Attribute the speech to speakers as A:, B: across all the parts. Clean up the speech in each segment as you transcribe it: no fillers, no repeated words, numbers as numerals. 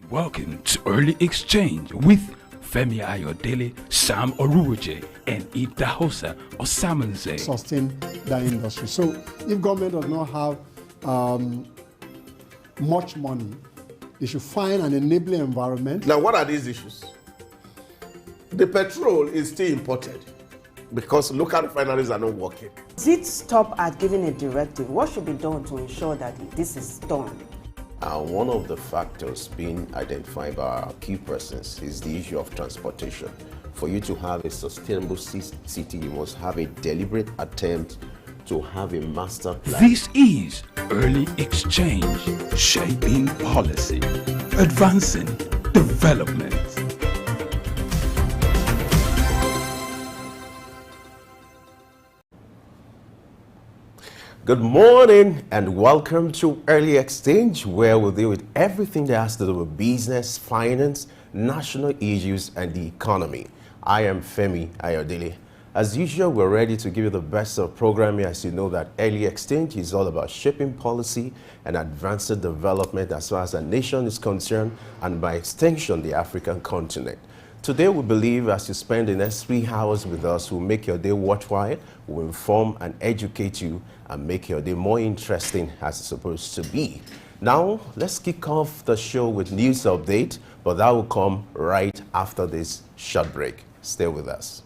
A: Welcome to Early Exchange with Femi Ayodele, Sam Oruoje, and Idahosa Osamanze.
B: Sustain that industry. So if government does not have much money, they should find an enabling environment.
C: Now, what are these issues? The petrol is still imported because local refineries are not working.
D: Does it stop at giving a directive? What should be done to ensure that this is done?
E: One of the factors being identified by our key persons is the issue of transportation. For you to have a sustainable city, you must have a deliberate attempt to have a master plan.
A: This is Early Exchange, shaping policy, advancing development.
E: Good morning and welcome to Early Exchange, where we'll deal with everything that has to do with business, finance, national issues, and the economy. I am Femi Ayodele. As usual, we're ready to give you the best of programming. As you know, that Early Exchange is all about shaping policy and advancing development as far as a nation is concerned, and by extension, the African continent. Today, we believe as you spend the next 3 hours with us, we'll make your day worthwhile, we'll inform and educate you, and make your day more interesting as it's supposed to be. Now, let's kick off the show with news update, but that will come right after this short break. Stay with us.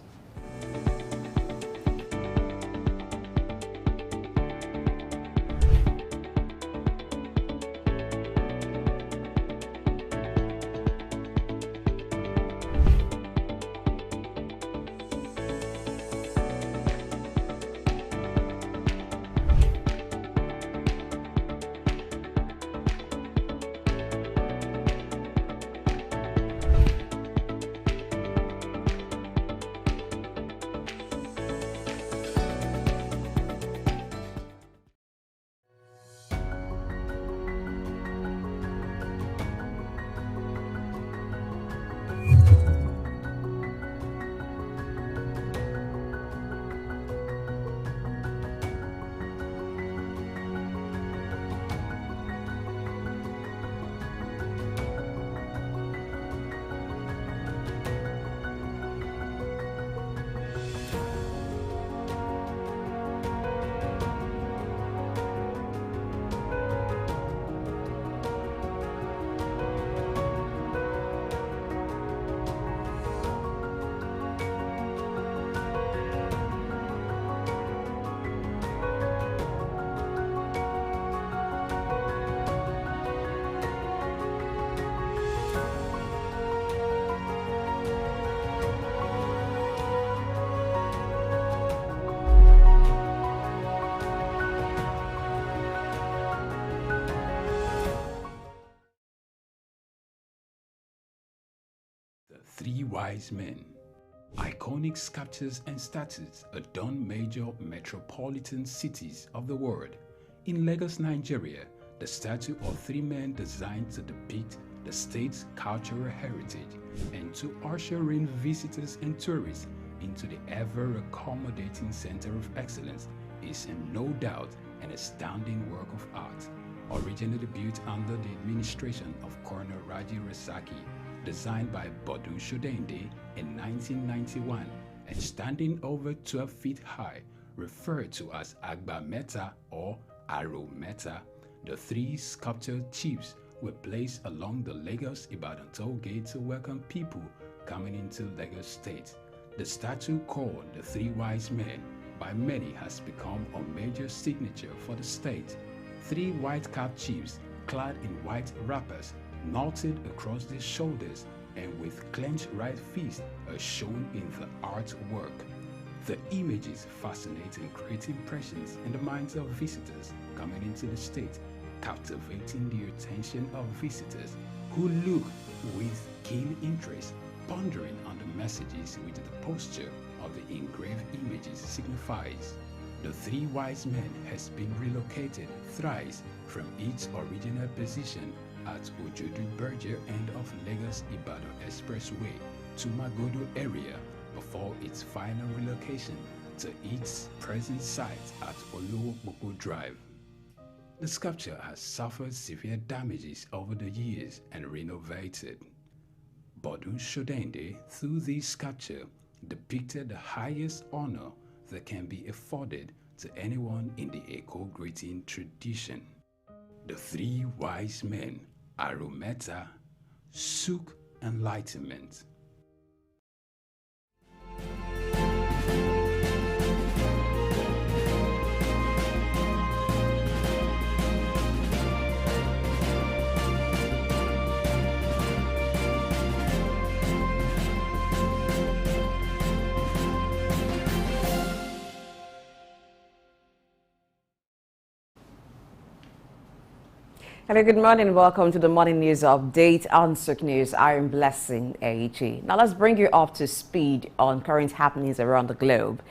A: Three Wise Men. Iconic sculptures and statues adorn major metropolitan cities of the world. In Lagos, Nigeria, the statue of 3 men designed to depict the state's cultural heritage and to usher in visitors and tourists into the ever-accommodating center of excellence is in no doubt an astounding work of art. Originally built under the administration of Colonel Raji Rasaki, designed by Bodu Shodende in 1991 and standing over 12 feet high, referred to as Agba Meta or Aro Meta, the 3 sculptured chiefs were placed along the Lagos-Ibadan toll gate to welcome people coming into Lagos State. The statue called the 3 Wise Men by many has become a major signature for the state. 3 white-capped chiefs clad in white wrappers knotted across their shoulders and with clenched right fists are shown in the artwork. The images fascinate and create impressions in the minds of visitors coming into the state, captivating the attention of visitors who look with keen interest, pondering on the messages which the posture of the engraved images signifies. The 3 Wise Men has been relocated thrice from its original position at Ojodu Berger end of Lagos-Ibadan Expressway to Magodo area before its final relocation to its present site at Olowopopo Drive. The sculpture has suffered severe damages over the years and renovated. Bodun Shodende, through this sculpture, depicted the highest honor that can be afforded to anyone in the eco-greeting tradition. The three wise men, Arometa, Suk, Enlightenment.
F: Hello, good morning. Welcome to the morning news update on Sook News. I am Blessing AG. Now let's bring you up to speed on current happenings around the globe.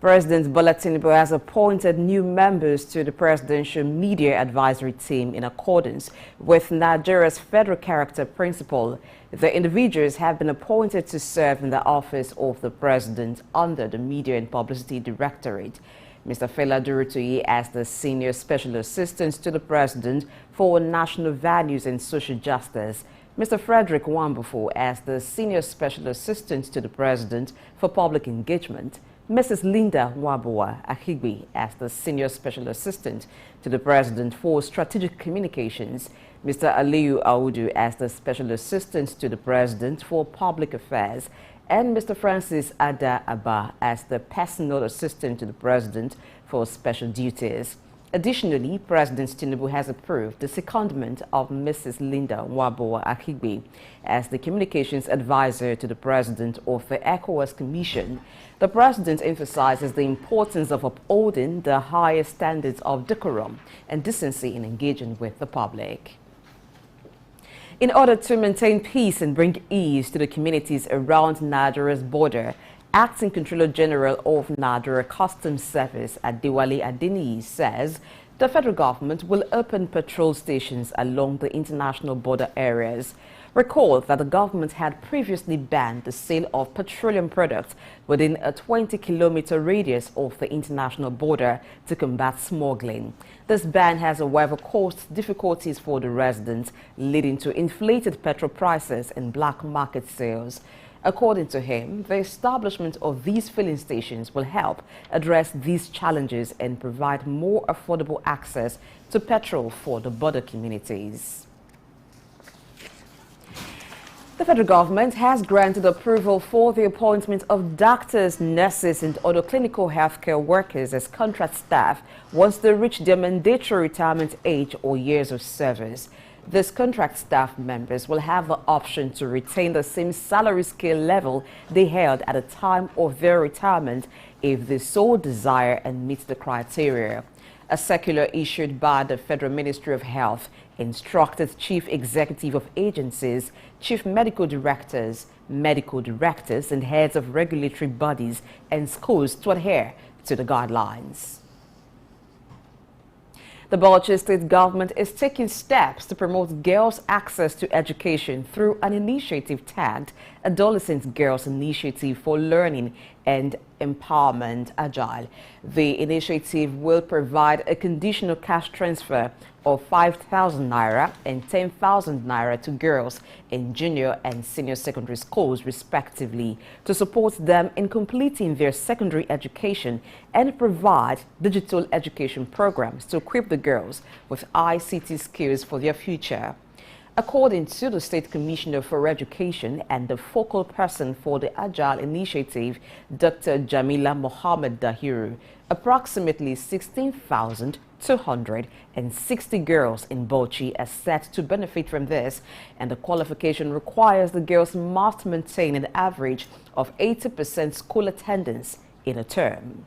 F: President Bola Tinubu has appointed new members to the Presidential Media Advisory Team in accordance with Nigeria's Federal Character Principle. The individuals have been appointed to serve in the office of the President under the Media and Publicity Directorate. Mr. Fela Durutoyi as the Senior Special Assistant to the President for National Values and Social Justice, Mr. Frederick Wambufo as the Senior Special Assistant to the President for Public Engagement, Mrs. Linda Wabua Ahigbe as the Senior Special Assistant to the President for Strategic Communications, Mr. Aliyu Audu as the Special Assistant to the President for Public Affairs, and Mr. Francis Ada Abba as the Personal Assistant to the President for Special Duties. Additionally, President Tinubu has approved the secondment of Mrs. Linda Wabua Ahigbe as the Communications Advisor to the President of the ECOWAS Commission. The President emphasizes the importance of upholding the highest standards of decorum and decency in engaging with the public. In order to maintain peace and bring ease to the communities around Nigeria's border, Acting Controller General of Nigeria Customs Service Adewale Adeniyi says the federal government will open patrol stations along the international border areas. Recall that the government had previously banned the sale of petroleum products within a 20-kilometer radius of the international border to combat smuggling. This ban has, however, caused difficulties for the residents, leading to inflated petrol prices and black market sales. According to him, the establishment of these filling stations will help address these challenges and provide more affordable access to petrol for the border communities. The federal government has granted approval for the appointment of doctors, nurses, and other clinical healthcare workers as contract staff once they reach their mandatory retirement age or years of service. These contract staff members will have the option to retain the same salary scale level they held at the time of their retirement if they so desire and meet the criteria. A circular issued by the Federal Ministry of Health instructed chief executive of agencies, chief medical directors, and heads of regulatory bodies and schools to adhere to the guidelines. The Bauchi state government is taking steps to promote girls' access to education through an initiative tagged Adolescent Girls Initiative for Learning and Empowerment Agile. The initiative will provide a conditional cash transfer of 5,000 naira and 10,000 naira to girls in junior and senior secondary schools respectively to support them in completing their secondary education and provide digital education programs to equip the girls with ICT skills for their future. According to the State Commissioner for Education and the focal person for the Agile Initiative, Dr. Jamila Mohammed Dahiru, approximately 16,260 girls in Bauchi are set to benefit from this, and the qualification requires the girls must maintain an average of 80% school attendance in a term.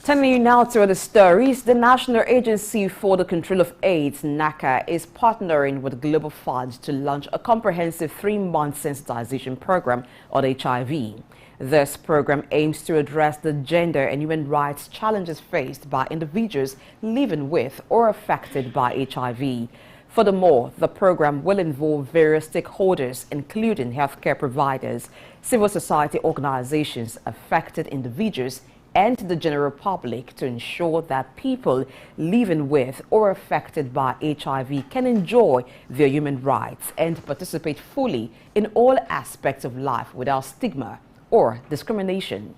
F: Turning you now to other stories, the National Agency for the Control of AIDS, NACA, is partnering with Global Fund to launch a comprehensive 3-month sensitization program on HIV. This program aims to address the gender and human rights challenges faced by individuals living with or affected by HIV. Furthermore, the program will involve various stakeholders, including healthcare providers, civil society organizations, affected individuals, and the general public to ensure that people living with or affected by HIV can enjoy their human rights and participate fully in all aspects of life without stigma or discrimination.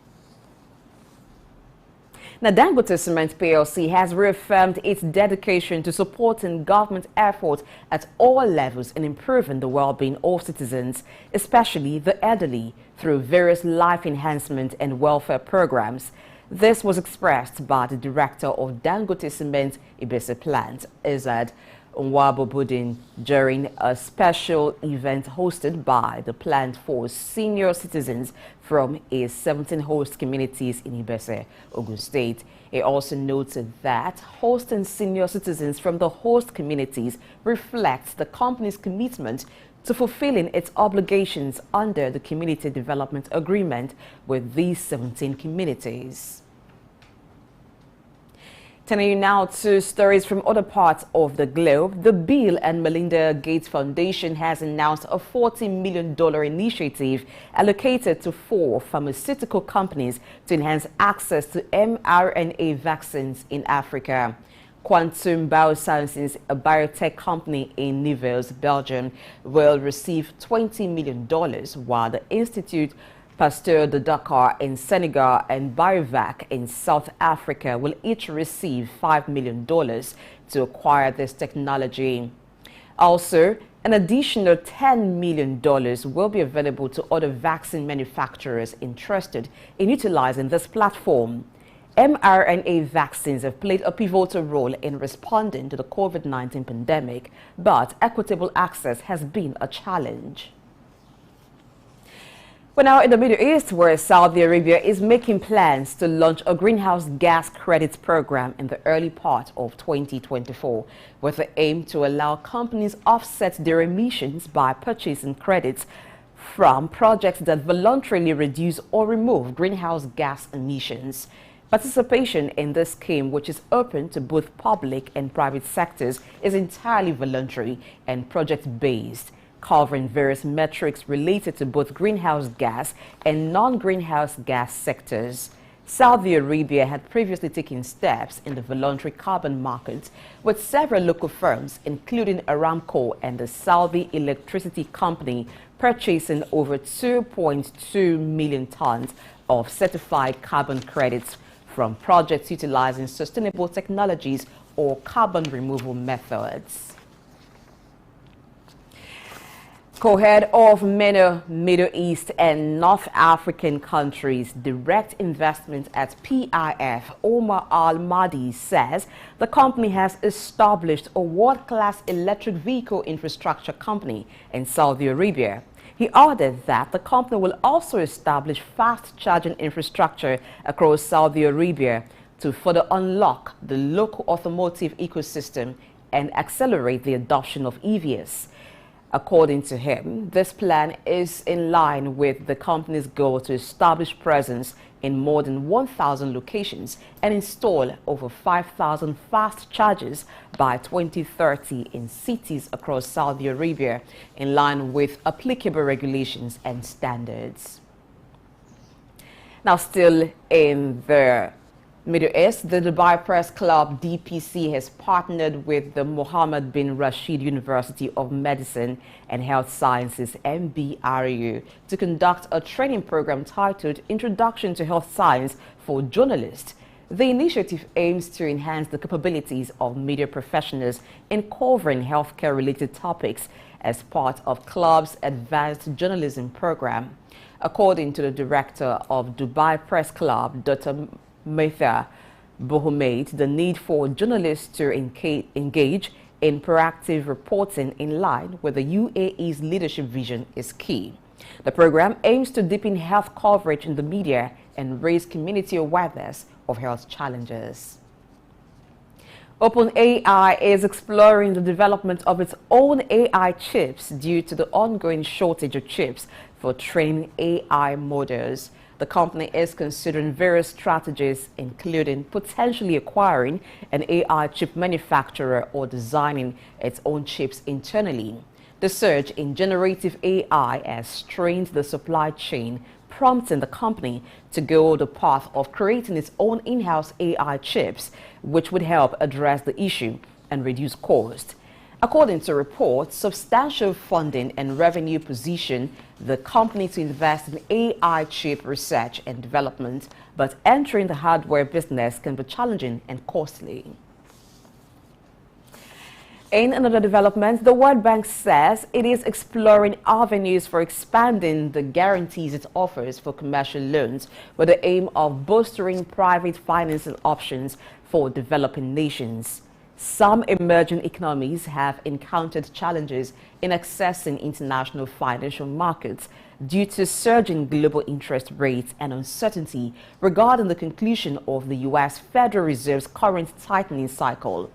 F: Now, Dangote Cement PLC has reaffirmed its dedication to supporting government efforts at all levels in improving the well-being of citizens, especially the elderly, through various life enhancement and welfare programs. This was expressed by the director of Dangote Cement Ibese plant, Ezad Nwabobudin, during a special event hosted by the plant for senior citizens from its 17 host communities in Ibese, Ogun State. He also noted that hosting senior citizens from the host communities reflects the company's commitment to fulfilling its obligations under the Community Development Agreement with these 17 communities. Turning you now to stories from other parts of the globe, the Bill and Melinda Gates Foundation has announced a $40 million initiative allocated to 4 pharmaceutical companies to enhance access to mRNA vaccines in Africa. Quantum Biosciences, a biotech company in Nivelles, Belgium, will receive $20 million, while the Institute Pasteur de Dakar in Senegal and Biovac in South Africa will each receive $5 million to acquire this technology. Also, an additional $10 million will be available to other vaccine manufacturers interested in utilizing this platform. mRNA vaccines have played a pivotal role in responding to the COVID-19 pandemic, but equitable access has been a challenge. We're now in the Middle East, where Saudi Arabia is making plans to launch a greenhouse gas credits program in the early part of 2024, with the aim to allow companies offset their emissions by purchasing credits from projects that voluntarily reduce or remove greenhouse gas emissions. Participation in this scheme, which is open to both public and private sectors, is entirely voluntary and project-based, covering various metrics related to both greenhouse gas and non-greenhouse gas sectors. Saudi Arabia had previously taken steps in the voluntary carbon market, with several local firms, including Aramco and the Saudi Electricity Company, purchasing over 2.2 million tons of certified carbon credits from projects utilizing sustainable technologies or carbon removal methods. Co-head of many Middle East and North African countries direct investment at PIF, Omar Al-Mahdi, says the company has established a world-class electric vehicle infrastructure company in Saudi Arabia. He added that the company will also establish fast-charging infrastructure across Saudi Arabia to further unlock the local automotive ecosystem and accelerate the adoption of EVs. According to him, this plan is in line with the company's goal to establish presence in more than 1,000 locations and install over 5,000 fast chargers by 2030 in cities across Saudi Arabia, in line with applicable regulations and standards. Now, still in the Middle East, the Dubai Press Club DPC has partnered with the Mohammed bin Rashid University of Medicine and Health Sciences MBRU to conduct a training program titled Introduction to Health Science for Journalists. The initiative aims to enhance the capabilities of media professionals in covering healthcare-related topics as part of club's advanced journalism program. According to the director of Dubai Press Club, Dr. Metha Bohumaid, the need for journalists to engage in proactive reporting in line with the UAE's leadership vision is key. The program aims to deepen health coverage in the media and raise community awareness of health challenges. OpenAI is exploring the development of its own AI chips due to the ongoing shortage of chips for training AI models. The company is considering various strategies, including potentially acquiring an AI chip manufacturer or designing its own chips internally. The surge in generative AI has strained the supply chain, prompting the company to go the path of creating its own in-house AI chips, which would help address the issue and reduce cost. According to reports, substantial funding and revenue position the company to invest in AI chip research and development, but entering the hardware business can be challenging and costly. In another development, the World Bank says it is exploring avenues for expanding the guarantees it offers for commercial loans with the aim of bolstering private financing options for developing nations. Some emerging economies have encountered challenges in accessing international financial markets due to surging global interest rates and uncertainty regarding the conclusion of the U.S. Federal Reserve's current tightening cycle.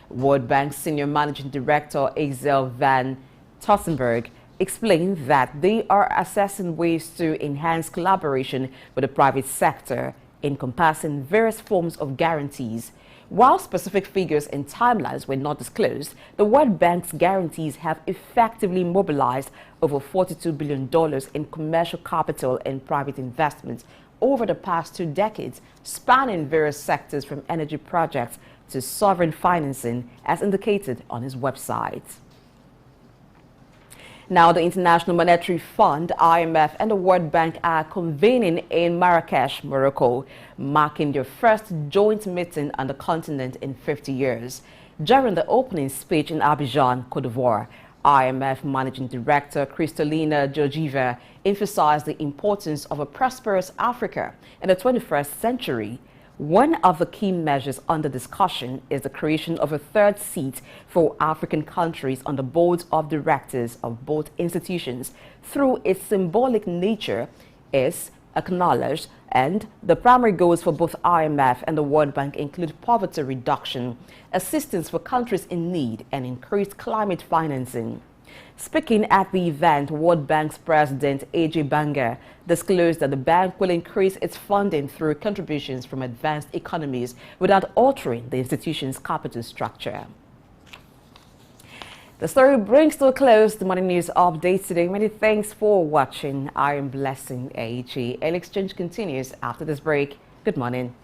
F: World Bank Senior Managing Director Axel van Tossenberg explained that they are assessing ways to enhance collaboration with the private sector, encompassing various forms of guarantees. While specific figures and timelines were not disclosed, the World Bank's guarantees have effectively mobilized over $42 billion in commercial capital and private investments over the past 2 decades, spanning various sectors from energy projects to sovereign financing, as indicated on his website. Now, the International Monetary Fund, IMF, and the World Bank are convening in Marrakesh, Morocco, marking their first joint meeting on the continent in 50 years. During the opening speech in Abidjan, Côte d'Ivoire, IMF Managing Director Kristalina Georgieva emphasized the importance of a prosperous Africa in the 21st century. One of the key measures under discussion is the creation of a third seat for African countries on the boards of directors of both institutions. Through its symbolic nature, is acknowledged, and the primary goals for both IMF and the World Bank include poverty reduction, assistance for countries in need, and increased climate financing. Speaking at the event, World Bank's President AJ Banga disclosed that the bank will increase its funding through contributions from advanced economies without altering the institution's capital structure. The story brings to a close the Morning News Update today. Many thanks for watching. I am Blessing AG. El Exchange continues after this break. Good morning.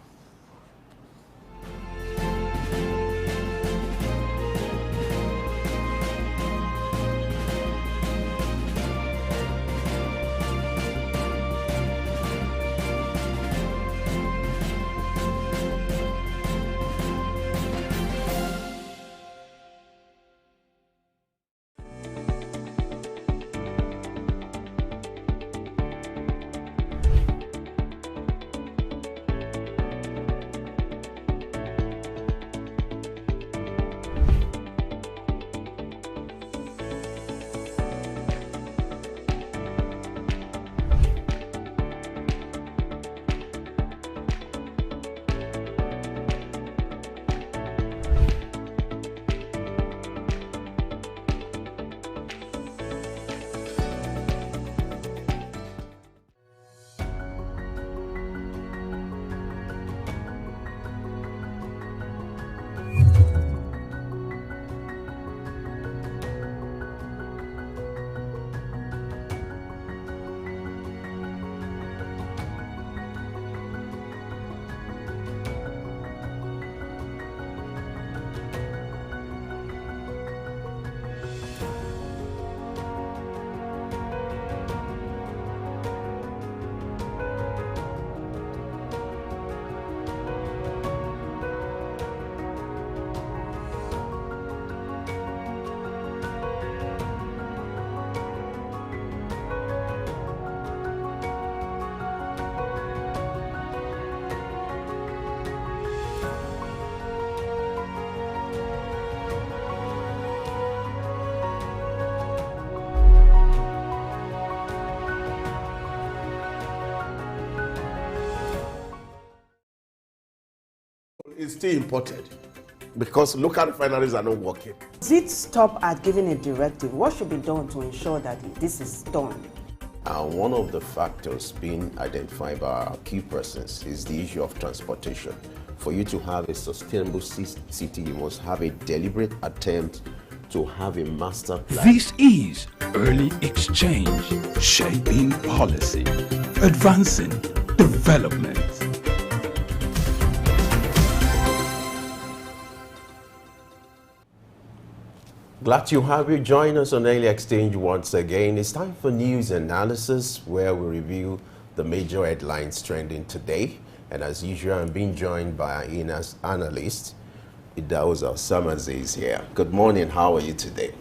C: Is still imported because local refineries are not working.
D: Does it stop at giving a directive? What should be done to ensure that this is done?
E: One of the factors being identified by our key persons is the issue of transportation. For you to have a sustainable city, you must have a deliberate attempt to have a master plan.
A: This is Early Exchange, shaping policy, advancing development.
E: Glad to have you join us on Early Exchange once again. It's time for news analysis, where we review the major headlines trending today. And as usual, I'm being joined by our analyst, Idaoza Summers is here. Good morning. How are you today?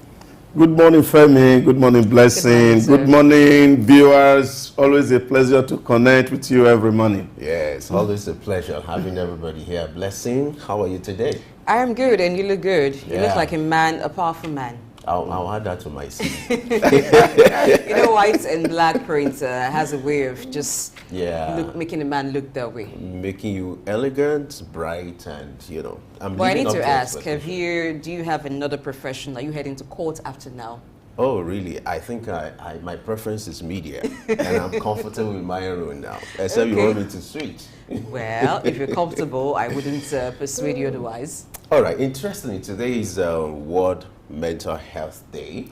C: Good morning, Femi. Good morning, Blessing. Good morning, viewers. Always a pleasure to connect with you every morning.
E: Yes, always a pleasure having everybody here. Blessing, how are you today?
F: I am good, and you look good. You
E: Yeah.
F: look like a man, a powerful man.
E: I'll add that to my CV.
F: You know, white and black print has a way of just making a man look that way.
E: Making you elegant, bright, and, you know,
F: But I need to ask, do you have another profession? Are you heading to court after now?
E: Oh, really? I think my preference is media, and I'm comfortable with my own now, except you want me to switch.
F: Well, if you're comfortable, I wouldn't persuade you otherwise.
E: All right, interestingly, today is World Mental Health Day.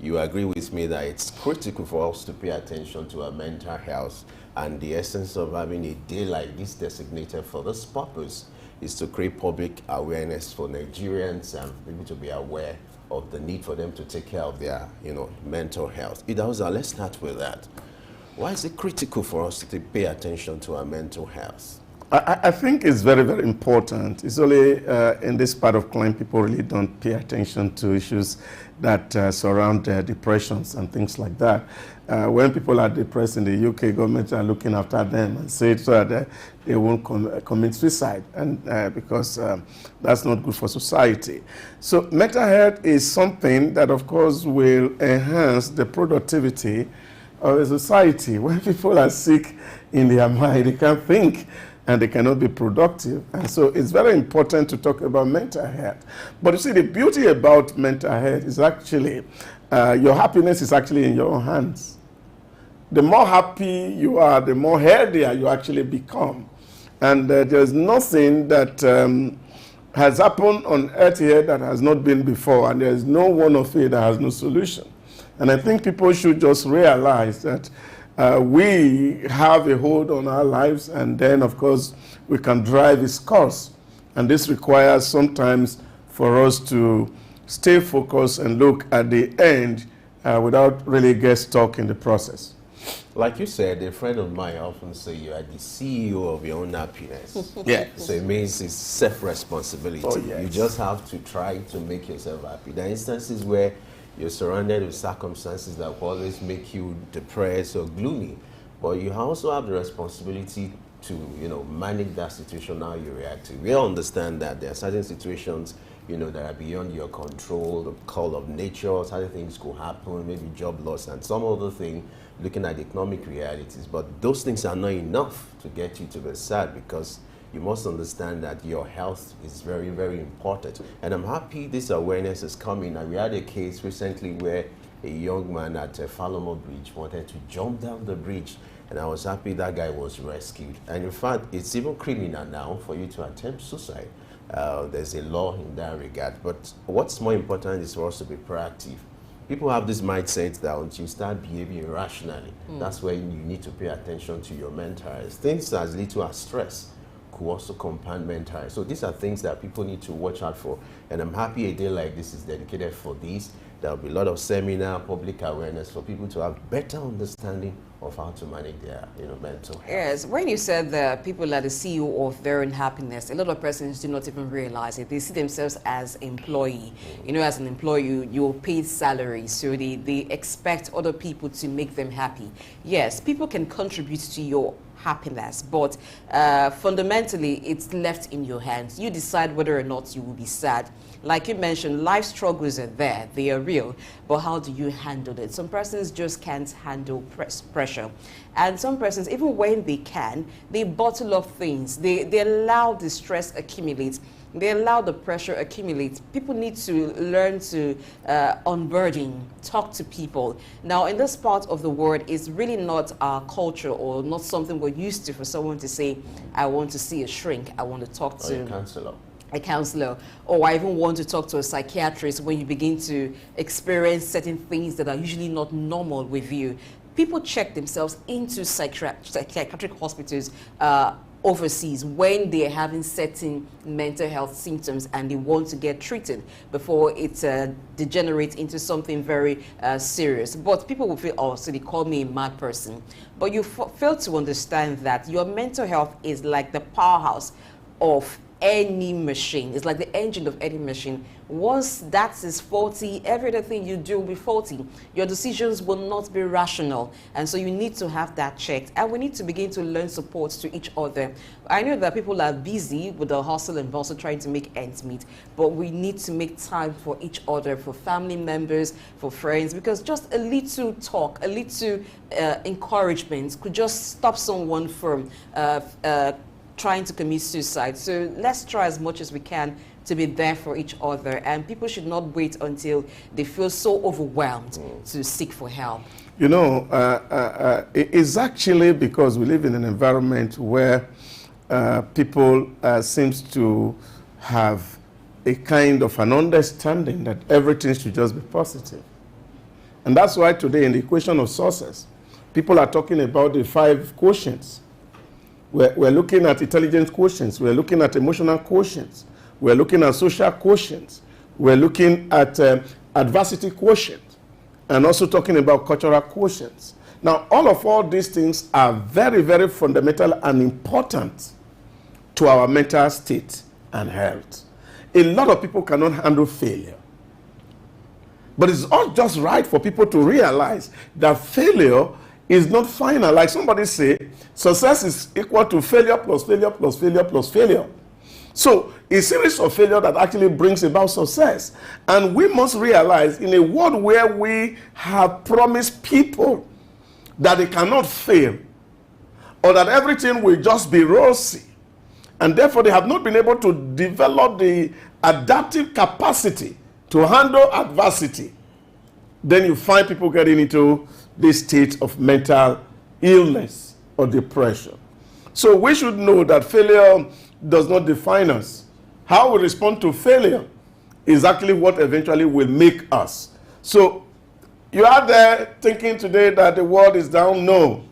E: You agree with me that it's critical for us to pay attention to our mental health, and the essence of having a day like this designated for this purpose is to create public awareness for Nigerians and people to be aware of the need for them to take care of their, mental health. Let's start with that. Why is it critical for us to pay attention to our mental health?
C: I think it's very, very important. It's only in this part of crime people really don't pay attention to issues that surround depressions and things like that. When people are depressed in the UK, governments are looking after them and say so that they won't commit suicide, and because that's not good for society. So mental health is something that, of course, will enhance the productivity of a society. When people are sick in their mind, they can't think and they cannot be productive. And so it's very important to talk about mental health. But you see, the beauty about mental health is actually, your happiness is actually in your own hands. The more happy you are, the more healthier you actually become. And there's nothing that has happened on earth here that has not been before, and there's no one of it that has no solution. And I think people should just realize that we have a hold on our lives, and then, of course, we can drive its course. And this requires sometimes for us to stay focused and look at the end without really get stuck in the process.
E: Like you said, a friend of mine often say you are the CEO of your own happiness.
C: Yeah.
E: So it means it's self-responsibility.
C: Oh, yes.
E: You just have to try to make yourself happy. There are instances where you're surrounded with circumstances that will always make you depressed or gloomy. But you also have the responsibility to, manage that situation, how you react to it. We all understand that there are certain situations, that are beyond your control, the call of nature, certain things could happen, maybe job loss and some other thing, looking at the economic realities. But those things are not enough to get you to be sad, because you must understand that your health is very, very important. And I'm happy this awareness is coming. And we had a case recently where a young man at Falomo Bridge wanted to jump down the bridge, and I was happy that guy was rescued. And in fact, it's even criminal now for you to attempt suicide. There's a law in that regard. But what's more important is for us to be proactive. People have this mindset that once you start behaving irrationally, that's where you need to pay attention to your mental health. Things as little as stress could also compound mental health. So these are things that people need to watch out for. And I'm happy a day like this is dedicated for this. There will be a lot of seminar, public awareness for people to have better understanding of how to manage their mental health.
F: Yes, when you said that people are the CEO of their own happiness, a lot of persons do not even realize it. They see themselves as employee. As an employee, you're paid salary, so they expect other people to make them happy. Yes, people can contribute to your happiness, but fundamentally, it's left in your hands. You decide whether or not you will be sad. Like you mentioned, life struggles are there. They are real. But how do you handle it? Some persons just can't handle pressure. And some persons, even when they can, they bottle up things. They allow the stress accumulate. They allow the pressure accumulate. People need to learn to unburden, talk to people. Now, in this part of the world, it's really not our culture or not something we're used to for someone to say, I want to see a shrink. I want to talk to...
E: a counselor.
F: a counselor, or I even want to talk to a psychiatrist when you begin to experience certain things that are usually not normal with you. People check themselves into psychiatric hospitals overseas when they're having certain mental health symptoms and they want to get treated before it degenerates into something very serious. But people will feel, oh, so they call me a mad person. But you fail to understand that your mental health is like the powerhouse of any machine. It's like the engine of any machine. Once that is faulty, every other thing you do will be faulty. Your decisions will not be rational. And so you need to have that checked. And we need to begin to learn support to each other. I know that people are busy with the hustle and bustle trying to make ends meet, but we need to make time for each other, for family members, for friends, because just a little talk, a little encouragement could just stop someone from trying to commit suicide. So let's try as much as we can to be there for each other, and people should not wait until they feel so overwhelmed to seek for help.
C: You know, it's actually because we live in an environment where people seems to have a kind of an understanding that everything should just be positive. And that's why today in the equation of success, people are talking about the 5 quotients. We're looking at intelligence quotients. We're looking at emotional quotients. We're looking at social quotients. We're looking at adversity quotient, and also talking about cultural quotients. Now, all these things are very, very fundamental and important to our mental state and health. A lot of people cannot handle failure. But it's all just right for people to realize that failure is not final. Like somebody say, success is equal to failure plus failure plus failure plus failure. So a series of failure that actually brings about success. And we must realize in a world where we have promised people that they cannot fail, or that everything will just be rosy, and therefore they have not been able to develop the adaptive capacity to handle adversity, then you find people getting into this state of mental illness or depression. So we should know that failure does not define us. How we respond to failure is actually what eventually will make us. So you are there thinking today that the world is down. No.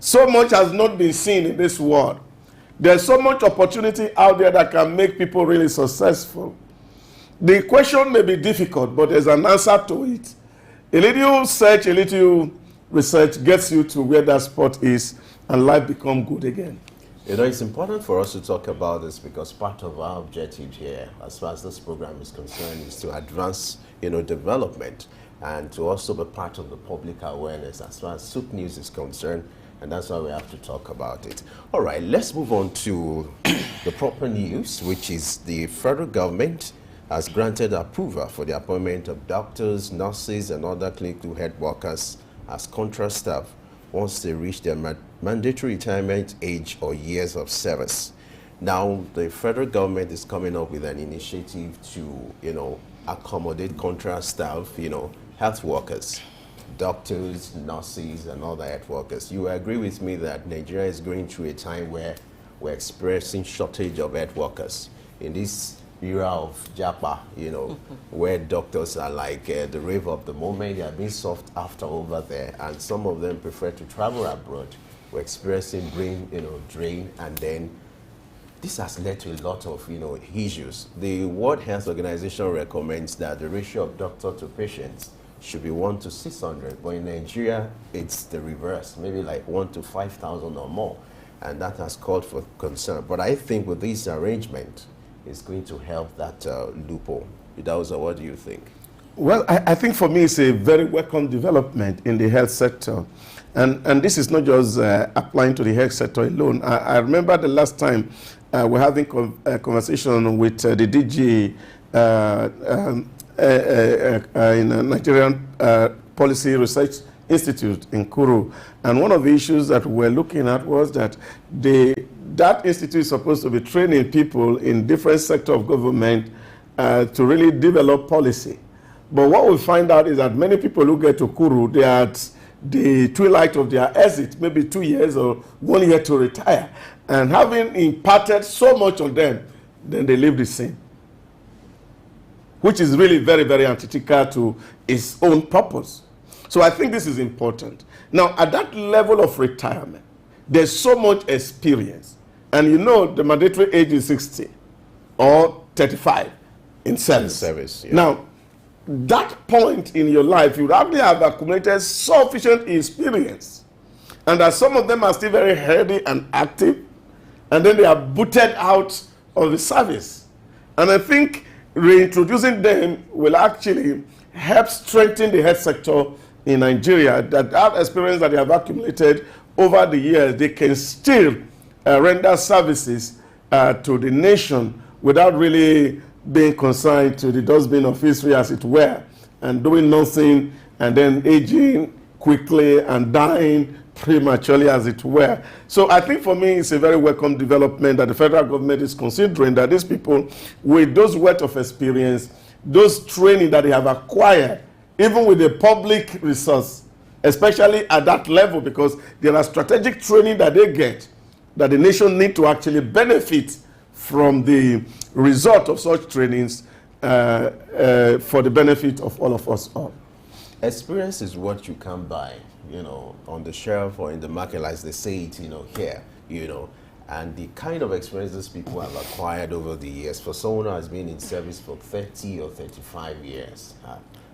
C: So much has not been seen in this world. There's so much opportunity out there that can make people really successful. The equation may be difficult, but there's an answer to it. A little search, a little research gets you to where that spot is, and life becomes good again.
E: You know, it's important for us to talk about this because part of our objective here, as far as this program is concerned, is to advance, development, and to also be part of the public awareness as far as Soup News is concerned, and that's why we have to talk about it. All right, let's move on to the proper news, which is the federal government has granted approval for the appointment of doctors, nurses, and other clinical health workers as contract staff once they reach their mandatory retirement age or years of service. Now, the federal government is coming up with an initiative to, accommodate contract staff, health workers, doctors, nurses, and other health workers. You agree with me that Nigeria is going through a time where we're experiencing shortage of health workers in this era of Japa, where doctors are like the rave of the moment. They are being sought after over there, and some of them prefer to travel abroad. We're experiencing brain, drain, and then this has led to a lot of, issues. The World Health Organization recommends that the ratio of doctor to patients should be 1 to 600, but in Nigeria, it's the reverse, maybe like 1 to 5,000 or more, and that has called for concern. But I think with this arrangement, it's going to help that loophole. Idauza, what do you think?
C: Well, I think for me it's a very welcome development in the health sector. And this is not just applying to the health sector alone. I remember the last time we're having a conversation with the DG in Nigerian Policy Research Institute in Kuru. And one of the issues that we're looking at was that that institute is supposed to be training people in different sectors of government to really develop policy. But what we find out is that many people who get to Kuru, they are at the twilight of their exit, maybe 2 years or 1 year to retire. And having imparted so much on them, then they leave the scene, which is really very, very antithetical to its own purpose. So I think this is important. Now, at that level of retirement, there's so much experience. And you know the mandatory age is 60 or 35 in service.
E: Yeah.
C: Now, that point in your life, you probably have accumulated sufficient experience. And that some of them are still very healthy and active, and then they are booted out of the service. And I think reintroducing them will actually help strengthen the health sector in Nigeria, that experience that they have accumulated over the years, they can still render services to the nation without really being consigned to the dustbin of history, as it were, and doing nothing, and then aging quickly and dying prematurely, as it were. So I think for me, it's a very welcome development that the federal government is considering that these people, with those wealth of experience, those training that they have acquired, even with the public resource, especially at that level, because there are strategic training that they get that the nation need to actually benefit from the result of such trainings for the benefit of all of us all.
E: Experience is what you can buy, on the shelf or in the market, as they say it, here, and the kind of experiences people have acquired over the years. For someone who has been in service for 30 or 35 years,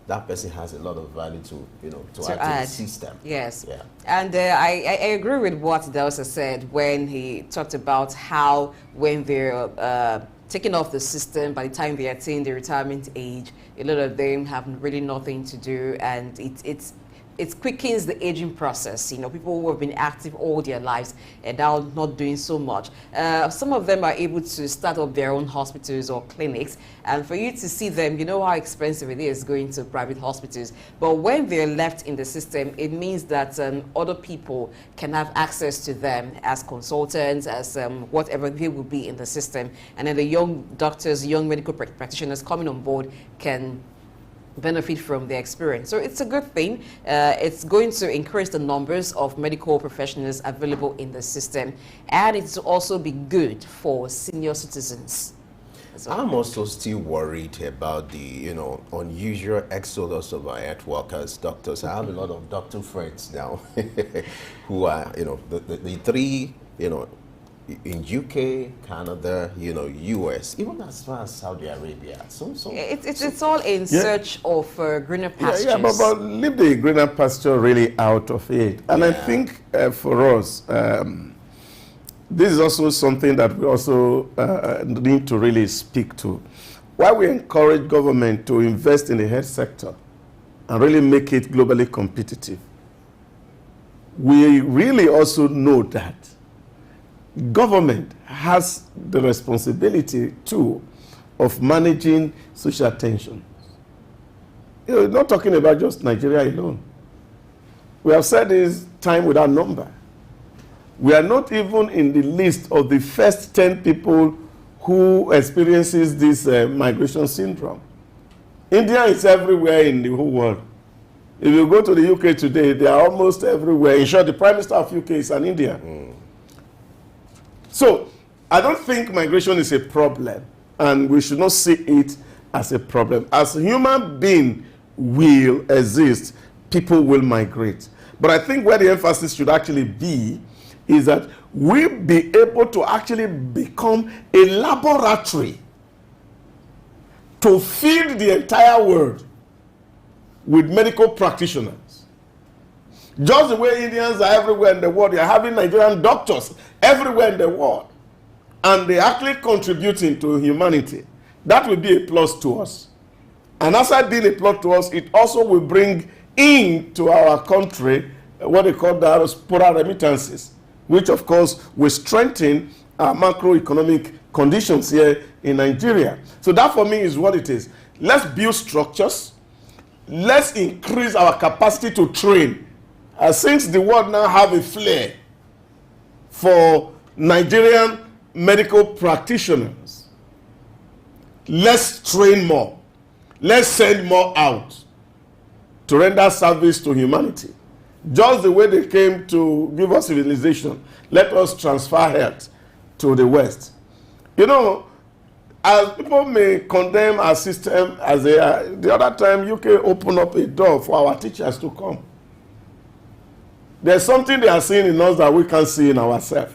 E: that person has a lot of value to add to the system.
F: Yes.
E: Yeah.
F: And I agree with what Delsa said when he talked about how when they're taken off the system, by the time they attain the retirement age, a lot of them have really nothing to do, and it quickens the aging process. People who have been active all their lives and now not doing so much. Some of them are able to start up their own hospitals or clinics, and for you to see them, you know how expensive it is going to private hospitals. But when they're left in the system, it means that other people can have access to them as consultants, as whatever they will be in the system. And then the young doctors, young medical practitioners coming on board can benefit from their experience. So it's a good thing. It's going to increase the numbers of medical professionals available in the system, and it will also be good for senior citizens.
E: I'm also still worried about the unusual exodus of our health workers, doctors. I have a lot of doctor friends now who are the three in UK, Canada, US, even as far as Saudi Arabia.
F: It's all in search of greener pastures.
C: Yeah, but leave the greener pasture really out of it. And I think for us, this is also something that we also need to really speak to. Why we encourage government to invest in the health sector and really make it globally competitive. We really also know that government has the responsibility too of managing social tensions. We're not talking about just Nigeria alone. We have said this time without number. We are not even in the list of the first 10 people who experiences this migration syndrome. India is everywhere in the whole world. If you go to the UK today, they are almost everywhere. In short, the Prime Minister of UK is an Indian. So I don't think migration is a problem, and we should not see it as a problem. As a human being will exist, people will migrate. But I think where the emphasis should actually be is that we be able to actually become a laboratory to feed the entire world with medical practitioners. Just the way Indians are everywhere in the world, they are having Nigerian doctors everywhere in the world, and they are actually contributing to humanity. That will be a plus to us. And aside being a plus to us, it also will bring into our country what they call diaspora remittances, which of course will strengthen our macroeconomic conditions here in Nigeria. So that for me is what it is. Let's build structures. Let's increase our capacity to train. Since the world now have a flair for Nigerian medical practitioners, let's train more. Let's send more out to render service to humanity. Just the way they came to give us civilization, let us transfer health to the West. as people may condemn our system as they are, the other time UK opened up a door for our teachers to come. There's something they are seeing in us that we can't see in ourselves.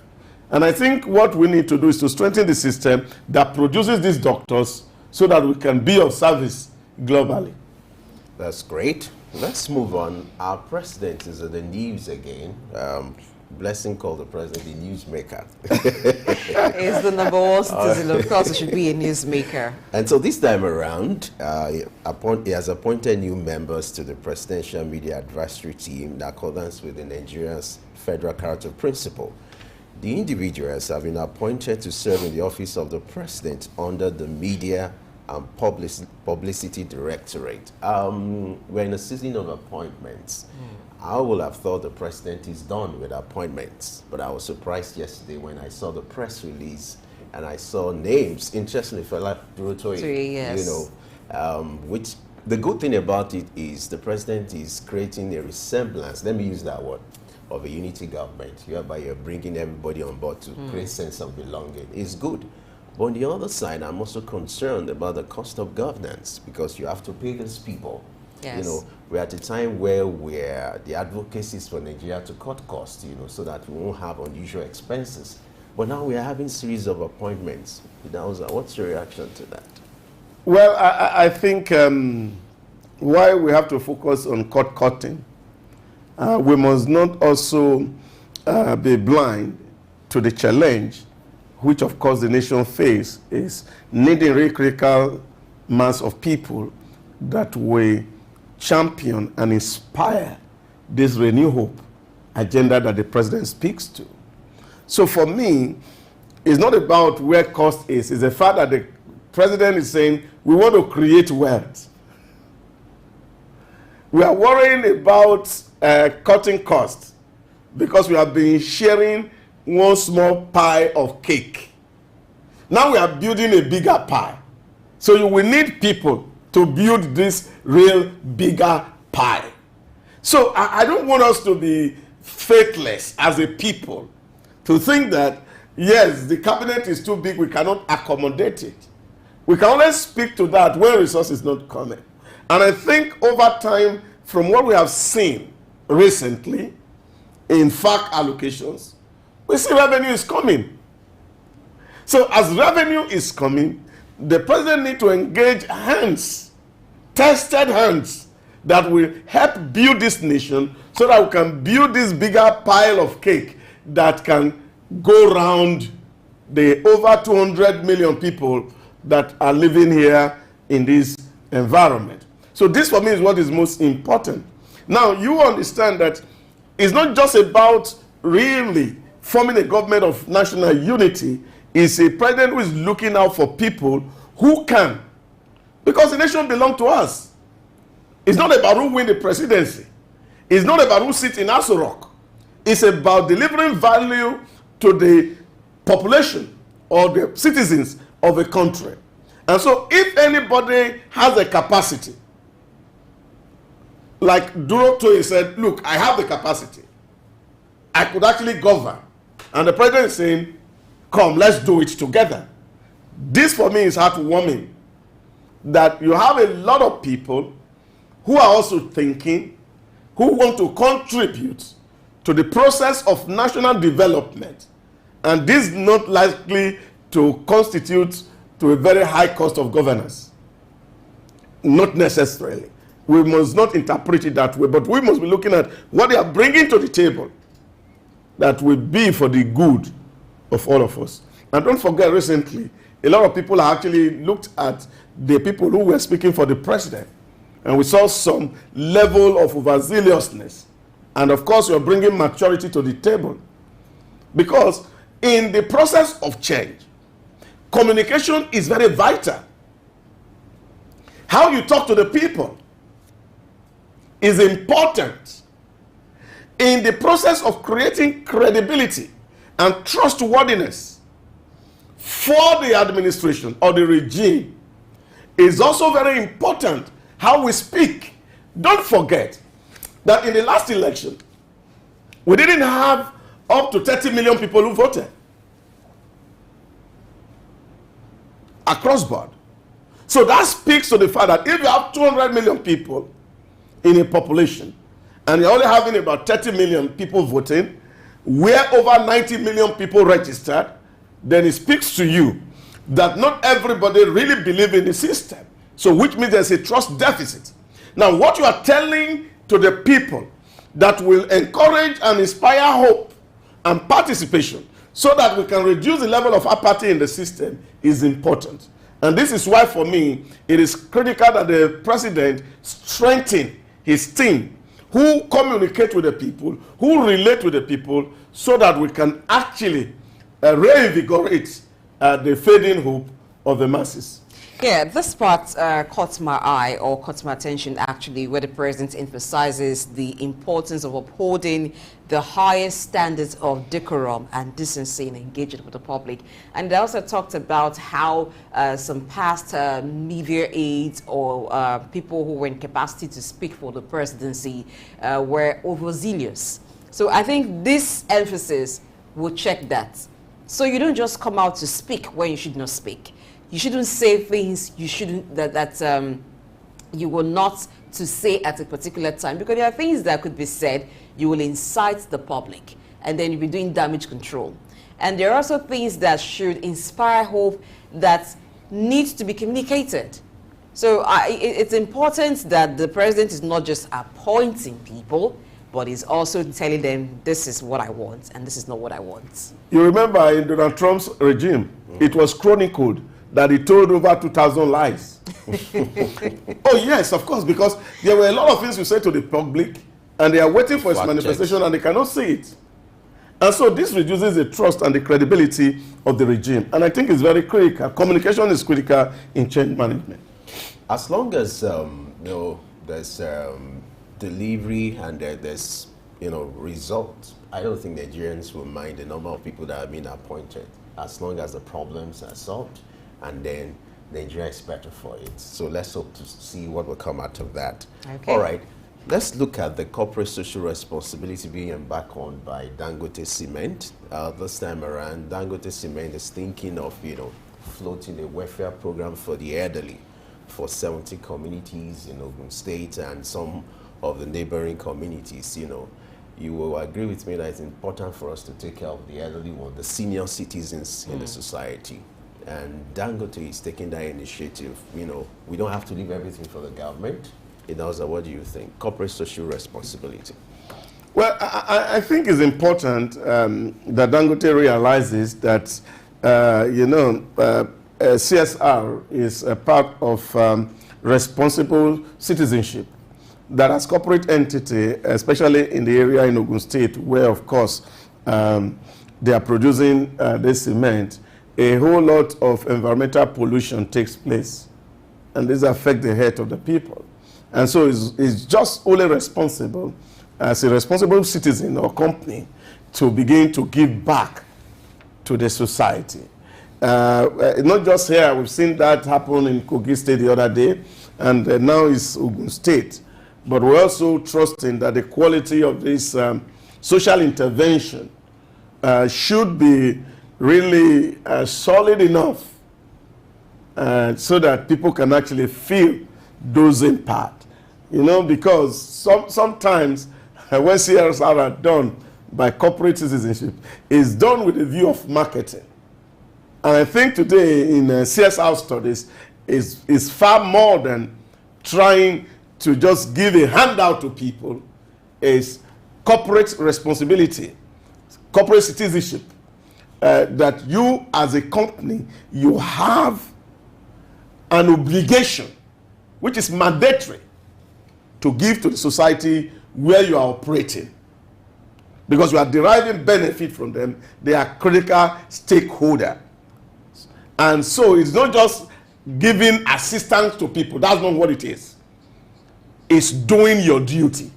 C: And I think what we need to do is to strengthen the system that produces these doctors so that we can be of service globally.
E: That's great. Let's move on. Our president is in the news again. Blessing called the president the newsmaker.
F: He's the number one citizen. Of course, he should be a newsmaker.
E: And so this time around, he has appointed new members to the Presidential Media Advisory Team in accordance with the Nigeria's Federal Character Principle. The individuals have been appointed to serve in the office of the president under the Media and Publicity Directorate. We're in a season of appointments. I would have thought the president is done with appointments, but I was surprised yesterday when I saw the press release and I saw names. Interestingly, Fela Durotoye,
F: yes.
E: you know, which the good thing about it is the president is creating a resemblance, let me use that word, of a unity government, whereby you're bringing everybody on board to create sense of belonging. It's good. But on the other side, I'm also concerned about the cost of governance because you have to pay these people.
F: Yes.
E: You know, we're at a time where the advocacy is for Nigeria to cut costs, you know, so that we won't have unusual expenses. But now we are having series of appointments. What's your reaction to that?
C: Well, I think why we have to focus on cost cutting, we must not also be blind to the challenge which of course the nation faces, is needing a critical mass of people that will champion and inspire this renew hope agenda that the president speaks to. So for me, it's not about where cost is, it's the fact that the president is saying we want to create wealth. We are worrying about cutting costs because we have been sharing one small pie of cake. Now we are building a bigger pie. So you will need people to build this real bigger pie. So I don't want us to be faithless as a people, to think that, yes, the cabinet is too big, we cannot accommodate it. We can only speak to that when resources not coming. And I think over time, from what we have seen recently in FAC allocations, we see revenue is coming. So as revenue is coming, the president needs to engage hands, tested hands, that will help build this nation so that we can build this bigger pile of cake that can go around the over 200 million people that are living here in this environment. So this for me is what is most important. Now you understand that it's not just about really forming a government of national unity. It's a president who is looking out for people who can, because the nation belongs to us. It's not about who win the presidency. It's not about who sits in Aso Rock. It's about delivering value to the population or the citizens of a country. And so if anybody has a capacity, like Durotoye said, look, I have the capacity. I could actually govern. And the president is saying, come, let's do it together. This for me is heartwarming, that you have a lot of people who are also thinking, who want to contribute to the process of national development. And this is not likely to constitute to a very high cost of governance. Not necessarily. We must not interpret it that way, but we must be looking at what they are bringing to the table that will be for the good of all of us. And don't forget, recently, a lot of people actually looked at the people who were speaking for the president, and we saw some level of overzealousness. And of course, you're bringing maturity to the table. Because in the process of change, communication is very vital. How you talk to the people is important in the process of creating credibility and trustworthiness for the administration or the regime. Is also very important how we speak. Don't forget that in the last election, we didn't have up to 30 million people who voted. across board. So that speaks to the fact that if you have 200 million people in a population, and you're only having about 30 million people voting, where over 90 million people registered, then it speaks to you that not everybody really believes in the system. So which means there's a trust deficit. Now what you are telling to the people that will encourage and inspire hope and participation so that we can reduce the level of apathy in the system is important. And this is why for me, it is critical that the president strengthen his team who communicate with the people, who relate with the people, so that we can actually reinvigorate the fading hope of the masses.
F: Yeah, this part caught my eye, or caught my attention actually, where the president emphasizes the importance of upholding the highest standards of decorum and decency in engagement with the public. And they also talked about how some past media aides or people who were in capacity to speak for the presidency were overzealous. So I think this emphasis will check that. So you don't just come out to speak when you should not speak. You shouldn't say things you shouldn't that you were not to say at a particular time, because there are things that could be said, you will incite the public, and then you'll be doing damage control. And there are also things that should inspire hope that need to be communicated. So it's important that the president is not just appointing people, but is also telling them, this is what I want, and this is not what I want.
C: You remember in Donald Trump's regime, it was chronicled that he told over 2,000 lies. Oh yes, of course, because there were a lot of things you said to the public, and they are waiting for its manifestation, and they cannot see it. And so this reduces the trust and the credibility of the regime. And I think it's very critical. Communication is critical in change management.
E: As long as there's delivery and there's results, I don't think Nigerians will mind the number of people that have been appointed, as long as the problems are solved, and then Nigeria is better for it. So let's hope to see what will come out of that. Okay. All right, let's look at the corporate social responsibility being embarked on by Dangote Cement. This time around, Dangote Cement is thinking of floating a welfare program for the elderly for 70 communities in Ogun State and some of the neighboring communities. You will agree with me that it's important for us to take care of the elderly one, the senior citizens in the society. And Dangote is taking that initiative. We don't have to leave everything for the government. What do you think? Corporate social responsibility.
C: Well, I think it's important that Dangote realizes that, CSR is a part of responsible citizenship. That as corporate entity, especially in the area in Ogun State, where, of course, they are producing this cement, a whole lot of environmental pollution takes place. And this affects the health of the people. And so it's just only responsible, as a responsible citizen or company, to begin to give back to the society. Not just here, we've seen that happen in Kogi State the other day, and now it's Ogun State. But we're also trusting that the quality of this social intervention should be really solid enough so that people can actually feel those impact. Because sometimes when CSR are done by corporate citizenship, it's done with a view of marketing. And I think today in CSR studies is far more than trying to just give a handout to people. Is corporate responsibility, corporate citizenship, that you as a company, you have an obligation, which is mandatory, to give to the society where you are operating. Because you are deriving benefit from them, they are critical stakeholder. And so it's not just giving assistance to people, that's not what it is. It's doing your duty.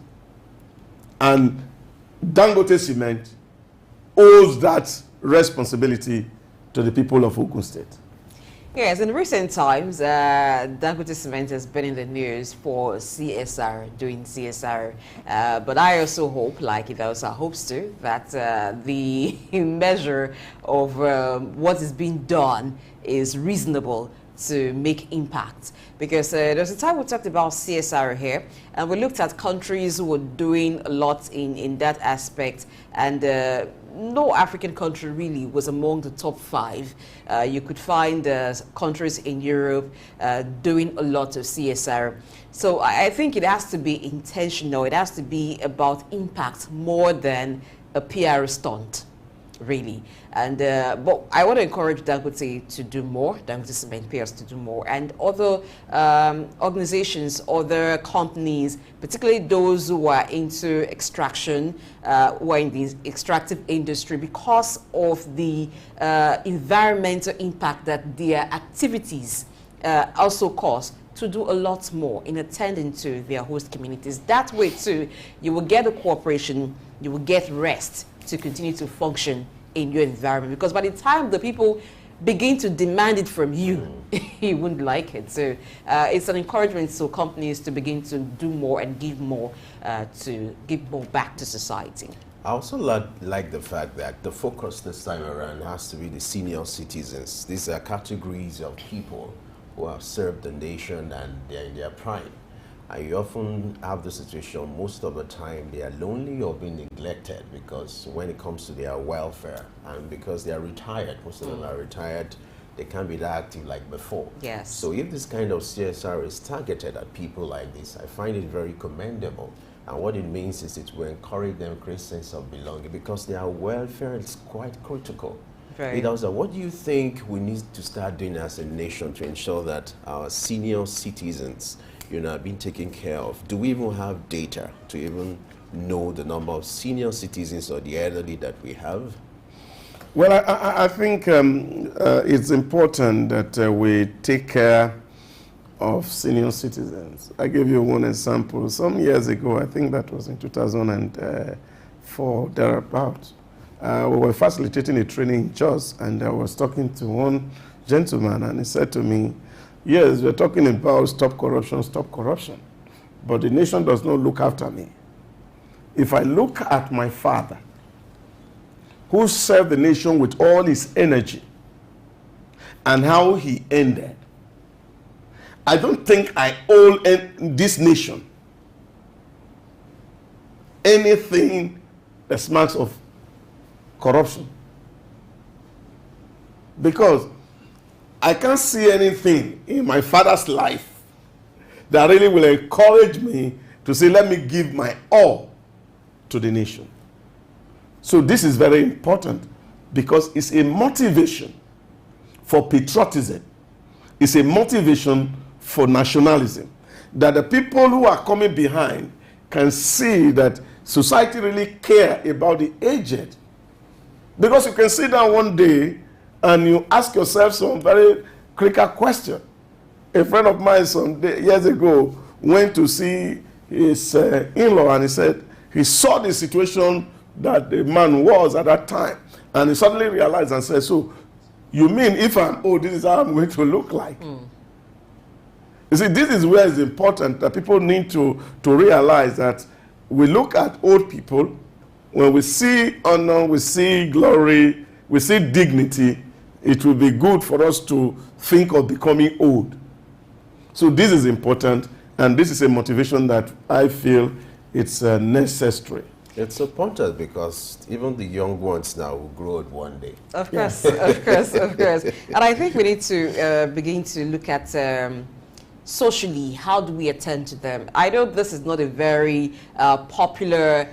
C: And Dangote Cement owes that responsibility to the people of Ogun State.
F: Yes, in recent times, Dangote Cement has been in the news for CSR, doing CSR. But I also hope, like it also hopes to, that the measure of what is being done is reasonable to make impact. Because there's a time we talked about CSR here, and we looked at countries who were doing a lot in that aspect, and no African country really was among the top 5. You could find countries in Europe doing a lot of CSR. So I think it has to be intentional. It has to be about impact more than a PR stunt, really. And but I want to encourage Dangote to do more, Dangote Cement Players to do more, and other organizations, other companies, particularly those who are into extraction, who are in the extractive industry, because of the environmental impact that their activities also cause, to do a lot more in attending to their host communities. That way too, you will get a cooperation, you will get rest to continue to function in your environment, because by the time the people begin to demand it from you, you wouldn't like it. So it's an encouragement to companies to begin to do more and give more back to society.
E: I also like the fact that the focus this time around has to be the senior citizens. These are categories of people who have served the nation and they're in their prime. And you often have the situation, most of the time, they are lonely or being neglected, because when it comes to their welfare, and because they are retired, most of them are retired, they can't be that active like before.
F: Yes.
E: So if this kind of CSR is targeted at people like this, I find it very commendable. And what it means is it will encourage them, create a sense of belonging, because their welfare is quite critical.
F: Right.
E: What do you think we need to start doing as a nation to ensure that our senior citizens, are being taken care of? Do we even have data to even know the number of senior citizens or the elderly that we have?
C: Well, I think it's important that we take care of senior citizens. I give you one example. Some years ago, I think that was in 2004, thereabouts, we were facilitating a training in Jos, and I was talking to one gentleman, and he said to me, yes, we're talking about stop corruption, but the nation does not look after me. If I look at my father, who served the nation with all his energy, and how he ended, I don't think I owe this nation anything that smacks of corruption. Because I can't see anything in my father's life that really will encourage me to say, let me give my all to the nation. So this is very important, because it's a motivation for patriotism. It's a motivation for nationalism, that the people who are coming behind can see that society really care about the aged. Because you can sit down one day and you ask yourself some very critical question. A friend of mine some years ago went to see his in-law, and he said he saw the situation that the man was at that time, and he suddenly realized and said, so you mean if I'm old, this is how I'm going to look like? You see, this is where it's important that people need to realize that we look at old people, when we see honor, we see glory, we see dignity, it will be good for us to think of becoming old. So this is important, and this is a motivation that I feel it's necessary.
E: It's important because even the young ones now will grow old one day.
F: Of course, of course, of course. And I think we need to begin to look at socially, how do we attend to them? I know this is not a very popular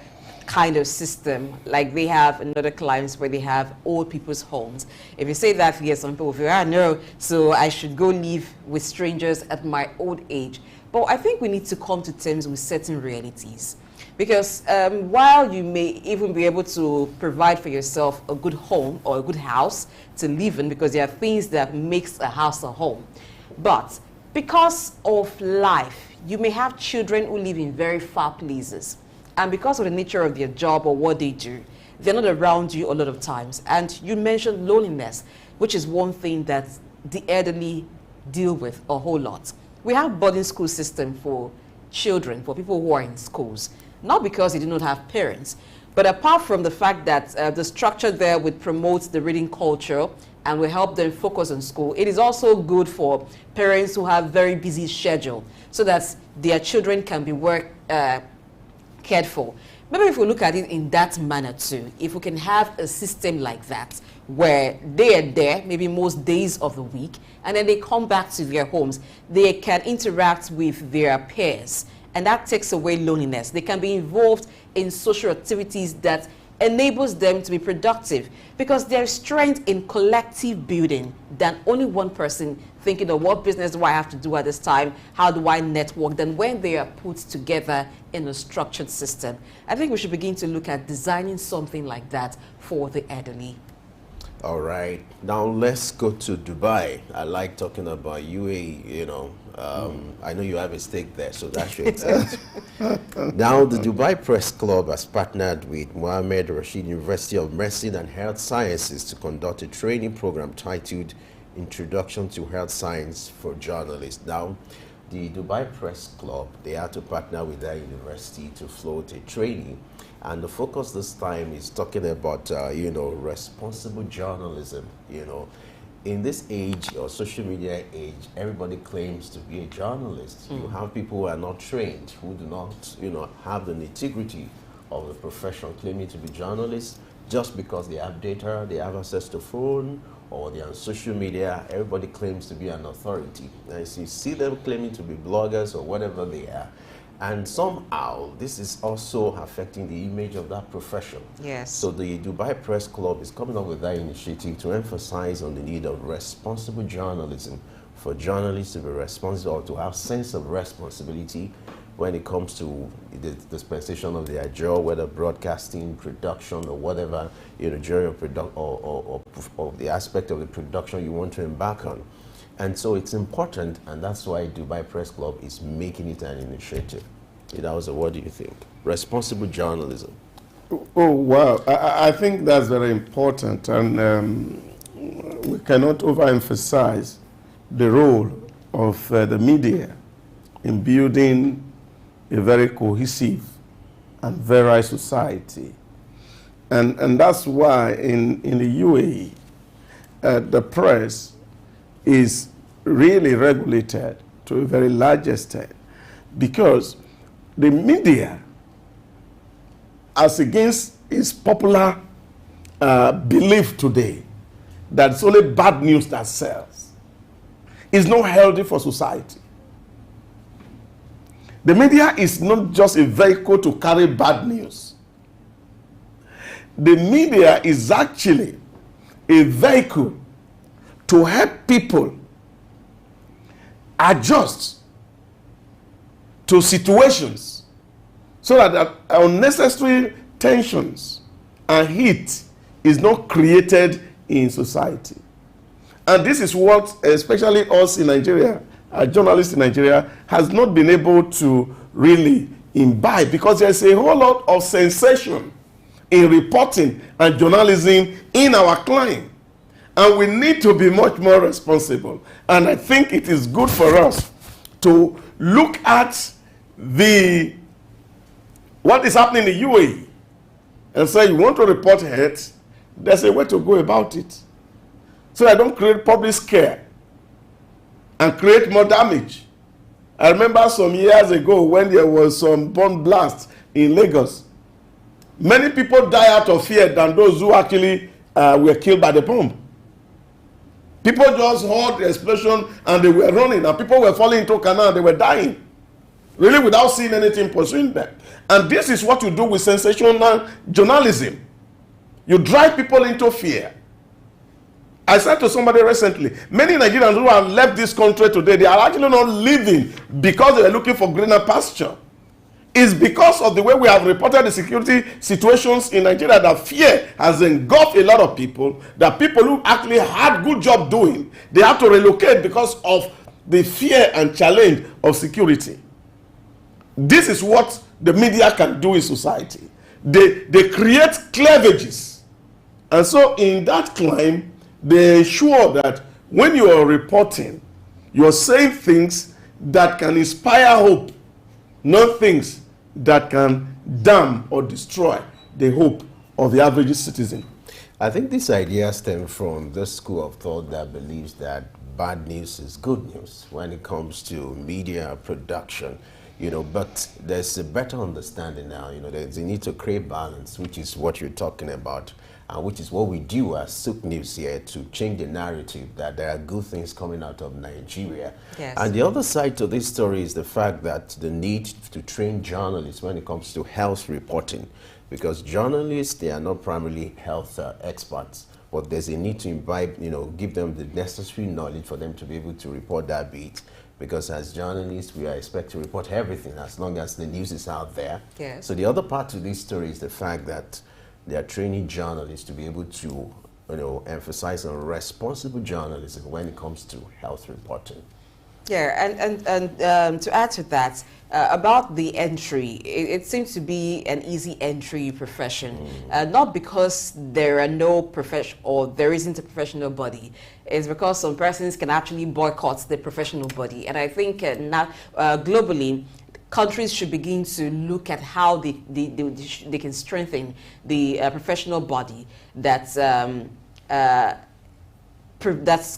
F: kind of system like they have in other climes where they have old people's homes. If you say that, yes, some people will feel, no, so I should go live with strangers at my old age. But I think we need to come to terms with certain realities. Because while you may even be able to provide for yourself a good home or a good house to live in, because there are things that makes a house a home, but because of life, you may have children who live in very far places. And because of the nature of their job or what they do, they're not around you a lot of times. And you mentioned loneliness, which is one thing that
G: the elderly deal with a whole lot. We have boarding school system for children, for people who are in schools, not because they do not have parents, but apart from the fact that the structure there would promote the reading culture and will help them focus on school, it is also good for parents who have very busy schedule so that their children can be cared for. Maybe if we look at it in that manner too, if we can have a system like that, where they are there maybe most days of the week, and then they come back to their homes, they can interact with their peers, and that takes away loneliness. They can be involved in social activities that enables them to be productive, because there's strength in collective building than only one person thinking of what business do I have to do at this time, how do I network, than when they are put together in a structured system. I think we should begin to look at designing something like that for the elderly.
E: All right, now let's go to Dubai. I like talking about UAE, you know. I know you have a stake there, so that's your intent. Now, the Dubai Press Club has partnered with Mohammed Rashid University of Medicine and Health Sciences to conduct a training program titled Introduction to Health Science for Journalists. Now, the Dubai Press Club, they had to partner with that university to float a training. And the focus this time is talking about, you know, responsible journalism. You know, in this age, or social media age, everybody claims to be a journalist. You have people who are not trained, who do not, you know, have the integrity of the profession, claiming to be journalists just because they have data, they have access to phone, or they're on social media. Everybody claims to be an authority. And so you see them claiming to be bloggers or whatever they are. And somehow, this is also affecting the image of that profession.
G: Yes.
E: So the Dubai Press Club is coming up with that initiative to emphasize on the need of responsible journalism, for journalists to be responsible, or to have sense of responsibility when it comes to the dispensation of their job, whether broadcasting, production, or whatever, you know, during or the aspect of the production you want to embark on. And so it's important, and that's why Dubai Press Club is making it an initiative. What do you think? Responsible journalism.
C: Oh, wow. I think that's very important, and we cannot overemphasize the role of the media in building a very cohesive and varied society. And that's why in the UAE, the press is really regulated to a very large extent, because the media, as against its popular belief today that it's only bad news that sells, is not healthy for society. The media is not just a vehicle to carry bad news. The media is actually a vehicle to help people adjust to situations so that unnecessary tensions and heat is not created in society. And this is what, especially us in Nigeria, journalists in Nigeria, has not been able to really imbibe, because there's a whole lot of sensation in reporting and journalism in our climate. And we need to be much more responsible. And I think it is good for us to look at what is happening in the UAE and say, you want to report hate, there's a way to go about it, so I don't create public scare and create more damage. I remember some years ago when there was some bomb blast in Lagos. Many people died out of fear than those who actually were killed by the bomb. People just heard the explosion and they were running, and people were falling into canal and they were dying, really without seeing anything pursuing them. And this is what you do with sensational journalism. You drive people into fear. I said to somebody recently, many Nigerians who have left this country today, they are actually not living because they are looking for greener pasture. It's because of the way we have reported the security situations in Nigeria that fear has engulfed a lot of people, that people who actually had good job doing, they have to relocate because of the fear and challenge of security. This is what the media can do in society. They create cleavages. And so in that climb, they ensure that when you are reporting, you are saying things that can inspire hope, not things that can damn or destroy the hope of the average citizen.
E: I think this idea stems from the school of thought that believes that bad news is good news when it comes to media production, but there's a better understanding now. There's a need to create balance, which is what you're talking about, and which is what we do as Souk News here to change the narrative that there are good things coming out of Nigeria.
G: Yes.
E: And the other side to this story is the fact that the need to train journalists when it comes to health reporting, because journalists, they are not primarily health experts, but there's a need to imbibe, give them the necessary knowledge for them to be able to report that beat. Because as journalists, we are expected to report everything as long as the news is out there.
G: Yes.
E: So the other part to this story is the fact that they are training journalists to be able to, emphasize on responsible journalism when it comes to health reporting.
G: Yeah, and to add to that, about the entry, it seems to be an easy entry profession, not because there are no profession or there isn't a professional body. It's because some persons can actually boycott the professional body, and I think globally, countries should begin to look at how they can strengthen the professional body that's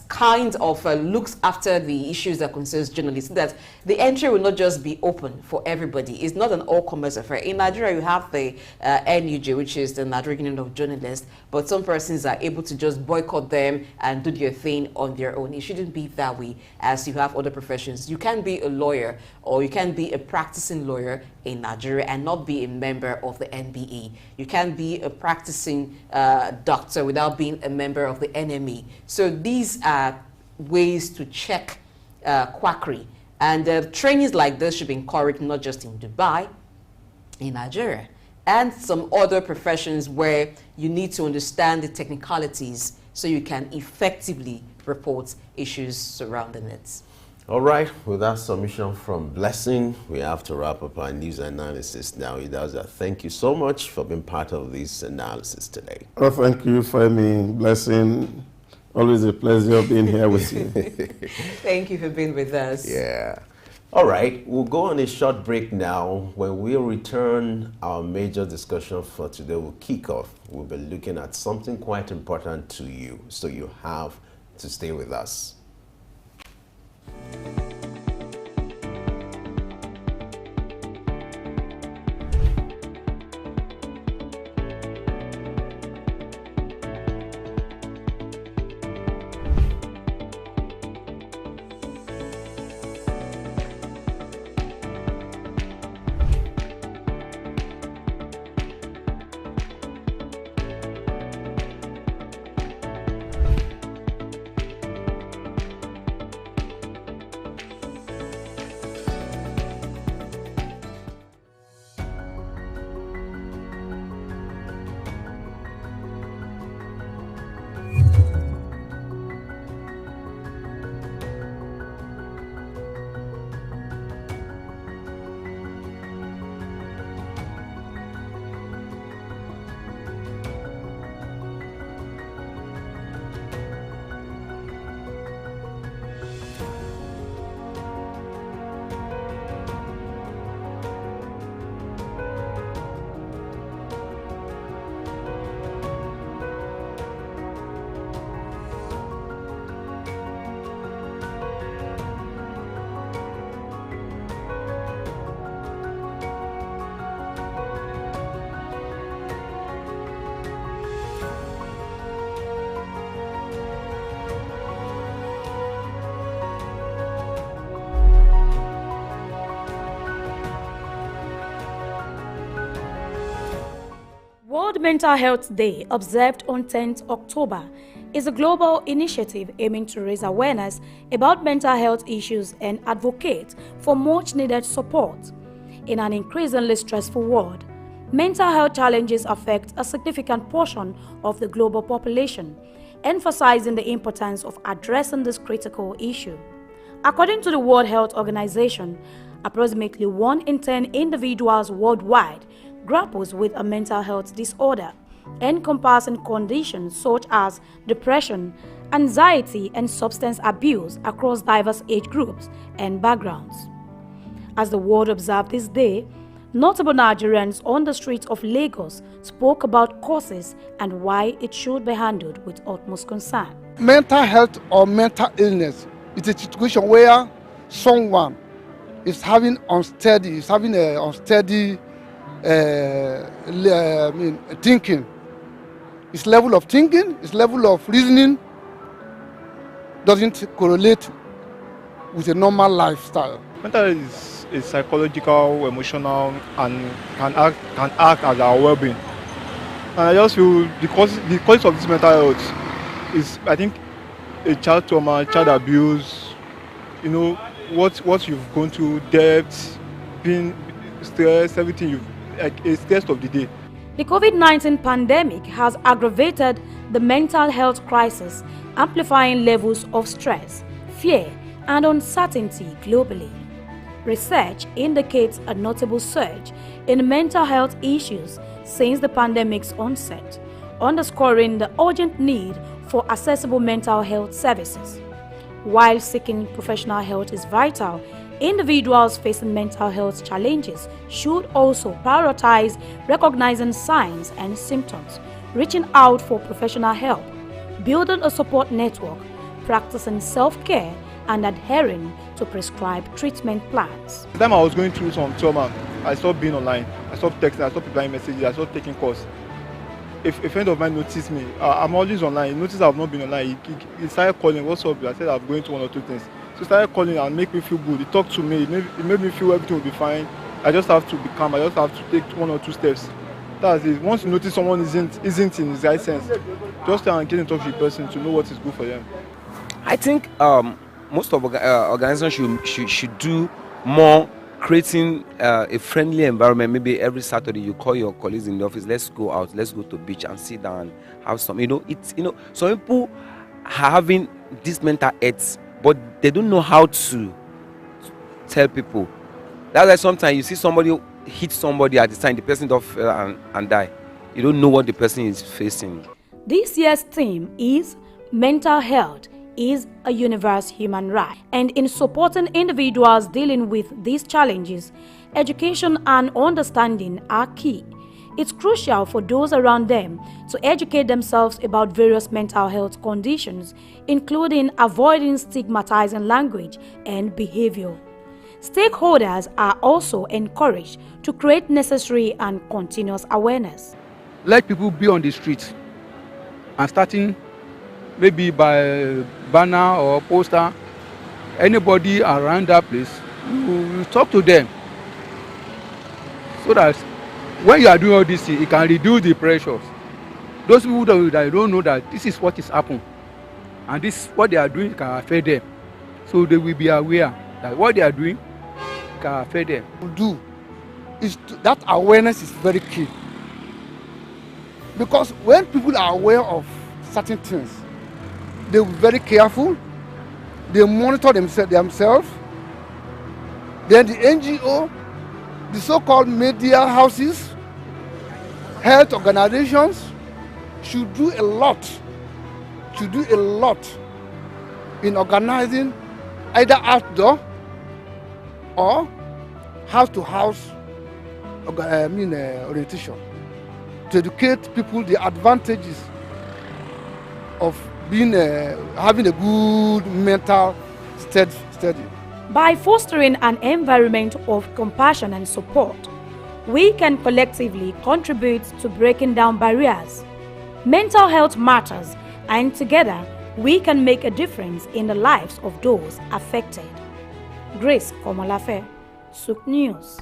G: kind of looks after the issues that concerns journalists, so that the entry will not just be open for everybody. It's not an all-commerce affair. In Nigeria, you have the NUJ, which is the Nigerian Union of Journalists, but some persons are able to just boycott them and do their thing on their own. It shouldn't be that way, as you have other professions. You can be a lawyer or you can be a practicing lawyer in Nigeria and not be a member of the NBA. You can be a practicing doctor without being a member of the NME. So these are ways to check quackery. And trainings like this should be encouraged not just in Dubai, in Nigeria, and some other professions where you need to understand the technicalities so you can effectively report issues surrounding it.
E: All right, with that submission from Blessing, we have to wrap up our news analysis now. Idaza, thank you so much for being part of this analysis today.
C: Oh, thank you, Femi. Blessing. Always a pleasure being here with you.
G: Thank you for being with us.
E: Yeah. All right, we'll go on a short break now. When we'll return, our major discussion for today will kick off. We'll be looking at something quite important to you, so you have to stay with us.
H: World Mental Health Day, observed on 10th October, is a global initiative aiming to raise awareness about mental health issues and advocate for much-needed support. In an increasingly stressful world, mental health challenges affect a significant portion of the global population, emphasizing the importance of addressing this critical issue. According to the World Health Organization, approximately 1 in 10 individuals worldwide grapples with a mental health disorder, encompassing conditions such as depression, anxiety, and substance abuse across diverse age groups and backgrounds. As the world observed this day, notable Nigerians on the streets of Lagos spoke about causes and why it should be handled with utmost concern.
I: Mental health or mental illness is a situation where someone is having a unsteady thinking. His level of thinking, his level of reasoning doesn't correlate with a normal lifestyle.
J: Mental health is psychological, emotional, and can act as our well-being. And I just feel the cause of this mental health is, I think, a child trauma, child abuse, what you've gone through, debt, being stressed, everything like a stress of the day.
H: The COVID-19 pandemic has aggravated the mental health crisis, amplifying levels of stress, fear, and uncertainty globally. Research indicates a notable surge in mental health issues since the pandemic's onset, underscoring the urgent need for accessible mental health services. While seeking professional help is vital, individuals facing mental health challenges should also prioritize recognizing signs and symptoms, reaching out for professional help, building a support network, practicing self-care, and adhering to prescribed treatment plans.
J: The time I was going through some trauma, I stopped being online, I stopped texting, I stopped replying messages, I stopped taking calls. If a friend of mine noticed me, I'm always online, he noticed I've not been online, he started calling, what's up? I said I'm going through one or two things. So he started calling and make me feel good. He talked to me, it made me feel everything will be fine. I just have to be calm, I just have to take one or two steps. That's it. Once you notice someone isn't in his right sense, just try and get in touch with the person to know what is good for them.
K: I think most of organizations should do more creating a friendly environment. Maybe every Saturday you call your colleagues in the office, let's go out, let's go to the beach and sit down and have some, some people are having this mental health, but they don't know how to tell people. That's why sometimes you see somebody hit somebody at the time, the person don't and die. You don't know what the person is facing.
H: This year's theme is Mental Health is a universal human right, and in supporting individuals dealing with these challenges, education and understanding are key. It's crucial for those around them to educate themselves about various mental health conditions, including avoiding stigmatizing language and behavior. Stakeholders are also encouraged to create necessary and continuous awareness.
L: Let people be on the street and starting maybe by banner or poster, anybody around that place, you talk to them so that when you are doing all this thing, it can reduce the pressures. Those people that don't know that this is what is happening and this what they are doing can affect them, so they will be aware that what they are doing can affect them.
I: That awareness is very key, because when people are aware of certain things, they will be very careful, they monitor themselves. Then the NGO, the so-called media houses, health organizations should do a lot in organizing either outdoor or house-to-house orientation to educate people the advantages of being having a good mental steady.
H: By fostering an environment of compassion and support, we can collectively contribute to breaking down barriers. Mental health matters, and together we can make a difference in the lives of those affected. Grace Komolafe, Souk News.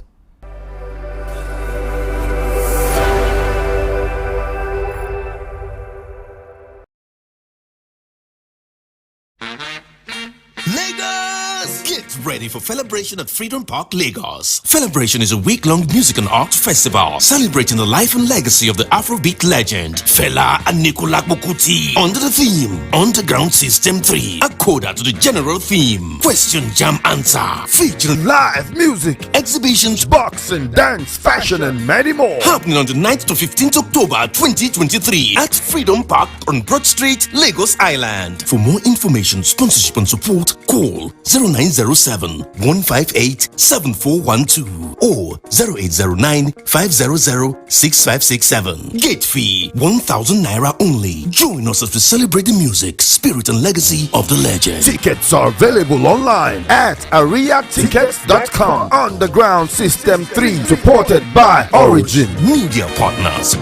M: Lagos, get Get ready for Celebration at Freedom Park, Lagos. Celebration is a week-long music and art festival celebrating the life and legacy of the Afrobeat legend Fela Anikulapo Kuti under the theme Underground System 3, a coda to the general theme Question Jam Answer, featuring live music, exhibitions, boxing, dance, fashion and many more. Happening on the 9th to 15th October 2023 at Freedom Park on Broad Street, Lagos Island. For more information, sponsorship and support, call 0907 158 7412 or 0809 500 6567. Gate fee 1,000 naira only. Join us as we celebrate the music, spirit and legacy of the legend.
N: Tickets are available online at ariatickets.com. Underground System 3, supported by Origin
M: Media Partners.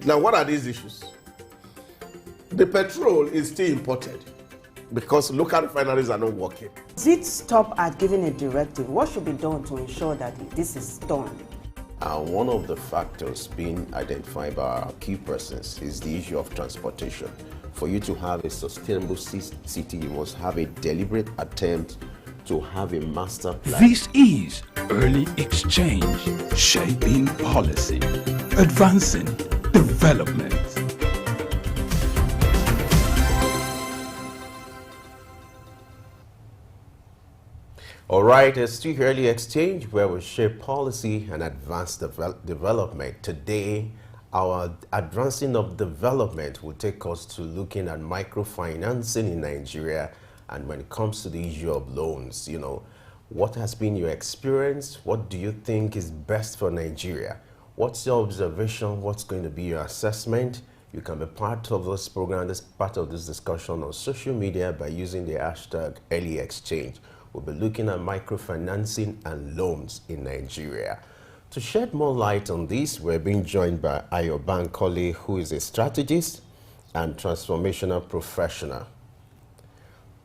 C: Now, what are these issues? The petrol is still imported because local refineries are not working.
D: Does it stop at giving a directive? What should be done to ensure that this is done?
E: One of the factors being identified by our key persons is the issue of transportation. For you to have a sustainable city, you must have a deliberate attempt to have a master plan.
A: This is Early Exchange, shaping policy, advancing development.
E: All right, it's still Early Exchange where we shape policy and advance development. Today, our advancing of development will take us to looking at microfinancing in Nigeria. And when it comes to the issue of loans, you know, what has been your experience? What do you think is best for Nigeria? What's your observation? What's going to be your assessment? You can be part of this program, part of this discussion on social media by using the hashtag Early Exchange. We'll be looking at microfinancing and loans in Nigeria. To shed more light on this, we're being joined by Ayo Bankole, who is a strategist and transformational professional.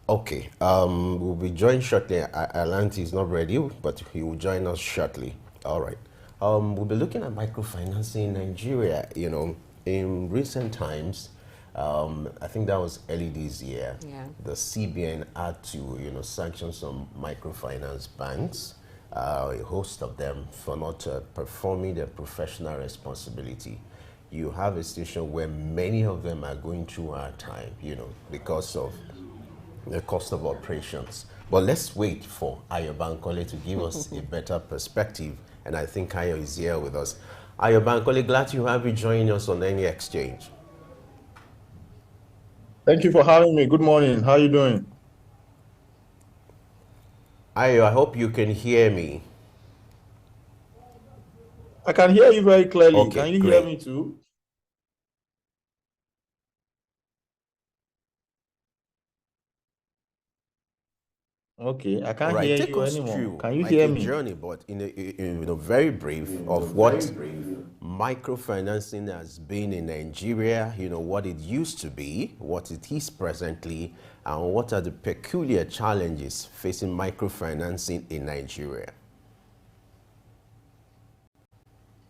E: Okay, we'll be joined shortly. Alanti is not ready, but he will join us shortly. All right. We'll be looking at microfinancing in Nigeria. You know, in recent times, I think that was early this year. Yeah. The CBN had to, you know, sanction some microfinance banks, a host of them, for not performing their professional responsibility. You have a situation where many of them are going through hard time, you know, because of the cost of operations. But let's wait for Ayo Bankole to give us a better perspective. And I think Ayo is here with us. Ayo Bankole, glad to have you join us on Any Exchange.
O: Thank you for having me. Good morning. How are you doing?
E: Ayo, I hope you can hear me.
O: I can hear you very clearly.
E: Okay,
O: can you
E: great.
O: hear me too? Okay, I can't hear
E: Take
O: you
E: us
O: anymore.
E: through
O: Can you
E: like
O: hear
E: a
O: me?
E: journey, but in a very brief of what microfinancing has been in Nigeria, you know, what it used to be, what it is presently, and what are the peculiar challenges facing microfinancing in Nigeria.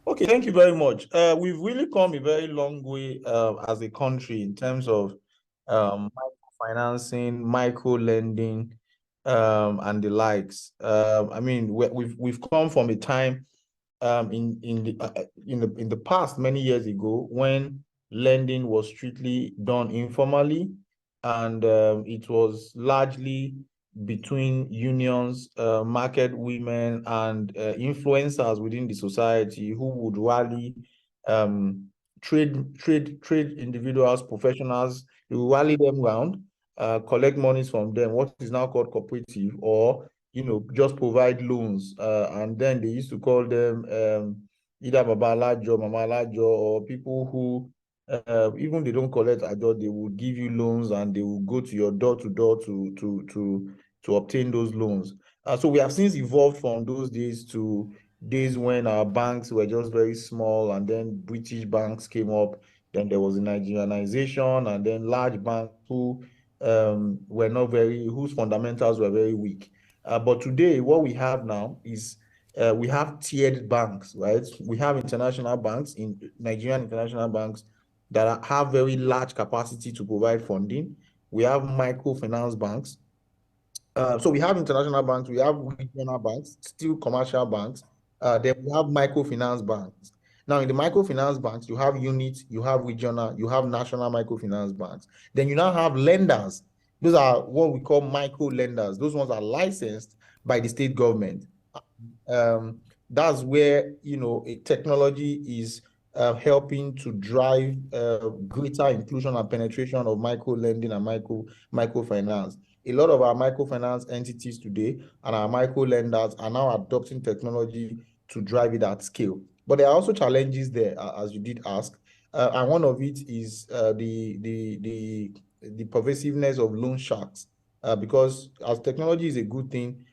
O: Okay, thank you very much. We've really come a very long way as a country in terms of microfinancing, micro lending, and the likes. I mean, we've come from a time in the past many years ago when lending was strictly done informally, and it was largely between unions, market women, and influencers within the society who would rally trade individuals, professionals. You rally them around, collect monies from them, what is now called cooperative, or just provide loans. And then they used to call them either Baba Alajo, Mama Alajo, or people who even they don't collect ajo, they will give you loans and they will go to your door to door to obtain those loans. So we have since evolved from those days to days when our banks were just very small, and then British banks came up. Then there was the Nigerianization, and then large banks who were not very, whose fundamentals were very weak. But today, what we have now is we have tiered banks, right? We have international banks, in Nigerian international banks, that have very large capacity to provide funding. We have microfinance banks. So we have international banks, we have regional banks, still commercial banks. Then we have microfinance banks. Now, in the microfinance banks, you have units, you have regional, you have national microfinance banks. Then you now have lenders. Those are what we call micro lenders. Those ones are licensed by the state government. That's where, technology is helping to drive greater inclusion and penetration of micro lending and microfinance. A lot of our microfinance entities today and our micro lenders are now adopting technology to drive it at scale. But there are also challenges there, as you did ask, and one of it is the pervasiveness of loan sharks. Because as technology is a good thing,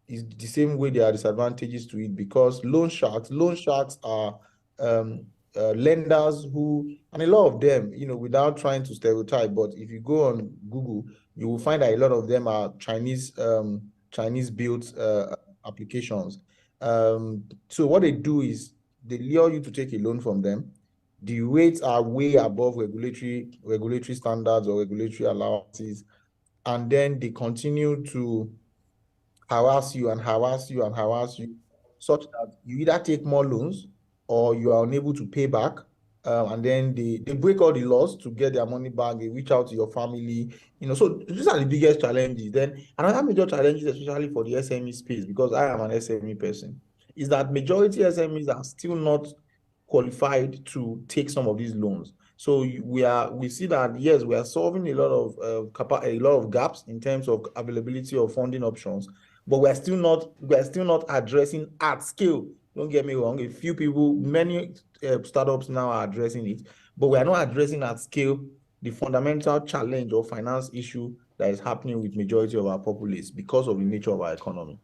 O: is the same way there are disadvantages to it, because loan sharks are lenders who, and a lot of them, without trying to stereotype, but if you go on Google, you will find that a lot of them are Chinese built applications. So what they do is they lure you to take a loan from them. The rates are way above regulatory standards or regulatory allowances, and then they continue to harass you and harass you and harass you, such that you either take more loans or you are unable to pay back. And then they break all the laws to get their money back. They reach out to your family, So these are the biggest challenges. Then another major challenges, especially for the SME space, because I am an SME person, is that majority SMEs are still not qualified to take some of these loans. So we see that, yes, we are solving a lot of gaps in terms of availability of funding options, but we're still not addressing at scale. Don't get me wrong. A few people, many startups now are addressing it, but we are not addressing at scale the fundamental challenge or finance issue that is happening with majority of our populace because of the nature of our economy.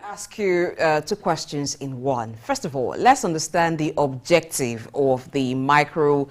F: Ask you two questions in one. First of all, let's understand the objective of the micro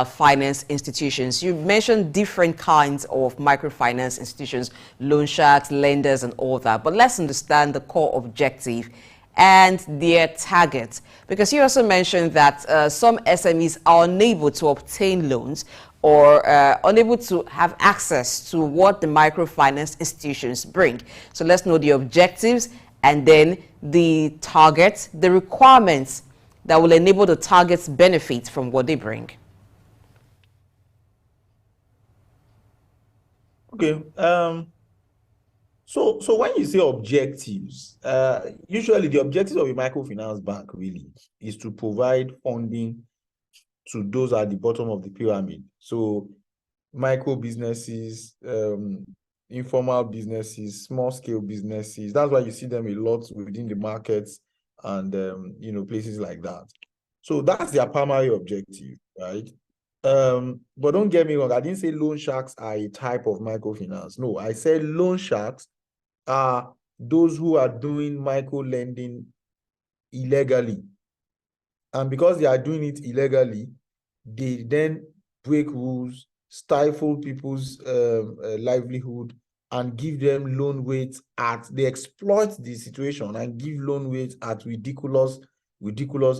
F: finance institutions. You mentioned different kinds of microfinance institutions, loan sharks, lenders, and all that. But let's understand the core objective and their target. Because you also mentioned that some SMEs are unable to obtain loans or unable to have access to what the microfinance institutions bring. So let's know the objectives and then the targets, the requirements that will enable the targets benefit from what they bring.
O: Okay. So when you say objectives, usually the objectives of a microfinance bank really is to provide funding to those at the bottom of the pyramid. So micro businesses, informal businesses, small scale businesses. That's why you see them a lot within the markets and places like that. So that's their primary objective, right? But don't get me wrong, I didn't say loan sharks are a type of microfinance. No, I said loan sharks are those who are doing micro lending illegally. And because they are doing it illegally, they then break rules, stifle people's livelihood, and give them loan rates they exploit the situation and give loan rates at ridiculous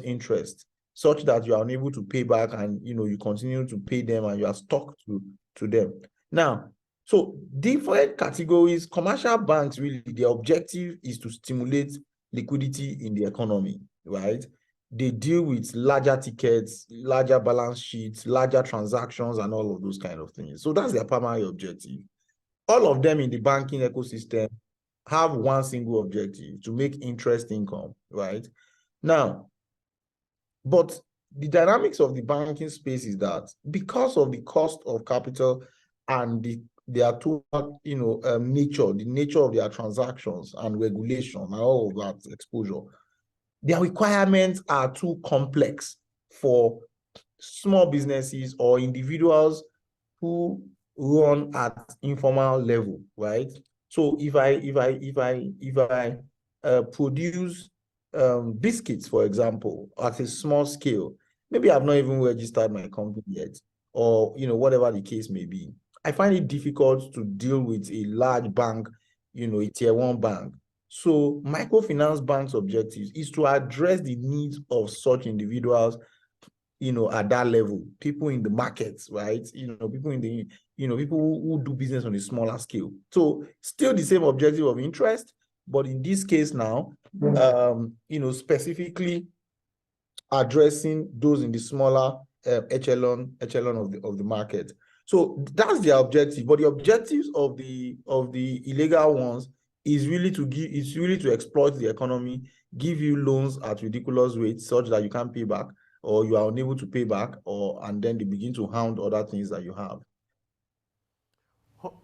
O: interest, such that you are unable to pay back, and you continue to pay them and you are stuck to them. Now, so different categories, commercial banks, really, their objective is to stimulate liquidity in the economy, right? They deal with larger tickets, larger balance sheets, larger transactions, and all of those kind of things. So that's their primary objective. All of them in the banking ecosystem have one single objective: to make interest income, right? Now, but the dynamics of the banking space is that because of the cost of capital and their total, nature, the nature of their transactions and regulation and all of that exposure, their requirements are too complex for small businesses or individuals who run at informal level, right? So if I produce biscuits, for example, at a small scale, maybe I've not even registered my company yet, or whatever the case may be, I find it difficult to deal with a large bank, a tier 1 bank. So microfinance banks' objectives is to address the needs of such individuals at that level, people in the markets, right? People in the, people who do business on a smaller scale. So still the same objective of interest, but in this case now, specifically addressing those in the smaller echelon of the market. So that's their objective. But the objectives of the illegal ones is really to exploit the economy, give you loans at ridiculous rates such that you can't pay back, or you are unable to pay back, and then they begin to hound other things that you have.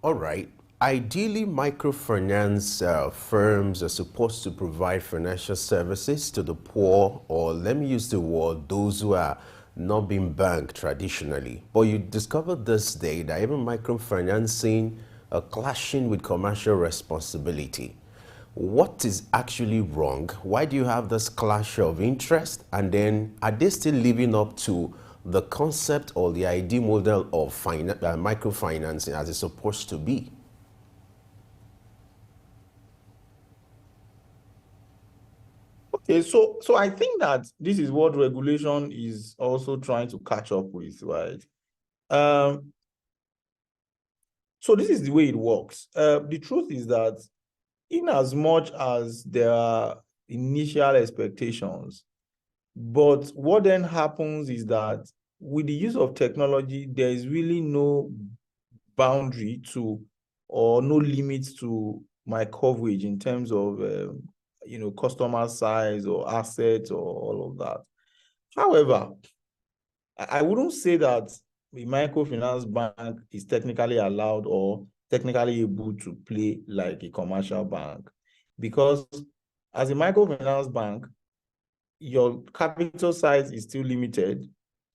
E: All right. Ideally, microfinance firms are supposed to provide financial services to the poor, or let me use the word, those who are not being banked traditionally. But you discovered this day that even microfinancing are clashing with commercial responsibility. What is actually wrong? Why do you have this clash of interest? And then are they still living up to the concept or the ideal model of microfinancing as it's supposed to be?
O: Okay, so I think that this is what regulation is also trying to catch up with, right? So this is the way it works. The truth is that in as much as there are initial expectations, but what then happens is that with the use of technology, there is really no boundary to, or no limit to my coverage in terms of, customer size or assets or all of that. However, I wouldn't say that a microfinance bank is technically allowed or technically able to play like a commercial bank, because as a microfinance bank, your capital size is still limited.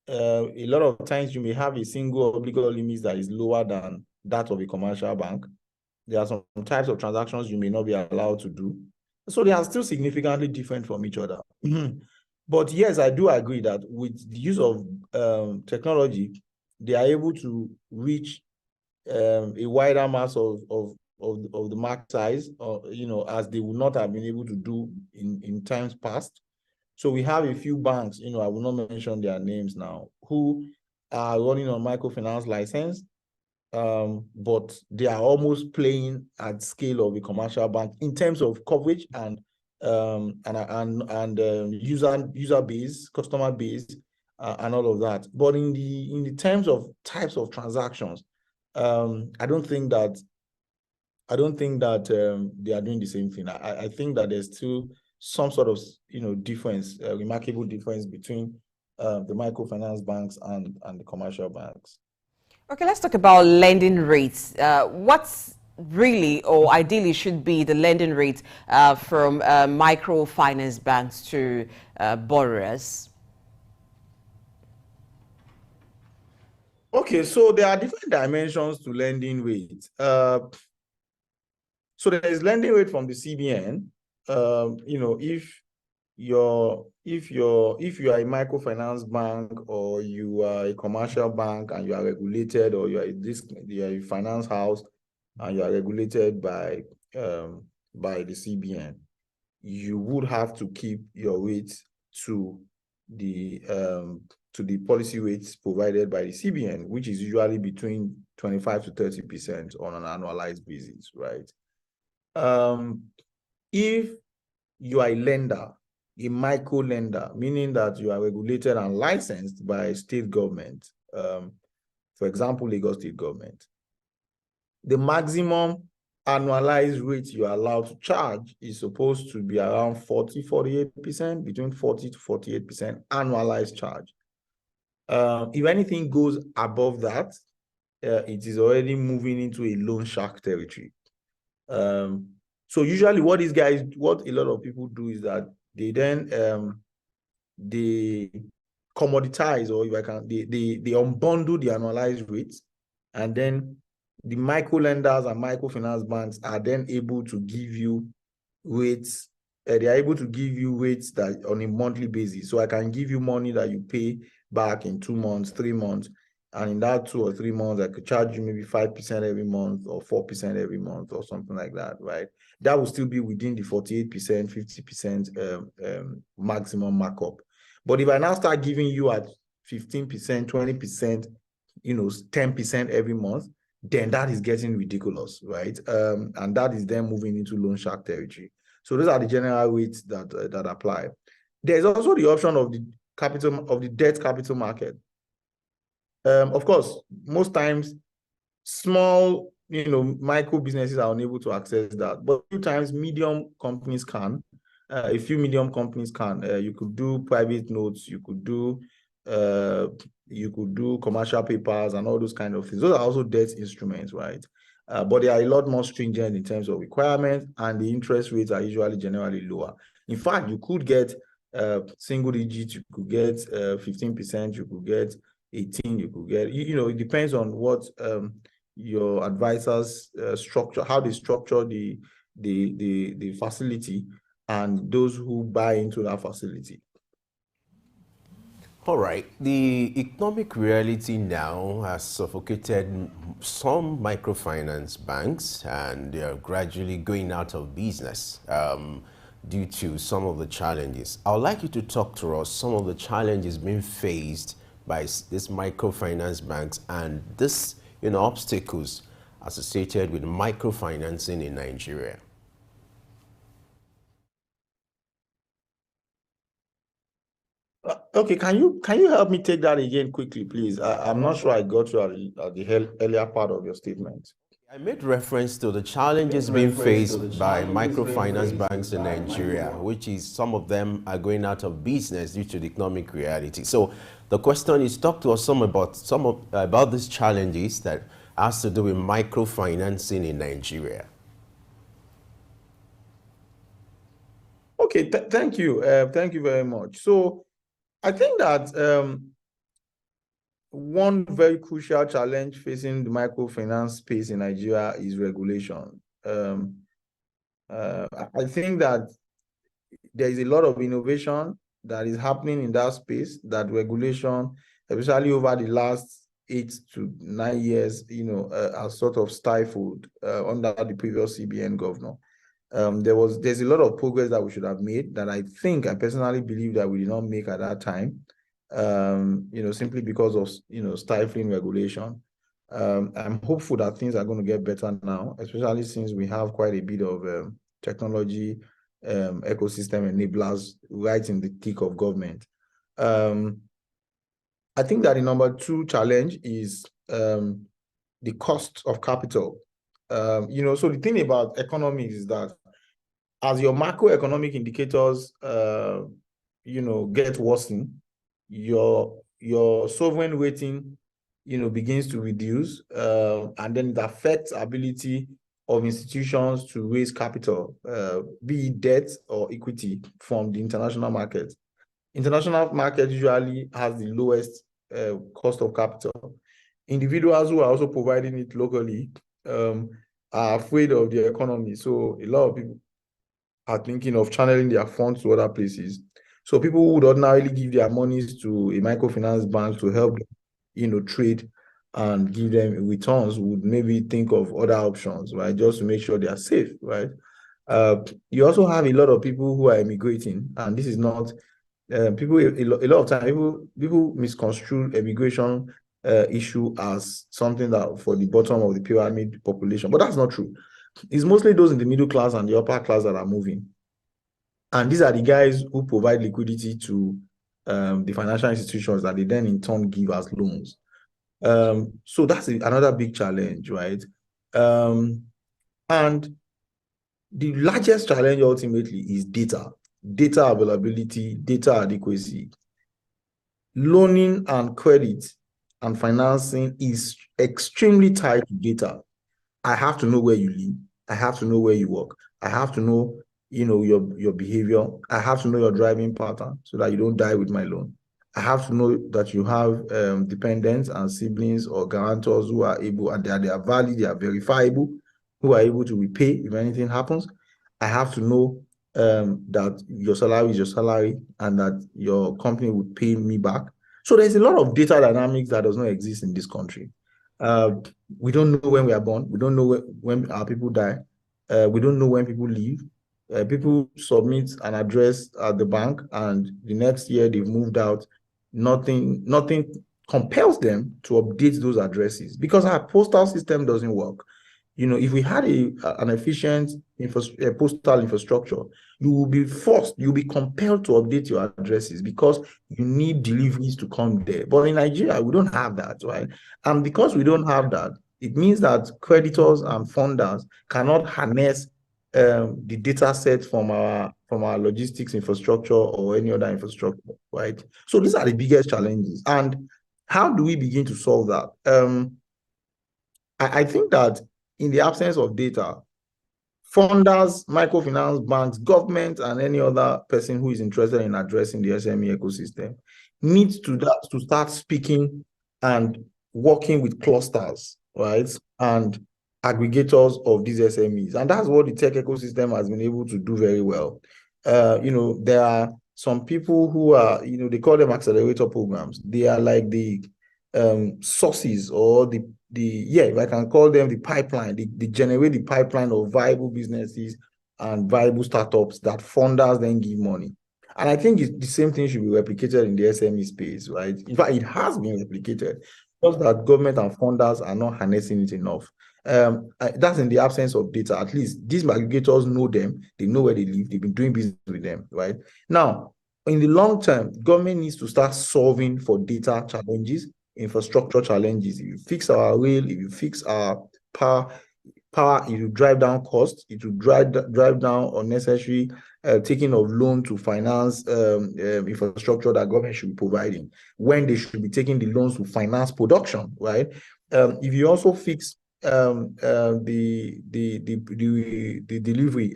O: A lot of times you may have a single obligor limit that is lower than that of a commercial bank. There are some types of transactions you may not be allowed to do. So they are still significantly different from each other. But yes, I do agree that with the use of technology, they are able to reach a wider mass of the market size, as they would not have been able to do in times past. So we have a few banks, I will not mention their names now, who are running on microfinance license, but they are almost playing at scale of a commercial bank in terms of coverage and user base, customer base, and all of that. But in the terms of types of transactions, I don't think that they are doing the same thing. I think that there's still some sort of difference, a remarkable difference between the microfinance banks and the commercial banks.
F: Okay, let's talk about lending rates. What's really or ideally should be the lending rate from microfinance banks to borrowers?
O: Okay, so there are different dimensions to lending rate. So there is lending rate from the CBN. If you are a microfinance bank, or you are a commercial bank and you are regulated, or you are a finance house and you are regulated by the CBN, you would have to keep your rates to the policy rates provided by the CBN, which is usually between 25 to 30% on an annualized basis, right? If you are a lender, a micro lender, meaning that you are regulated and licensed by state government, for example, Lagos State government, the maximum annualized rate you are allowed to charge is supposed to be around 48%, between 40 to 48% annualized charge. If anything goes above that, it is already moving into a loan shark territory. So usually what a lot of people do is that they then they commoditize, or they unbundle the annualized rates, and then the micro lenders and microfinance banks are then able to give you rates. They are able to give you rates that on a monthly basis. So I can give you money that you pay back in 2 months, 3 months, and in that 2 or 3 months, I could charge you maybe 5% every month or 4% every month or something like that, right? That will still be within the 48%, 50% maximum markup. But if I now start giving you at 15%, 20%, 10% every month, then that is getting ridiculous, right? And that is then moving into loan shark territory. So those are the general rates that apply. There's also the option of the debt capital market. Of course, most times small, micro businesses are unable to access that, but a few times medium companies can. A few medium companies can. You could do private notes. You could do commercial papers and all those kind of things. Those are also debt instruments, right? But they are a lot more stringent in terms of requirements, and the interest rates are usually generally lower. In fact, you could get single digits. You could get 15%. You could get 18. You could get. It depends on what your advisors structure, how they structure the facility, and those who buy into that facility.
E: All right. The economic reality now has suffocated some microfinance banks, and they are gradually going out of business due to some of the challenges. I would like you to talk to us some of the challenges being faced by these microfinance banks and this, obstacles associated with microfinancing in Nigeria.
O: Okay, can you help me take that again quickly, please? I'm not sure I got you at the earlier part of your statement.
E: I made reference to the challenges being faced by microfinance banks in Nigeria, which is some of them are going out of business due to the economic reality. So the question is, talk to us about these challenges that has to do with microfinancing in Nigeria.
O: Okay, thank you. Thank you very much. So I think that one very crucial challenge facing the microfinance space in Nigeria is regulation. I think that there is a lot of innovation that is happening in that space, that regulation, especially over the last 8 to 9 years, has sort of stifled under the previous CBN governor. There's a lot of progress that we should have made that I personally believe that we did not make at that time, simply because of, stifling regulation. I'm hopeful that things are going to get better now, especially since we have quite a bit of technology ecosystem enablers right in the thick of government. I think that the number 2 challenge is the cost of capital. So the thing about economics is that as your macroeconomic indicators, get worsened, your sovereign rating, begins to reduce, and then it affects ability of institutions to raise capital, be it debt or equity from the international market. International market usually has the lowest cost of capital. Individuals who are also providing it locally are afraid of the economy. So a lot of people are thinking of channeling their funds to other places. So people who would ordinarily give their monies to a microfinance bank to help them, trade and give them returns would maybe think of other options, right? Just to make sure they are safe, right? You also have a lot of people who are immigrating, and this is not people. A lot of time, people misconstrue immigration issue as something that for the bottom of the pyramid population, but that's not true. It's mostly those in the middle class and the upper class that are moving. And these are the guys who provide liquidity to the financial institutions that they then in turn give as loans. So that's another big challenge, right? And the largest challenge ultimately is data availability, data adequacy. Loaning and credit and financing is extremely tied to data. I have to know where you live. I have to know where you work. I have to know, your behavior. I have to know your driving pattern so that you don't die with my loan. I have to know that you have dependents and siblings or guarantors who are able, and they are valid, they are verifiable, who are able to repay if anything happens. I have to know that your salary is your salary and that your company would pay me back. So there's a lot of data dynamics that does not exist in this country. We don't know when we are born. We don't know when our people die. We don't know when people leave. People submit an address at the bank, and the next year they've moved out nothing compels them to update those addresses because our postal system doesn't work. You know, if we had an efficient postal infrastructure, you will be forced, you'll be compelled to update your addresses because you need deliveries to come there. But in Nigeria, we don't have that, right? And because we don't have that, it means that creditors and funders cannot harness the data set from our logistics infrastructure or any other infrastructure, right? So these are the biggest challenges. And how do we begin to solve that? I think that in the absence of data, funders, microfinance banks, government, and any other person who is interested in addressing the SME ecosystem needs to start speaking and working with clusters, right? And aggregators of these SMEs. And that's what the tech ecosystem has been able to do very well. You know, there are some people who are, you know, they call them accelerator programs. They are like the sources or if I can call them the pipeline, they generate the pipeline of viable businesses and viable startups that funders then give money. And I think the same thing should be replicated in the SME space, right? In fact, it has been replicated, just that government and funders are not harnessing it enough. That's in the absence of data. At least these aggregators know them, they know where they live, they've been doing business with them, right? Now, in the long term, government needs to start solving for data challenges, infrastructure challenges. If you fix our rail, if you fix our power, it will drive down costs, it will drive down unnecessary taking of loan to finance infrastructure that government should be providing when they should be taking the loans to finance production, right? If you also fix the delivery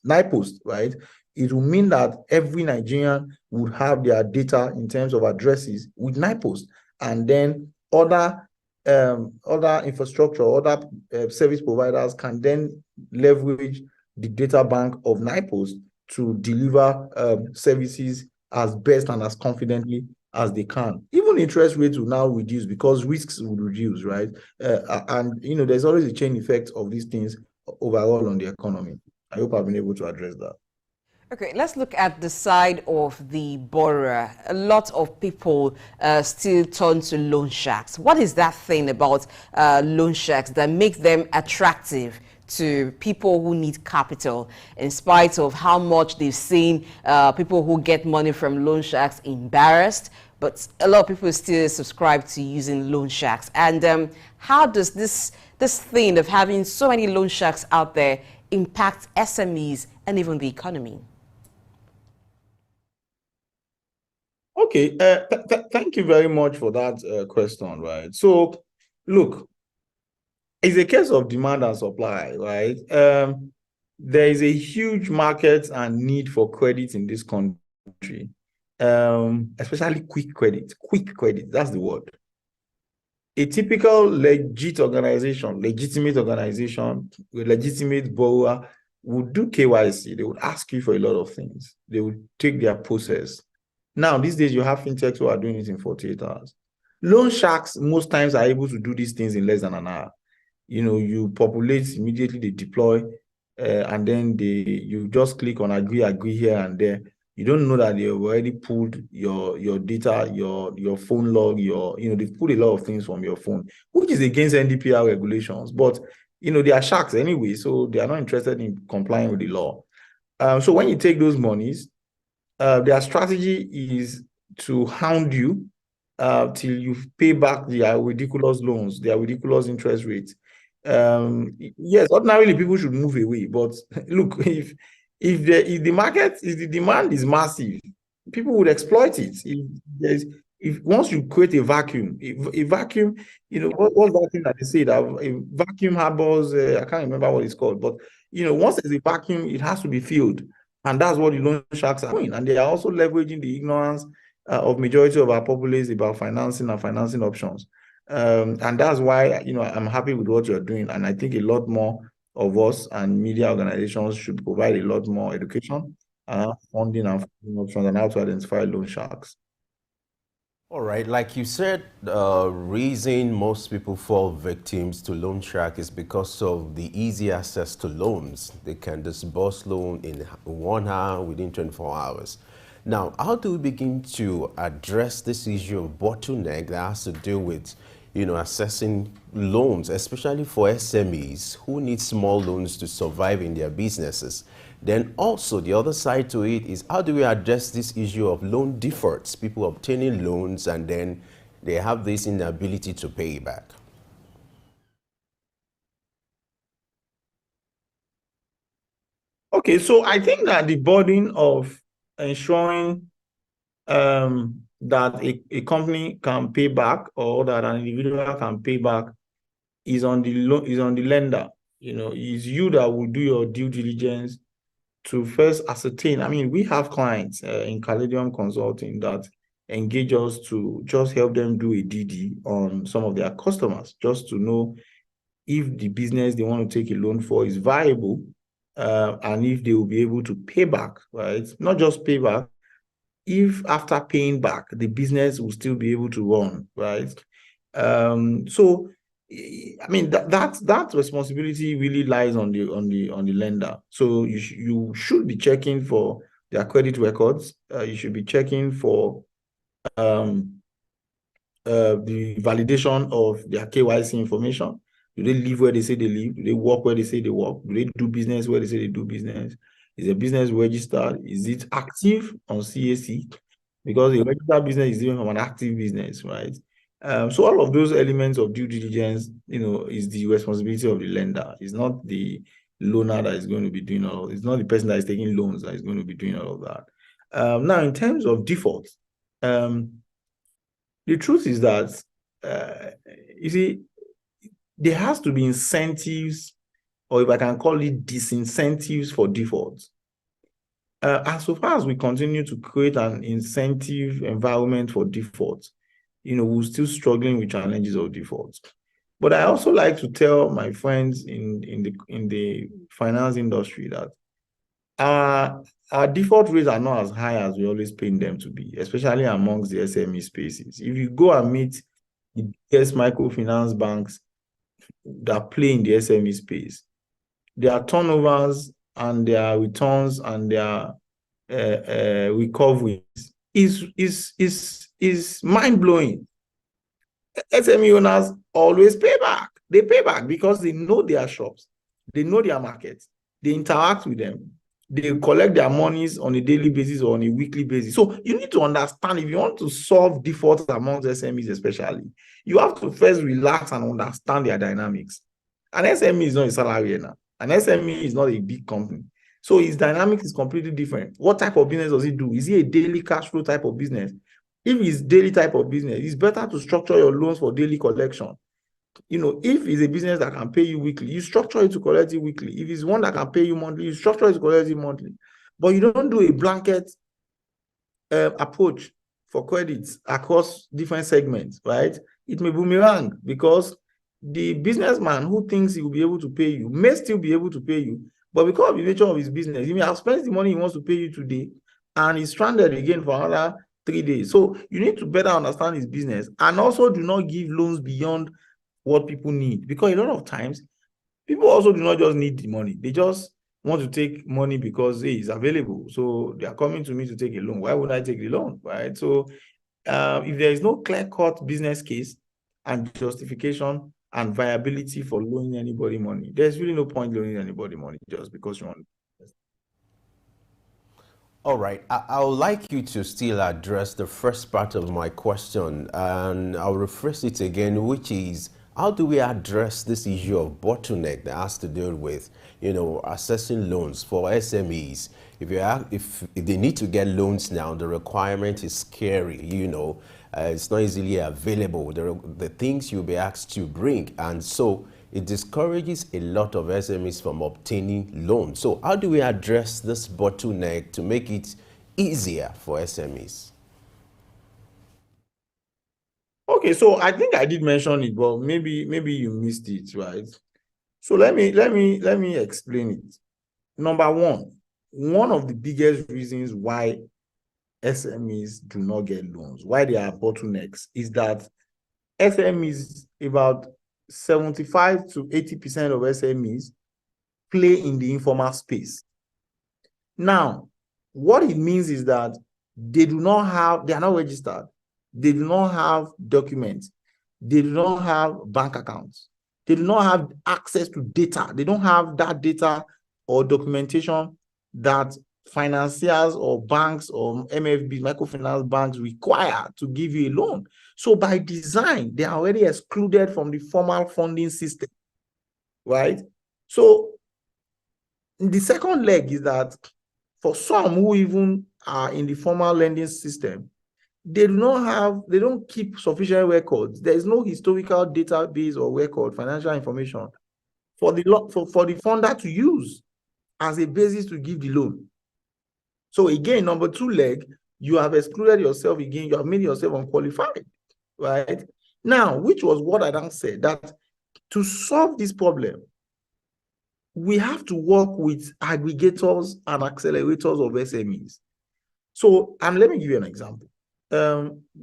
O: NIPOST, right? It will mean that every Nigerian would have their data in terms of addresses with NIPOST, and then other infrastructure, other service providers can then leverage the data bank of NIPOST to deliver services as best and as confidently as they can. Even interest rates will now reduce because risks will reduce, right? And you know, there's always a chain effect of these things overall on the economy. I hope I've been able to address that.
F: Okay, let's look at the side of the borrower. A lot of people still turn to loan sharks. What is that thing about loan sharks that makes them attractive to people who need capital, in spite of how much they've seen people who get money from loan sharks embarrassed? But a lot of people still subscribe to using loan sharks. And how does this thing of having so many loan sharks out there impact SMEs and even the economy?
O: Okay, thank you very much for that question, right? So, look, it's a case of demand and supply, right? There is a huge market and need for credit in this country, especially quick credit. Quick credit, that's the word. A typical legitimate organization, a legitimate borrower would do KYC. They would ask you for a lot of things. They would take their process. Now, these days, you have fintechs who are doing it in 48 hours. Loan sharks most times are able to do these things in less than an hour. You know, you populate, immediately they deploy, and then you just click on agree here and there. You don't know that they've already pulled your data, your phone log, they've pulled a lot of things from your phone, which is against NDPR regulations. But, you know, they are sharks anyway, so they are not interested in complying with the law. So when you take those monies, their strategy is to hound you till you pay back their ridiculous loans, their ridiculous interest rates. Yes, ordinarily people should move away, but look, if the demand is massive, people would exploit it. If once you create a vacuum, a vacuum, you know, what's that thing that they say that a vacuum harbors, I can't remember what it's called, but you know, once there's a vacuum, it has to be filled. And that's what the loan sharks are doing. And they are also leveraging the ignorance of majority of our populace about financing and financing options. And that's why, you know, I'm happy with what you're doing. And I think a lot more of us and media organizations should provide a lot more education, funding and funding options and how to identify loan sharks.
E: All right, like you said, reason most people fall victims to loan shark is because of the easy access to loans. They can disburse loan in 1 hour within 24 hours. Now, how do we begin to address this issue of bottleneck that has to do with, assessing loans, especially for SMEs who need small loans to survive in their businesses? Then also the other side to it is, how do we address this issue of loan defaults, people obtaining loans and then they have this inability to pay back?
O: Okay, so I think that the burden of ensuring that a company can pay back, or that an individual can pay back, is on the lender. It's you that will do your due diligence to first ascertain. I mean, we have clients in Caladium Consulting that engage us to just help them do a DD on some of their customers, just to know if the business they want to take a loan for is viable, and if they will be able to pay back, right? Not just pay back, if after paying back, the business will still be able to run, right? So, I mean, that responsibility really lies on the lender. So you should be checking for their credit records. You should be checking for the validation of their KYC information. Do they live where they say they live? Do they work where they say they work? Do they do business where they say they do business? Is a business registered? Is it active on CAC? Because a registered business is different from an active business, right? So all of those elements of due diligence, is the responsibility of the lender. It's not the loaner that is going to be doing all. It's not the person that is taking loans that is going to be doing all of that. Now, in terms of default, the truth is that, you see, there has to be incentives, or if I can call it disincentives, for default. As so far as we continue to create an incentive environment for default, we're still struggling with challenges of default. But I also like to tell my friends in the finance industry that our default rates are not as high as we always paint them to be, especially amongst the SME spaces. If you go and meet the biggest microfinance banks that play in the SME space, their turnovers and their returns and their recoveries is mind-blowing. SME owners always pay back. They pay back because they know their shops, they know their markets, they interact with them, they collect their monies on a daily basis or on a weekly basis. So you need to understand, if you want to solve defaults amongst SMEs especially, you have to first relax and understand their dynamics. An SME is not a salary earner. An SME is not a big company. So its dynamics is completely different. What type of business does it do? Is it a daily cash flow type of business? If it's daily type of business, it's better to structure your loans for daily collection. If it's a business that can pay you weekly, you structure it to collect it weekly. If it's one that can pay you monthly, you structure it to collect it monthly. But you don't do a blanket approach for credits across different segments, right? It may boomerang, because the businessman who thinks he will be able to pay you may still be able to pay you, but because of the nature of his business, he may have spent the money he wants to pay you today and he's stranded again for another 3 days. So you need to better understand his business, and also do not give loans beyond what people need, because a lot of times people also do not just need the money. They just want to take money because, hey, it's available. So they are coming to me to take a loan. Why would I take the loan, right? So if there is no clear-cut business case and justification and viability for loaning anybody money, there's really no point loaning anybody money just because you want.
E: All right, I would like you to still address the first part of my question, and I'll rephrase it again, which is, how do we address this issue of bottleneck that has to do with, assessing loans for SMEs? If they need to get loans now, the requirement is scary, it's not easily available. The things you'll be asked to bring, and so it discourages a lot of SMEs from obtaining loans. So how do we address this bottleneck to make it easier for SMEs?
O: Okay, so I think I did mention it, but maybe you missed it, right? So let me explain it. Number one of the biggest reasons why SMEs do not get loans, why they are bottlenecks, is that SMEs, about 75 to 80% of SMEs play in the informal space. Now, what it means is that They do not have, they are not registered. They do not have documents. They do not have bank accounts. They do not have access to data. They don't have that data or documentation that financiers or banks or MFB, microfinance banks require to give you a loan. So by design, they are already excluded from the formal funding system, right? So the second leg is that for some who even are in the formal lending system, they don't keep sufficient records. There is no historical database or record, financial information for the funder to use as a basis to give the loan. So again, number two leg, you have excluded yourself again, you have made yourself unqualified, right? Now, which was what I then said, that to solve this problem, we have to work with aggregators and accelerators of SMEs. So, and let me give you an example.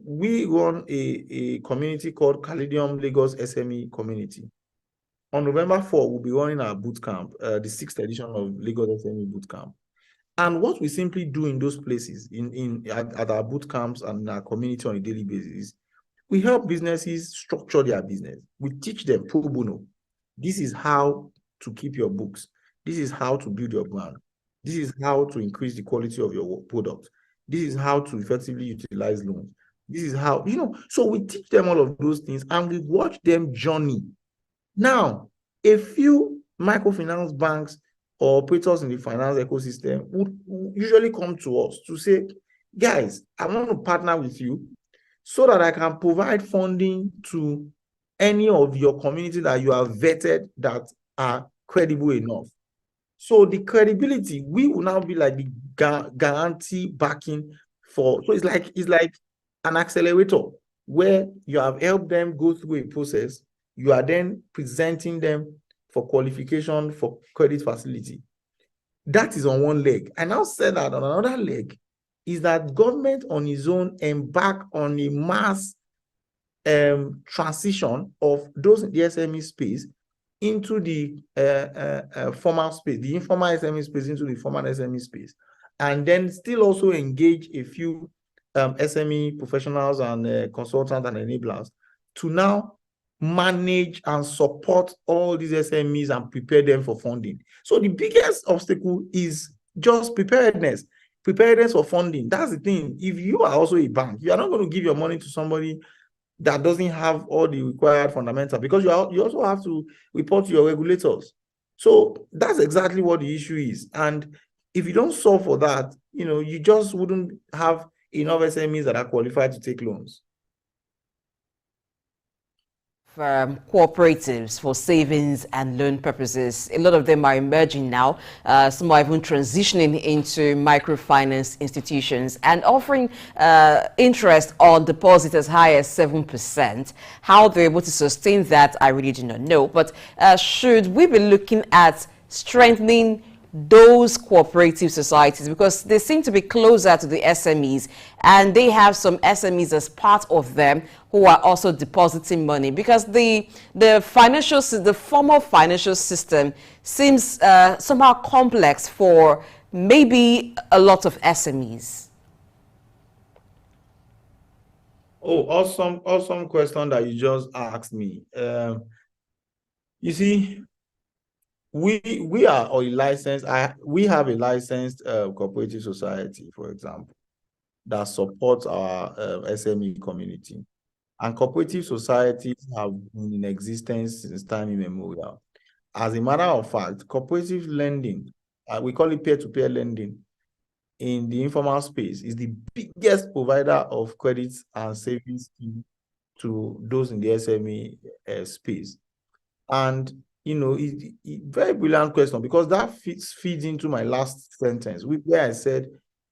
O: We run a community called Caladium Lagos SME Community. On November 4, we'll be running our boot camp, the 6th edition of Lagos SME Boot Camp. And what we simply do in those places, at our boot camps and in our community on a daily basis, we help businesses structure their business. We teach them pro bono. This is how to keep your books. This is how to build your brand. This is how to increase the quality of your product. This is how to effectively utilize loans. This is how, so we teach them all of those things and we watch them journey. Now, a few microfinance banks or operators in the finance ecosystem would usually come to us to say, guys, I want to partner with you so that I can provide funding to any of your community that you have vetted that are credible enough. So the credibility, we will now be like the guarantee backing for, so it's like an accelerator where you have helped them go through a process. You are then presenting them for qualification for credit facility. That is on one leg. I now said that on another leg is that government on its own embark on a mass transition of those in the SME space into the formal space, the informal SME space into the formal SME space, and then still also engage a few SME professionals and consultants and enablers to now manage and support all these SMEs and prepare them for funding. So the biggest obstacle is just preparedness for funding. That's the thing. If you are also a bank, you are not going to give your money to somebody that doesn't have all the required fundamentals, because you also have to report to your regulators. So that's exactly what the issue is. And if you don't solve for that, you just wouldn't have enough SMEs that are qualified to take loans.
F: Cooperatives for savings and loan purposes. A lot of them are emerging now. Some are even transitioning into microfinance institutions and offering interest on deposits as high as 7%. How they're able to sustain that, I really do not know. But should we be looking at strengthening those cooperative societies, because they seem to be closer to the SMEs, and they have some SMEs as part of them who are also depositing money, because the formal financial system seems somehow complex for maybe a lot of SMEs.
O: Oh, awesome question that you just asked me. You see, we are a licensed, we have a licensed cooperative society, for example, that supports our SME community. And cooperative societies have been in existence since time immemorial. As a matter of fact, cooperative lending, we call it peer-to-peer lending, in the informal space is the biggest provider of credits and savings to those in the SME space. And very brilliant question, because that feeds into my last sentence, where I said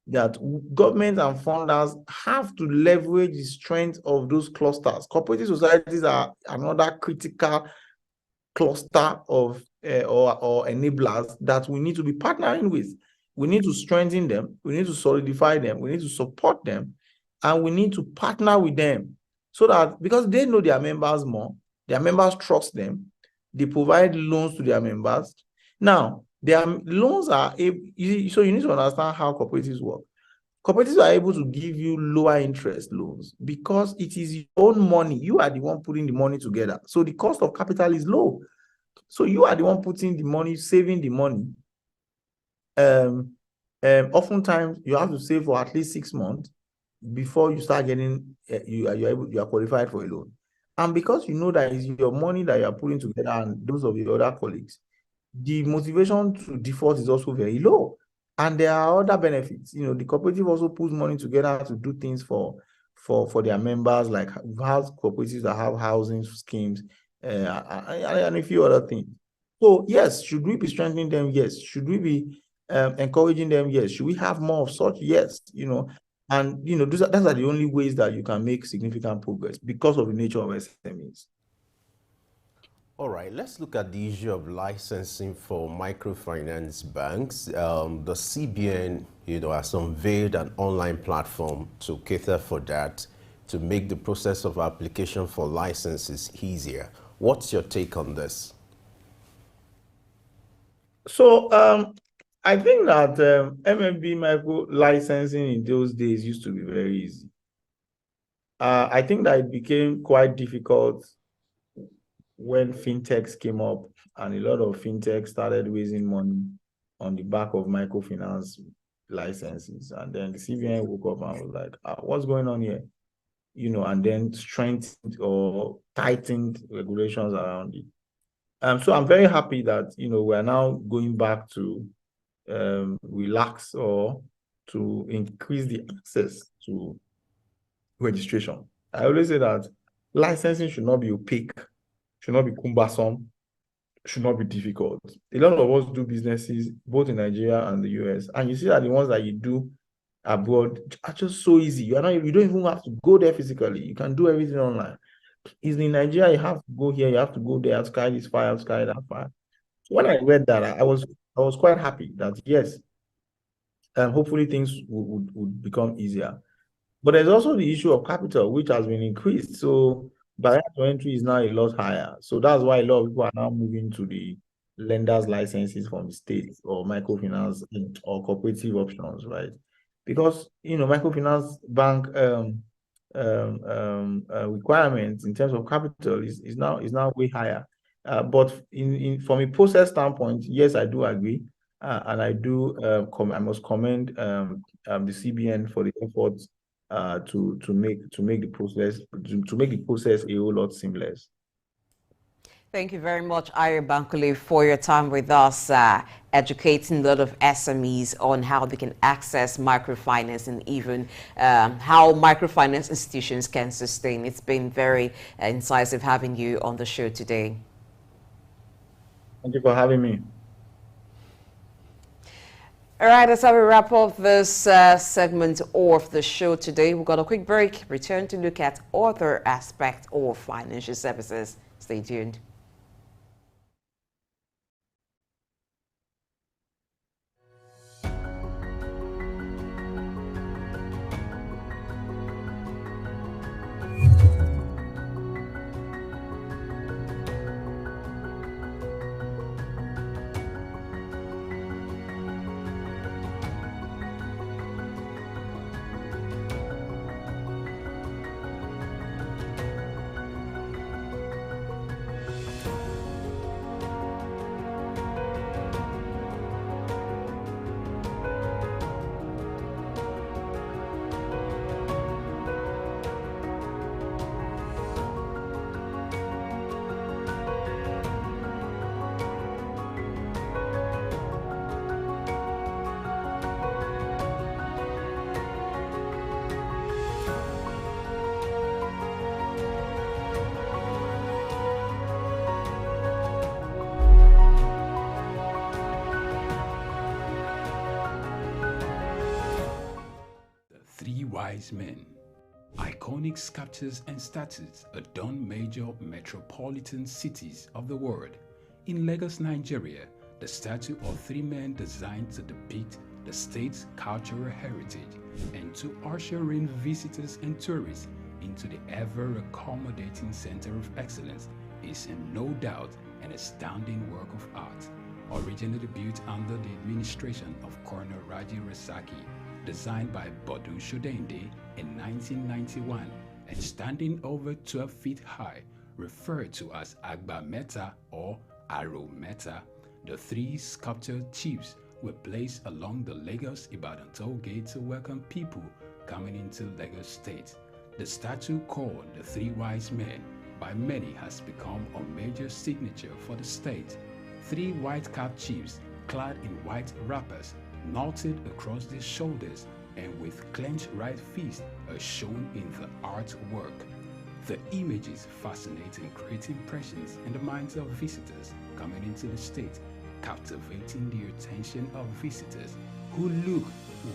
O: that government and funders have to leverage the strength of those clusters. Cooperative societies are another critical cluster of or enablers that we need to be partnering with. We need to strengthen them, we need to solidify them, we need to support them, and we need to partner with them, so that, because they know their members more, their members trust them, they provide loans to their members. Now, their loans are so you need to understand how cooperatives work. Cooperatives are able to give you lower interest loans because it is your own money. You are the one putting the money together. So the cost of capital is low. So you are the one putting the money, saving the money. Oftentimes you have to save for at least 6 months before you start getting you are qualified for a loan. And because you know that it's your money that you are putting together and those of your other colleagues, the motivation to default is also very low. And there are other benefits. You know, the cooperative also puts money together to do things for their members, like house cooperatives that have housing schemes and a few other things. So yes, should we be strengthening them? Yes. Should we be encouraging them? Yes. Should we have more of such? Yes. You know, and you know, those are the only ways that you can make significant progress because of the nature of SMEs.
E: All right, let's look at the issue of licensing for microfinance banks. The CBN, has unveiled an online platform to cater for that, to make the process of application for licenses easier. What's your take on this?
O: So, I think that MFB micro licensing in those days used to be very easy. I think that it became quite difficult when fintechs came up, and a lot of fintechs started raising money on the back of microfinance licenses. And then the CBN woke up and was like, what's going on here? And then strengthened or tightened regulations around it. So I'm very happy that, we're now going back to relax or to increase the access to registration. I always say that licensing should not be opaque, should not be cumbersome, should not be difficult. A lot of us do businesses both in Nigeria and the US, and you see that the ones that you do abroad are just so easy. You don't even have to go there physically. You can do everything online. In Nigeria, you have to go here, you have to go there, sky this file, sky that file. So when I read that, I was quite happy that yes, hopefully things would become easier. But there's also the issue of capital, which has been increased. So barrier to entry is now a lot higher. So that's why a lot of people are now moving to the lenders licenses from the state or microfinance or cooperative options, right? Because microfinance bank requirements in terms of capital is now way higher. But from a process standpoint, yes, I do agree, and I do I must commend the CBN for the efforts to make the process a whole lot seamless.
F: Thank you very much, Ayo Bankole, for your time with us, educating a lot of SMEs on how they can access microfinance and even how microfinance institutions can sustain. It's been very incisive having you on the show today.
O: Thank you for having me.
F: All right, that's how we wrap up this segment of the show today. We've got a quick break. Return to look at other aspects of financial services. Stay tuned.
A: Wise men. Iconic sculptures and statues adorn major metropolitan cities of the world. In Lagos, Nigeria, the statue of three men designed to depict the state's cultural heritage and to usher in visitors and tourists into the ever-accommodating center of excellence is in no doubt an astounding work of art. Originally built under the administration of Colonel Raji Rasaki, designed by Bodu Shodende in 1991 and standing over 12 feet high, referred to as Agba Meta or Aro Meta. The three sculptured chiefs were placed along the Lagos-Ibadan toll gate to welcome people coming into Lagos State. The statue called the Three Wise Men by many has become a major signature for the state. Three white-capped chiefs clad in white wrappers, knotted across their shoulders and with clenched right fists are shown in the artwork. The images fascinate and create impressions in the minds of visitors coming into the state, captivating the attention of visitors who look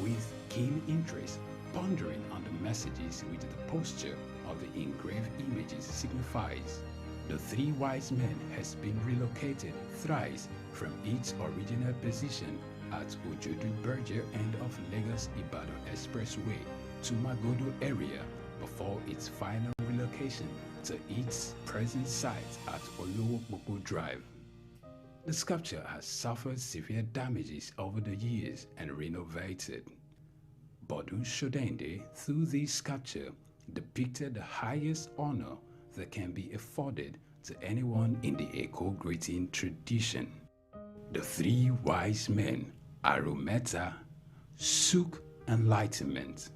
A: with keen interest, pondering on the messages which the posture of the engraved images signifies. The Three Wise Men has been relocated thrice from its original position at Ojodu Berger end of Lagos-Ibadan Expressway to Magodo area before its final relocation to its present site at Olowopopo Drive. The sculpture has suffered severe damages over the years and renovated. Bodu Shodende, through this sculpture, depicted the highest honor that can be afforded to anyone in the Eko greeting tradition. The Three Wise Men, Arometa, Suk Enlightenment.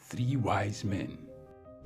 A: Three Wise Men.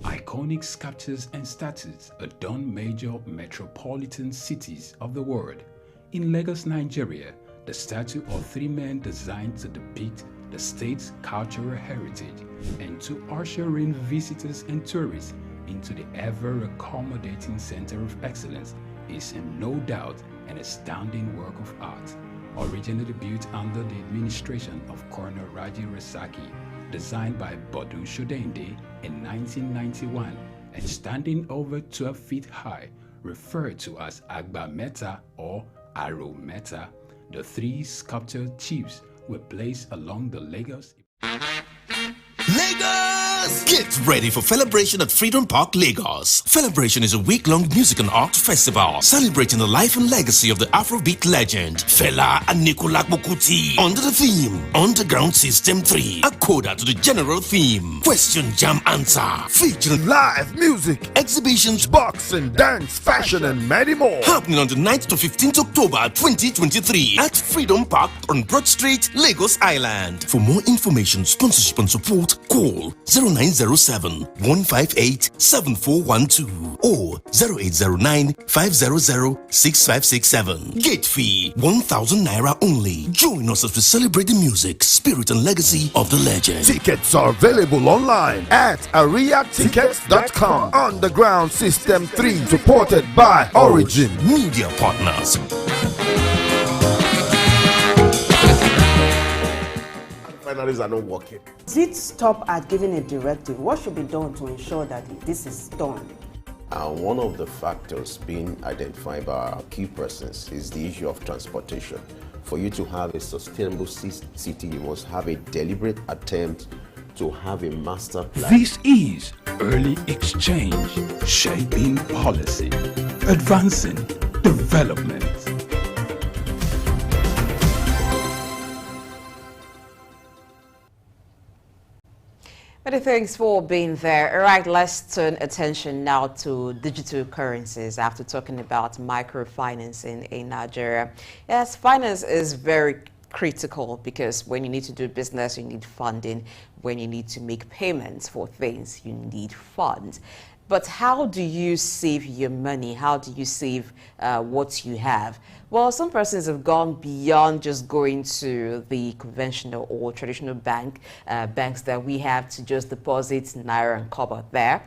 A: Iconic sculptures and statues adorn major metropolitan cities of the world. In Lagos, Nigeria, the statue of three men designed to depict the state's cultural heritage and to usher in visitors and tourists into the ever-accommodating center of excellence is no doubt an astounding work of art. Originally built under the administration of Colonel Raji Rasaki, designed by Bodu Shodende in 1991 and standing over 12 feet high, referred to as Agba Meta or Aro Meta, the three sculptured chiefs were placed along the Lagos.
M: Lagos! Get ready for Celebration at Freedom Park, Lagos. Celebration is a week-long music and art festival celebrating the life and legacy of the Afrobeat legend Fela Anikulapo Kuti under the theme Underground System 3, a coda to the general theme Question Jam Answer, featuring
N: live music,
M: exhibitions,
N: boxing, dance, fashion, and many more.
M: Happening on the 9th to 15th October 2023 at Freedom Park on Broad Street, Lagos Island. For more information, sponsorship and support, call 0907 158 7412 or 0809 500 6567. Gate fee 1,000 naira only. Join us as we celebrate the music, spirit, and legacy of the legend.
N: Tickets are available online at ariatickets.com. Underground System 3, supported by Origin
M: Media Partners.
E: Refineries are not working.
D: Does it stop at giving a directive? What should be done to ensure that this is done?
E: One of the factors being identified by our key persons is the issue of transportation. For you to have a sustainable city, you must have a deliberate attempt to have a master plan.
A: This is Early Exchange, shaping policy, advancing development.
F: Many thanks for being there. All right, let's turn attention now to digital currencies after talking about microfinancing in Nigeria. Yes, finance is very critical because when you need to do business, you need funding. When you need to make payments for things, you need funds. But how do you save your money? How do you save what you have? Well, some persons have gone beyond just going to the conventional or traditional banks that we have to just deposit naira and kobo there.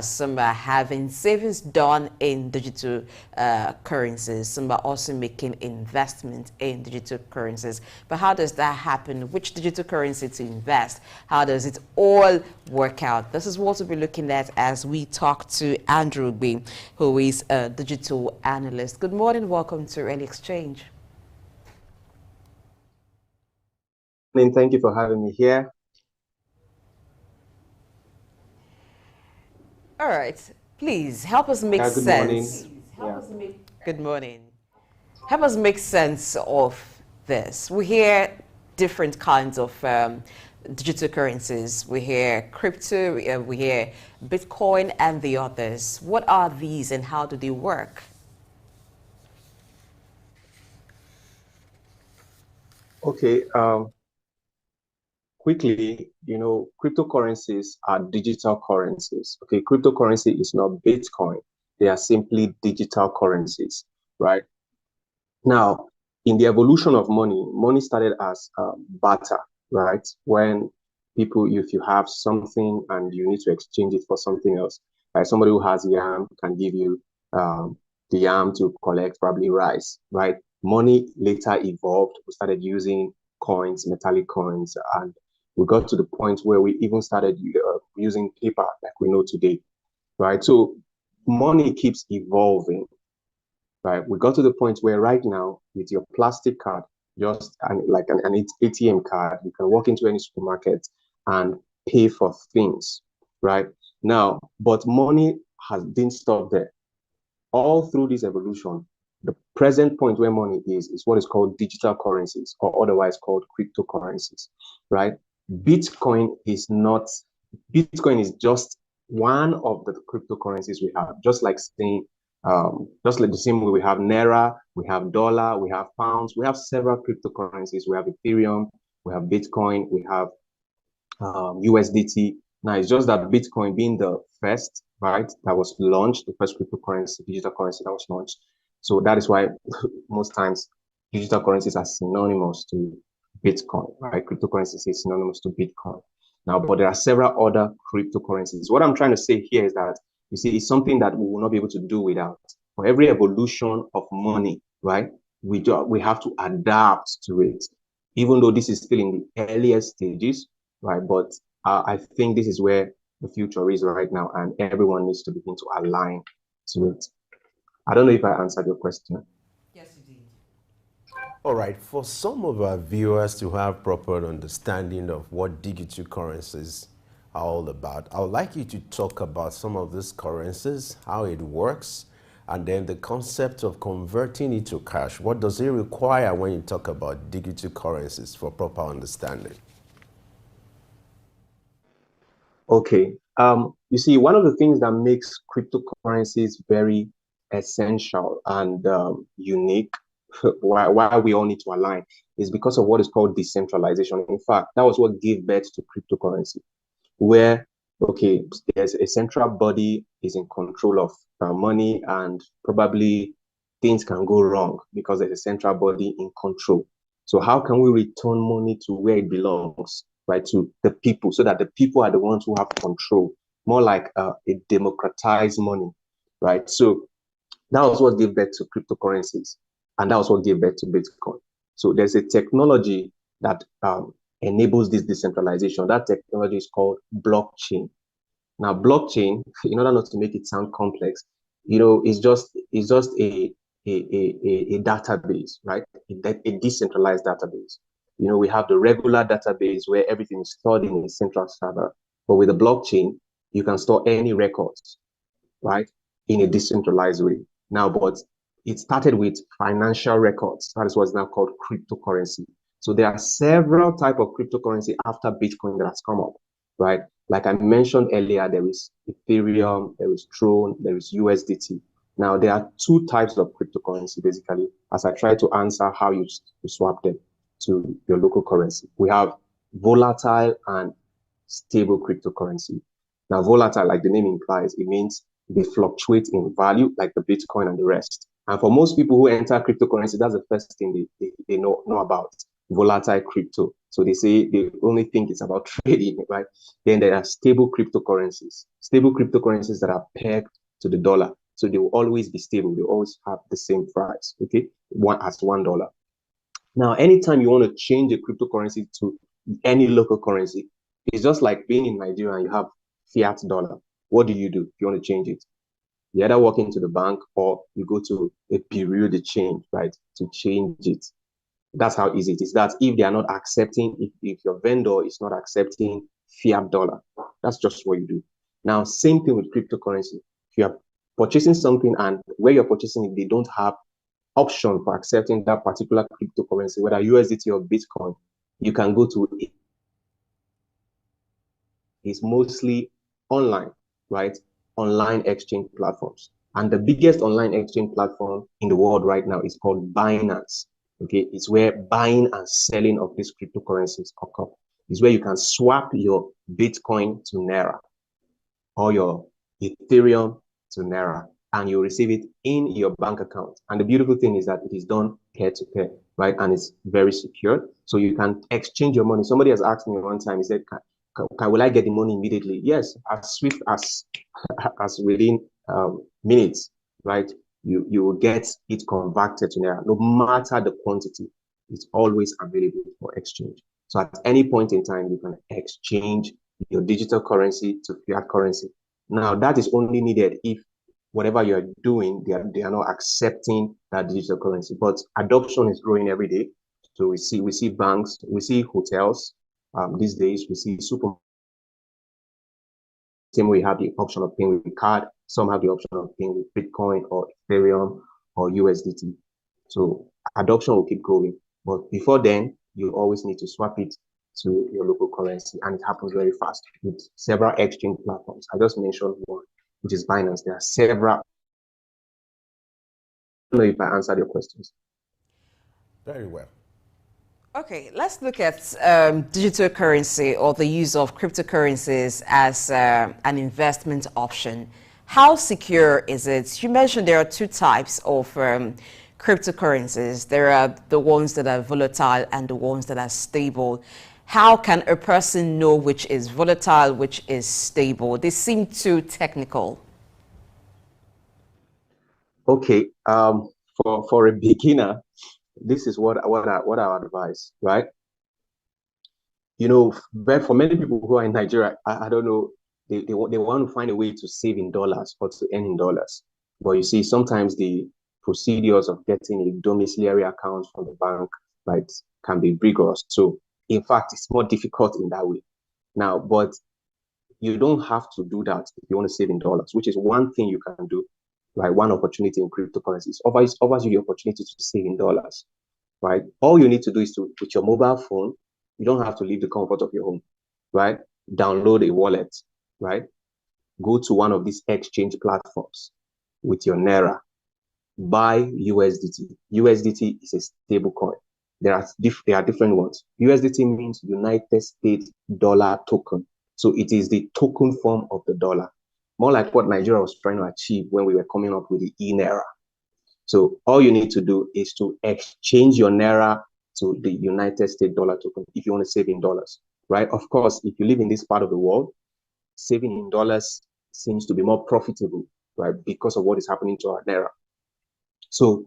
F: Some are having savings done in digital currencies. Some are also making investments in digital currencies. But how does that happen? Which digital currency to invest? How does it all work out? This is what we'll be looking at as we talk to Andrew B, who is a digital analyst. Good morning. Welcome to Early Exchange.
P: Thank you for having me here.
F: All right. Please help us make
P: good
F: sense.
P: Morning.
F: Good morning. Help us make sense of this. We hear different kinds of digital currencies. We hear crypto, we hear Bitcoin and the others. What are these and how do they work?
P: Okay, quickly, cryptocurrencies are digital currencies. Okay, cryptocurrency is not Bitcoin. They are simply digital currencies, right? Now, in the evolution of money, money started as barter, right? When people, if you have something and you need to exchange it for something else, like somebody who has yam can give you the yam to collect probably rice, right? Money later evolved. We started using coins, metallic coins, and we got to the point where we even started using paper like we know today, right? So money keeps evolving, right? We got to the point where right now with your plastic card, just like an ATM card, you can walk into any supermarket and pay for things, right? Now, but money didn't stop there. All through this evolution, the present point where money is what is called digital currencies, or otherwise called cryptocurrencies, right? Bitcoin is just one of the cryptocurrencies we have, just like the same way we have Naira, we have dollar, we have pounds, we have several cryptocurrencies. We have Ethereum, we have Bitcoin, we have USDT. Now, it's just that Bitcoin being the first, right, that was launched, the first cryptocurrency, digital currency that was launched. So that is why most times digital currencies are synonymous to Bitcoin, right? Cryptocurrencies is synonymous to Bitcoin. Now, but there are several other cryptocurrencies. What I'm trying to say here is that, you see, it's something that we will not be able to do without. For every evolution of money, right, we have to adapt to it. Even though this is still in the earliest stages, right? But I think this is where the future is right now, and everyone needs to begin to align to it. I don't know if I answered your question.
F: Yes, you did.
E: All right, for some of our viewers to have proper understanding of what digital currencies are all about, I would like you to talk about some of these currencies, how it works, and then the concept of converting it to cash. What does it require when you talk about digital currencies for proper understanding?
P: Okay. You see, one of the things that makes cryptocurrencies very essential and unique, why we all need to align, is because of what is called decentralization. In fact, that was what gave birth to cryptocurrency, where, okay, there's a central body is in control of money, and probably things can go wrong because there's a central body in control. So how can we return money to where it belongs, right, to the people, so that the people are the ones who have control, more like a democratized money, right? So that was what gave birth to cryptocurrencies, and that was what gave birth to Bitcoin. So there's a technology that enables this decentralization. That technology is called blockchain. Now, blockchain, in order not to make it sound complex, is just a database, right? A decentralized database. We have the regular database where everything is stored in a central server, but with the blockchain, you can store any records, right, in a decentralized way. Now, but it started with financial records. That is what's now called cryptocurrency. So there are several types of cryptocurrency after Bitcoin that has come up. right? Like I mentioned earlier, there is Ethereum, there is Tron, there is USDT. Now, there are two types of cryptocurrency, basically, as I try to answer how you swap them to your local currency. We have volatile and stable cryptocurrency. Now, volatile, like the name implies, it means they fluctuate in value, like the Bitcoin and the rest. And for most people who enter cryptocurrency, that's the first thing they know about, volatile crypto. So they only think it's about trading, right? Then there are stable cryptocurrencies that are pegged to the dollar. So they will always be stable. They always have the same price, okay? $1. Now, anytime you want to change a cryptocurrency to any local currency, it's just like being in Nigeria and you have fiat dollar. What do? If you want to change it? You either walk into the bank or you go to a bureau de change, right, to change it. That's how easy it is. That's if they are not accepting, if your vendor is not accepting fiat dollar, that's just what you do. Now, same thing with cryptocurrency. If you are purchasing something and where you're purchasing it, they don't have option for accepting that particular cryptocurrency, whether USDT or Bitcoin, you can go to it. It's mostly online, right? Online exchange platforms. And the biggest online exchange platform in the world right now is called Binance. Okay, it's where buying and selling of these cryptocurrencies occur. It's where you can swap your Bitcoin to Naira or your Ethereum to Naira, and you receive it in your bank account. And the beautiful thing is that it is done peer to peer, right? And it's very secure. So you can exchange your money. Somebody has asked me one time, he said, will I get the money immediately? Yes, as swift as within minutes, right? You will get it converted to Naira. No matter the quantity, it's always available for exchange. So at any point in time, you can exchange your digital currency to fiat currency. Now, that is only needed if whatever you're doing, they are not accepting that digital currency. But adoption is growing every day. So we see banks, we see hotels. These days, we see supermarkets. Same way, we have the option of paying with card. Some have the option of paying with Bitcoin or Ethereum or USDT. So adoption will keep growing. But before then, you always need to swap it to your local currency. And it happens very fast with several exchange platforms. I just mentioned one, which is Binance. There are several. I don't know if I answered your questions.
E: Very well.
F: Okay, let's look at digital currency or the use of cryptocurrencies as an investment option. How secure is it? You mentioned there are two types of cryptocurrencies. There are the ones that are volatile and the ones that are stable. How can a person know which is volatile, which is stable? They seem too technical.
P: Okay, for a beginner, this is what I advise, right? You know, but for many people who are in Nigeria, I don't know, they want to find a way to save in dollars or to earn in dollars. But you see, sometimes the procedures of getting a domiciliary account from the bank, right, can be rigorous. So, in fact, it's more difficult in that way. Now, but you don't have to do that if you want to save in dollars, which is one thing you can do, right? One opportunity in cryptocurrencies offers you the opportunity to save in dollars, right? All you need to do is to, with your mobile phone, you don't have to leave the comfort of your home, right? Download a wallet, right? Go to one of these exchange platforms with your Naira, buy USDT. USDT is a stable coin. There are different ones. USDT means United States dollar token. So it is the token form of the dollar, more like what Nigeria was trying to achieve when we were coming up with the e-Naira. So all you need to do is to exchange your Naira to the United States dollar token if you want to save in dollars, right? Of course, if you live in this part of the world, saving in dollars seems to be more profitable, right? Because of what is happening to our Naira. So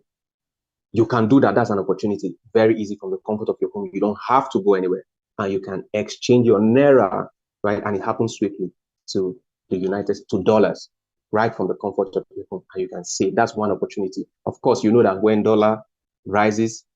P: you can do that. That's an opportunity. Very easy from the comfort of your home. You don't have to go anywhere. And you can exchange your Naira, right? And it happens swiftly to to dollars, right from the comfort of your home. And you can save. That's one opportunity. Of course, you know that when dollar rises,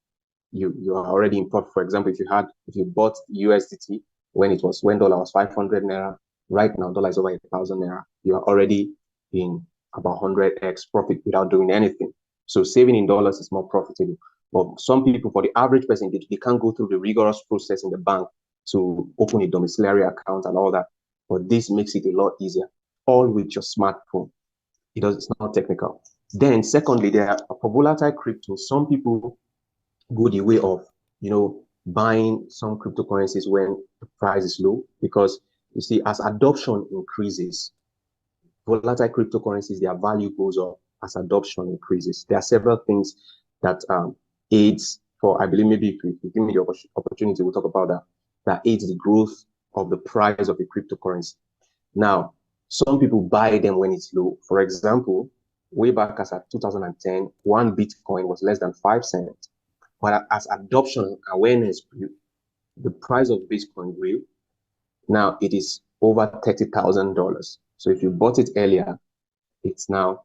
P: you are already in profit. For example, if you bought USDT when dollar was 500 Naira, right now dollar is over 1,000 Naira, you are already in about 100x profit without doing anything. So saving in dollars is more profitable. But some people, for the average person, they can't go through the rigorous process in the bank to open a domiciliary account and all that. but this makes it a lot easier, all with your smartphone. It's not technical. Then secondly, there are for volatile crypto, some people go the way of, buying some cryptocurrencies when the price is low, because you see, as adoption increases, volatile cryptocurrencies, their value goes up as adoption increases. There are several things that aids for, I believe maybe if you give me the opportunity, we'll talk about that aids the growth of the price of the cryptocurrency. Now, some people buy them when it's low. For example, way back as at 2010, one Bitcoin was less than 5 cents. But as adoption awareness grew, the price of Bitcoin grew. Now it is over $30,000. So if you bought it earlier, it's now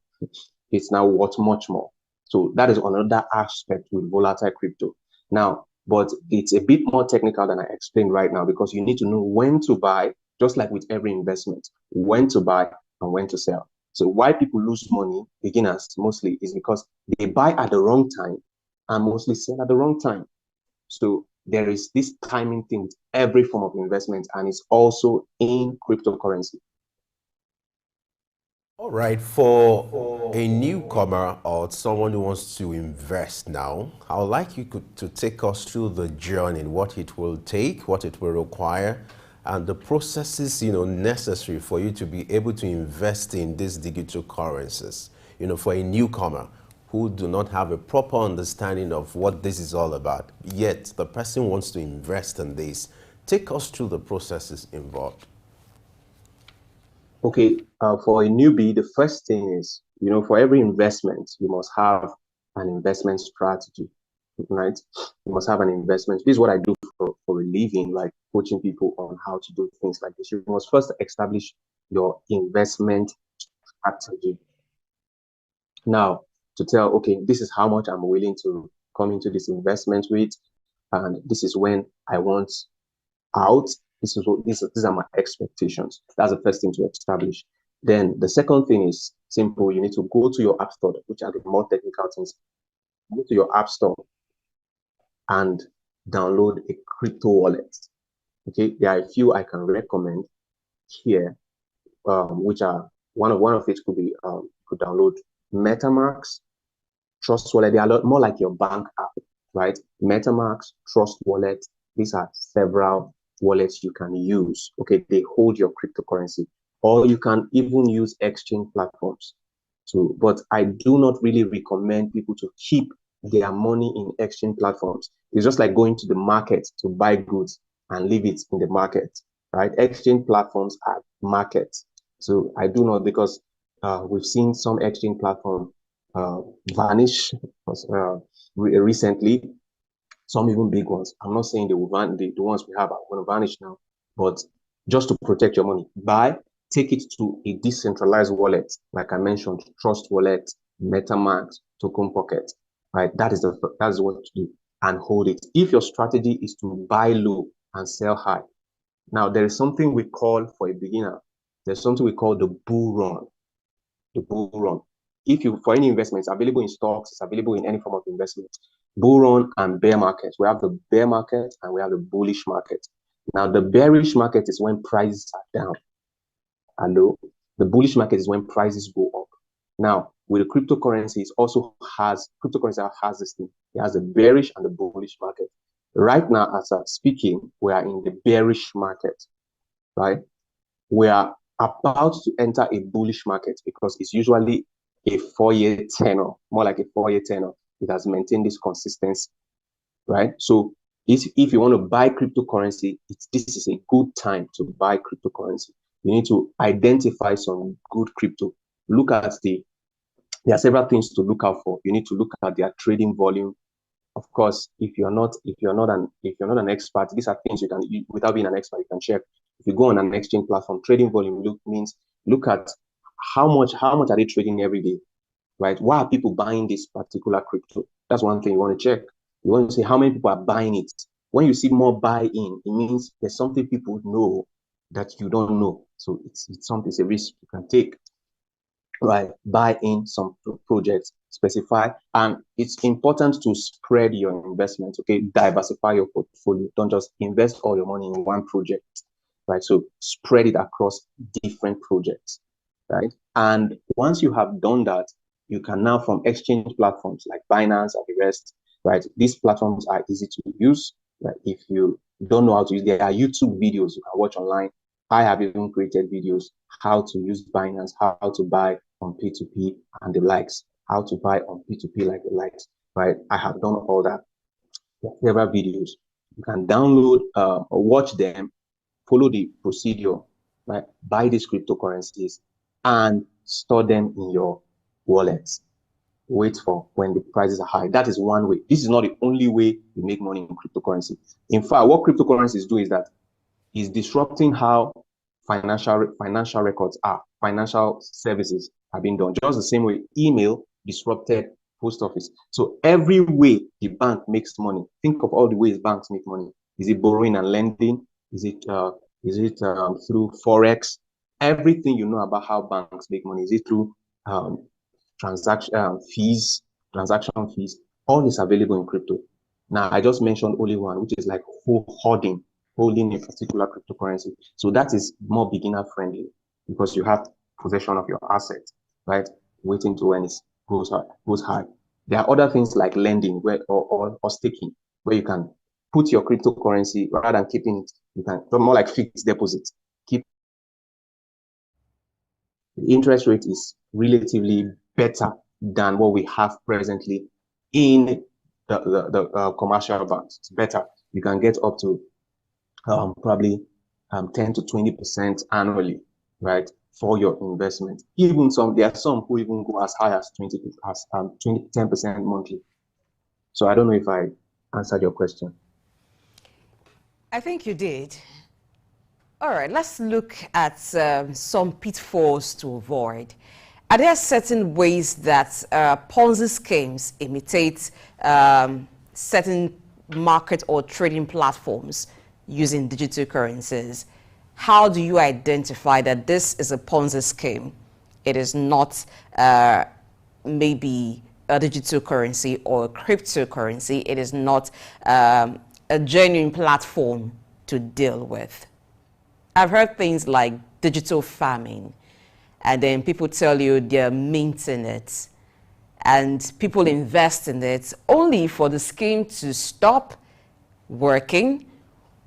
P: worth much more. So that is another aspect with volatile crypto. Now, but it's a bit more technical than I explained right now, because you need to know when to buy, just like with every investment, when to buy and when to sell. So why people lose money, beginners mostly, is because they buy at the wrong time and mostly sell at the wrong time. So there is this timing thing with every form of investment, and it's also in cryptocurrency.
E: All right, for a newcomer or someone who wants to invest now, I would like you to take us through the journey, what it will take, what it will require, and the processes, necessary for you to be able to invest in these digital currencies, for a newcomer who do not have a proper understanding of what this is all about, yet the person wants to invest in this. Take us through the processes involved.
P: Okay, for a newbie, the first thing is, for every investment, you must have an investment strategy, right? You must have an investment. This is what I do for a living, like coaching people on how to do things like this. You must first establish your investment strategy. Now, to tell, okay, this is how much I'm willing to come into this investment with, and this is when I want out. These are my expectations. That's the first thing to establish. Then the second thing is simple. You need to go to your app store, which are the more technical things. Go to your app store and download a crypto wallet. Okay, there are a few I can recommend here, which are one of it could be you could download MetaMask, Trust Wallet. They are a lot more like your bank app, right? MetaMask, Trust Wallet. These are several wallets you can use. Okay, they hold your cryptocurrency, or you can even use exchange platforms. So, but I do not really recommend people to keep their money in exchange platforms. It's just like going to the market to buy goods and leave it in the market, right? Exchange platforms are markets. So I do not, because we've seen some exchange platform vanish recently. Some even big ones. I'm not saying they will the ones we have are going to vanish now, but just to protect your money, take it to a decentralized wallet, like I mentioned, Trust Wallet, MetaMask, Token Pocket, right? That's what to do, and hold it. If your strategy is to buy low and sell high, now there is something we call, for a beginner, there's something we call the bull run. The bull run. If you, for any investments, available in stocks, it's available in any form of investment. Bull run and bear market. We have the bear market and we have the bullish market. Now, the bearish market is when prices are down. Hello? The bullish market is when prices go up. Now, with the cryptocurrency, cryptocurrency has this thing. It has the bearish and the bullish market. Right now, as I'm speaking, we are in the bearish market, right? We are about to enter a bullish market, because it's usually a 4-year tenor, more like a 4-year tenor. It has maintained this consistency, right? So if you want to buy cryptocurrency, this is a good time to buy cryptocurrency. You need to identify some good crypto. There are several things to look out for. You need to look at their trading volume. Of course, if you're not an expert, these are things without being an expert, you can check. If you go on an exchange platform, trading volume means look at how much are they trading every day, right? Why are people buying this particular crypto? That's one thing you want to check. You want to see how many people are buying it. When you see more buy-in, it means there's something people know that you don't know. So it's a risk you can take, right? Buy in some projects, specify, and it's important to spread your investment. Okay, diversify your portfolio. Don't just invest all your money in one project. right? So spread it across different projects, right? And once you have done that, you can now, from exchange platforms like Binance and the rest, right? These platforms are easy to use. Right? If you don't know how to use, there are YouTube videos you can watch online. I have even created videos how to use Binance, how to buy on P2P and the likes, how to buy on P2P like the likes, right? I have done all that. Several videos. You can download or watch them, follow the procedure, right? Buy these cryptocurrencies and store them in your wallets. Wait for when the prices are high. That is one way. This is not the only way you make money in cryptocurrency. In fact, what cryptocurrencies do is that is disrupting how financial records are, financial services are being done. Just the same way email disrupted post office. So every way the bank makes money, think of all the ways banks make money. Is it borrowing and lending? Is it through forex? Everything you know about how banks make money, is it through transaction fees? All is available in crypto. Now I just mentioned only one, which is like holding a particular cryptocurrency. So that is more beginner friendly because you have possession of your asset, right? Waiting to when it goes high. There are other things like lending or staking, where you can put your cryptocurrency rather than keeping it. You can more like fixed deposits. Keep the interest rate is relatively better than what we have presently in the commercial banks. It's better. You can get up to probably 10 to 20% annually, right, for your investment. Even there are some who even go as high as 10% monthly. So I don't know if I answered your question.
G: I think you did. All right, let's look at some pitfalls to avoid. Are there certain ways that Ponzi schemes imitate certain market or trading platforms using digital currencies? How do you identify that this is a Ponzi scheme? It is not maybe a digital currency or a cryptocurrency. It is not a genuine platform to deal with. I've heard things like digital farming, and then people tell you they're minting it, and people invest in it only for the scheme to stop working,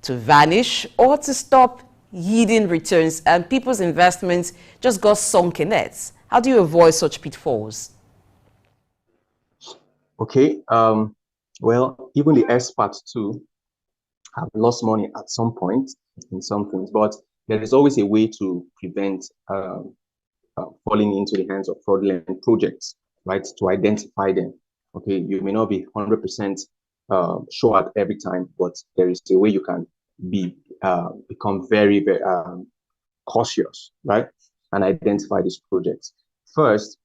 G: to vanish, or to stop yielding returns, and people's investments just got sunk in it. How do you avoid such pitfalls?
P: Okay, well, even the experts too have lost money at some point in some things, but there is always a way to prevent falling into the hands of fraudulent projects, right? To identify them. Okay, you may not be 100% sure at every time, but there is a way you can become very, very cautious, right? And identify these projects. First,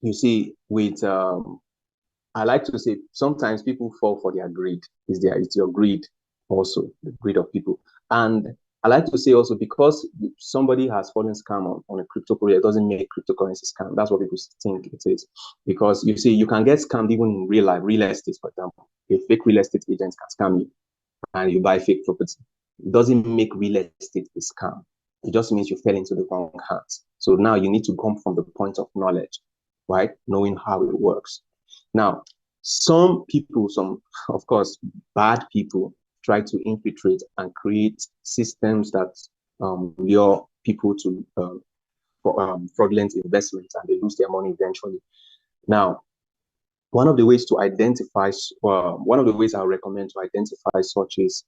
P: you see, with I like to say sometimes people fall for their greed. It's your greed also, the greed of people. And I like to say also, because somebody has fallen scam on a crypto project, it doesn't make cryptocurrency scam. That's what people think it is. Because you see, you can get scammed even in real life, real estate, for example. A fake real estate agent can scam you and you buy fake property. It doesn't make real estate a scam. It just means you fell into the wrong hands. So now you need to come from the point of knowledge, right? Knowing how it works. Now, some people, of course, bad people, try to infiltrate and create systems that lure people to fraudulent investments, and they lose their money eventually. Now, one of the ways I recommend to identify such is,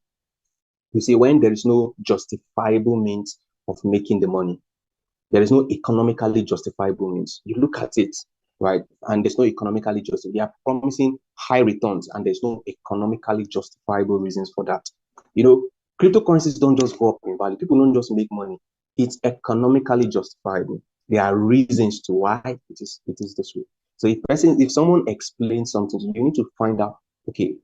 P: you see, when there is no justifiable means of making the money, there is no economically justifiable means. You look at it, right? And there's no economically justifiable. They are promising high returns, and there's no economically justifiable reasons for that. You know, cryptocurrencies don't just go up in value. People don't just make money. It's economically justifiable. There are reasons to why it is this way. So if someone explains something, you need to find out, okay,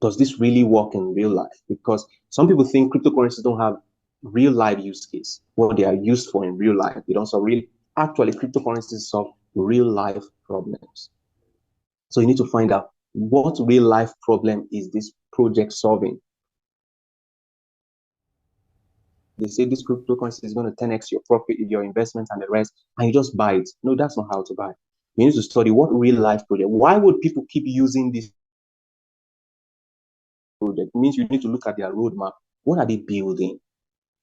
P: does this really work in real life? Because some people think cryptocurrencies don't have real life use case, what they are used for in real life. They don't solve actually, cryptocurrencies solve real life problems. So you need to find out, what real life problem is this project solving? they say this cryptocurrency is going to 10x your profit, your investment, and the rest, and you just buy it. No, that's not how to buy. You need to study what real life project. Why would people keep using this project? It means you need to look at their roadmap. What are they building?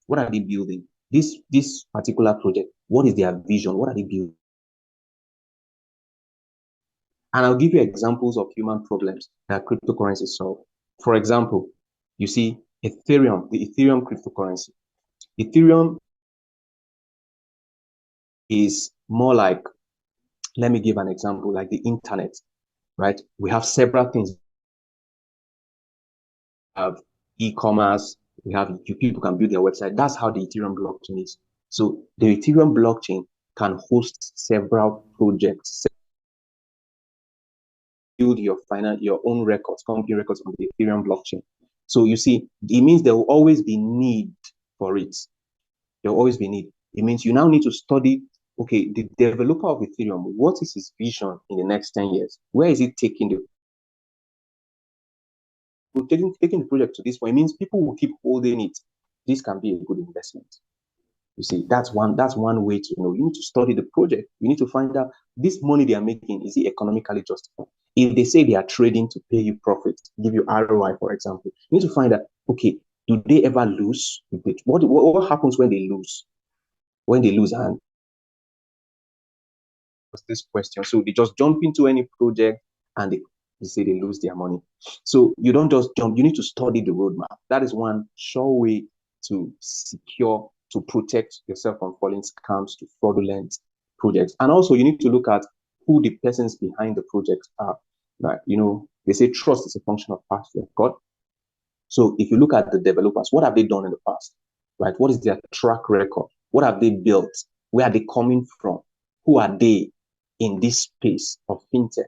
P: What are they building? This particular project, what is their vision? What are they building? And I'll give you examples of human problems that cryptocurrencies solve. For example, you see Ethereum, the Ethereum cryptocurrency. Ethereum is more like, let me give an example, like the internet, right? We have several things. We have e-commerce, we have people can build their website. That's how the Ethereum blockchain is. So the Ethereum blockchain can host several projects, build your own records, company records on the Ethereum blockchain. So you see, it means there will always be need for it. There will always be need. It means you now need to study, okay, the developer of Ethereum, what is his vision in the next 10 years? Where is it taking the taking the project to this point? It means people will keep holding it. This can be a good investment. You see, that's one way to know. You need to study the project. You need to find out this money they are making, is it economically justified? If they say they are trading to pay you profit, give you ROI, for example, you need to find out, okay, do they ever lose? What happens when they lose? When they lose, and this question. So they just jump into any project and they say they lose their money. So you don't just jump, you need to study the roadmap. That is one sure way to secure, to protect yourself from falling scams to fraudulent projects. And also you need to look at who the persons behind the project are. Right? You know, they say trust is a function of past record. So if you look at the developers, what have they done in the past? Right? What is their track record? What have they built? Where are they coming from? Who are they in this space of fintech?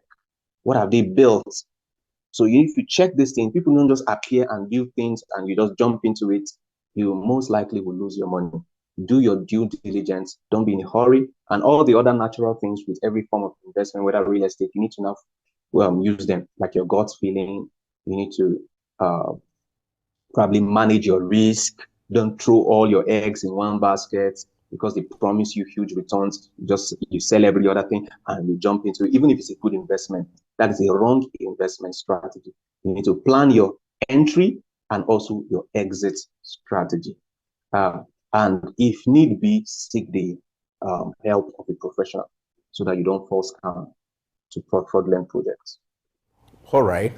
P: What have they built? So if you check this thing, people don't just appear and build things and you just jump into it, you most likely will lose your money. Do your due diligence. Don't be in a hurry. And all the other natural things with every form of investment, whether real estate, you need to now use them, like your gut feeling. You need to probably manage your risk. Don't throw all your eggs in one basket because they promise you huge returns. You sell every other thing and you jump into it. Even if it's a good investment, that is a wrong investment strategy. You need to plan your entry and also your exit strategy. And if need be, seek the help of a professional so that you don't fall scam to fraudulent projects.
E: All right.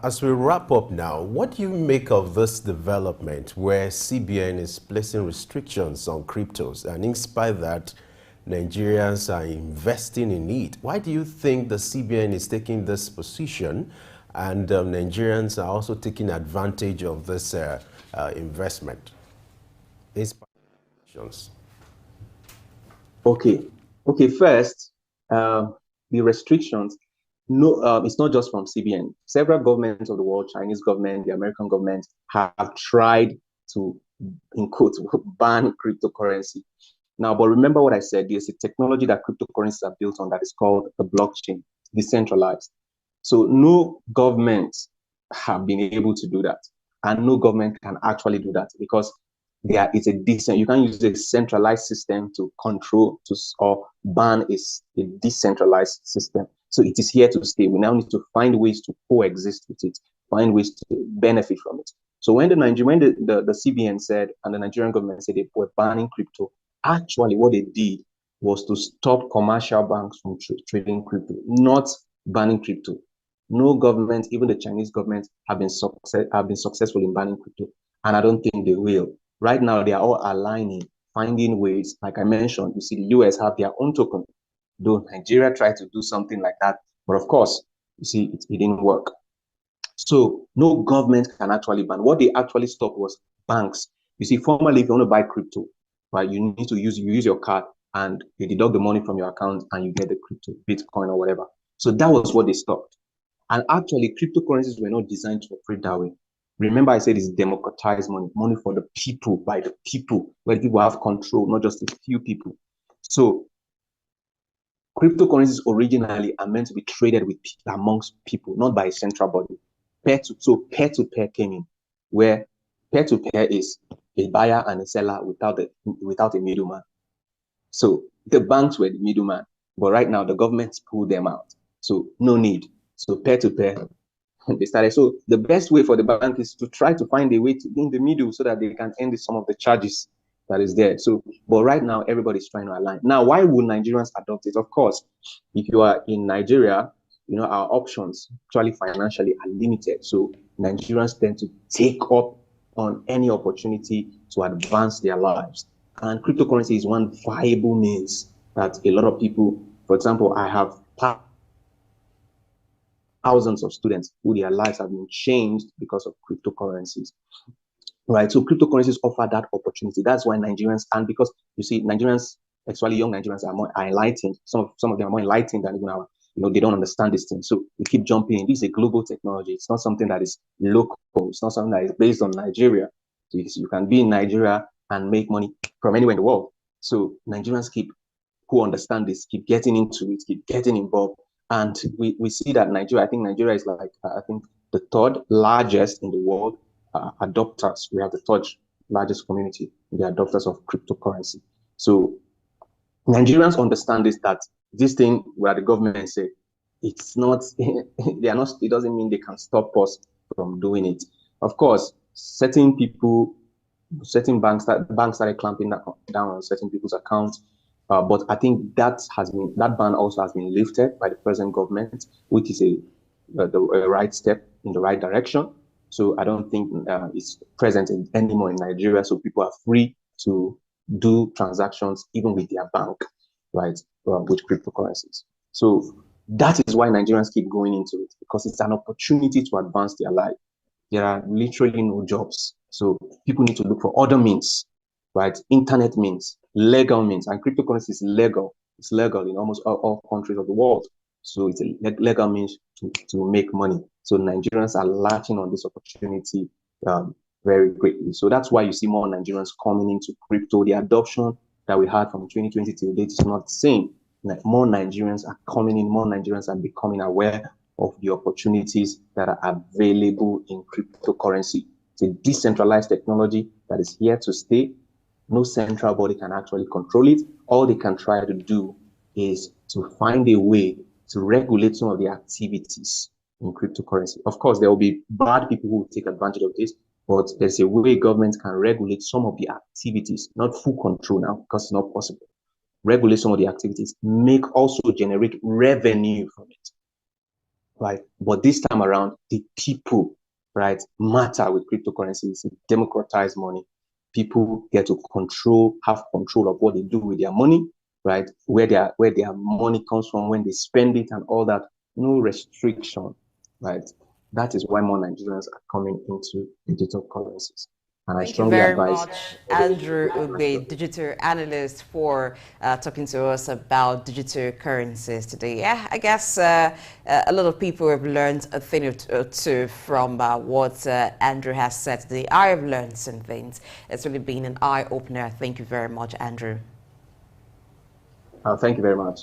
E: As we wrap up now, what do you make of this development where CBN is placing restrictions on cryptos, and in spite of that, Nigerians are investing in it? Why do you think the CBN is taking this position and Nigerians are also taking advantage of this investment?
P: Okay. First, the restrictions. No, it's not just from CBN. Several governments of the world, Chinese government, the American government, have tried to, in quotes, ban cryptocurrency. Now, but remember what I said, there's a technology that cryptocurrencies are built on that is called the blockchain, decentralized. So no governments have been able to do that. And no government can actually do that because it's a decent, you can't use a centralized system to control or ban a decentralized system. So it is here to stay. We now need to find ways to coexist with it, find ways to benefit from it. So when the CBN said, and the Nigerian government said they were banning crypto, actually what they did was to stop commercial banks from trading crypto, not banning crypto. No government, even the Chinese government, have been successful in banning crypto, and I don't think they will. Right now, they are all aligning, finding ways. Like I mentioned, you see the US have their own token, though Nigeria tried to do something like that. But of course, you see, it didn't work. So no government can actually ban. What they actually stopped was banks. You see, formerly, if you want to buy crypto, right, you need to use your card and you deduct the money from your account and you get the crypto, Bitcoin or whatever. So that was what they stopped. And actually, cryptocurrencies were not designed to operate that way. Remember, I said it's democratized money for the people, by the people, where people have control, not just a few people. So cryptocurrencies originally are meant to be traded with amongst people, not by a central body. So peer-to-peer came in, where peer-to-peer is a buyer and a seller without a middleman. So the banks were the middleman, but right now the government's pulled them out. So no need. So peer to peer, they started. So the best way for the bank is to try to find a way to be in the middle so that they can end some of the charges that is there. So, but right now everybody's trying to align. Now, why would Nigerians adopt it? Of course, if you are in Nigeria, you know, our options actually financially are limited. So Nigerians tend to take up on any opportunity to advance their lives. And cryptocurrency is one viable means that a lot of people, for example, I have thousands of students who their lives have been changed because of cryptocurrencies. Right. So cryptocurrencies offer that opportunity. That's why Nigerians, and because you see, Nigerians, actually young Nigerians are more enlightened. Some of them are more enlightened than even our, you know, they don't understand this thing. So we keep jumping in. This is a global technology. It's not something that is local. It's not something that is based on Nigeria. So you can be in Nigeria and make money from anywhere in the world. So Nigerians who understand this, keep getting into it, keep getting involved. And we see that Nigeria, I think Nigeria is like, I think the third largest in the world adopters. We have the third largest community, the adopters of cryptocurrency. So Nigerians understand that this thing where the government say, it's not, they are not, it doesn't mean they can stop us from doing it. Of course, certain banks started clamping down on certain people's accounts. But I think that ban also has been lifted by the present government, which is a right step in the right direction. So I don't think it's present anymore in Nigeria. So people are free to do transactions even with their bank, right, with cryptocurrencies. So that is why Nigerians keep going into it, because it's an opportunity to advance their life. There are literally no jobs. So people need to look for other means, right? Internet means, legal means, and cryptocurrency is legal. It's legal in almost all countries of the world. So it's a legal means to make money. So Nigerians are latching on this opportunity very greatly. So that's why you see more Nigerians coming into crypto. The adoption that we had from 2020 till date is not the same. Like more Nigerians are coming in, more Nigerians are becoming aware of the opportunities that are available in cryptocurrency. It's a decentralized technology that is here to stay. No central body can actually control it. All they can try to do is to find a way to regulate some of the activities in cryptocurrency. Of course, there will be bad people who will take advantage of this, but there's a way government can regulate some of the activities, not full control now, because it's not possible. Regulate some of the activities, also generate revenue from it, right? But this time around, the people, right, matter with cryptocurrency. It's democratized money. People get to have control of what they do with their money, right? Where their money comes from, when they spend it and all that. No restriction, right? That is why more Nigerians are coming into digital currencies. And I strongly advise.
F: Thank you very much, Andrew Ube, digital analyst, for talking to us about digital currencies today. Yeah, I guess a lot of people have learned a thing or two from what Andrew has said today. I have learned some things. It's really been an eye-opener. Thank you very much, Andrew.
P: Thank you very much.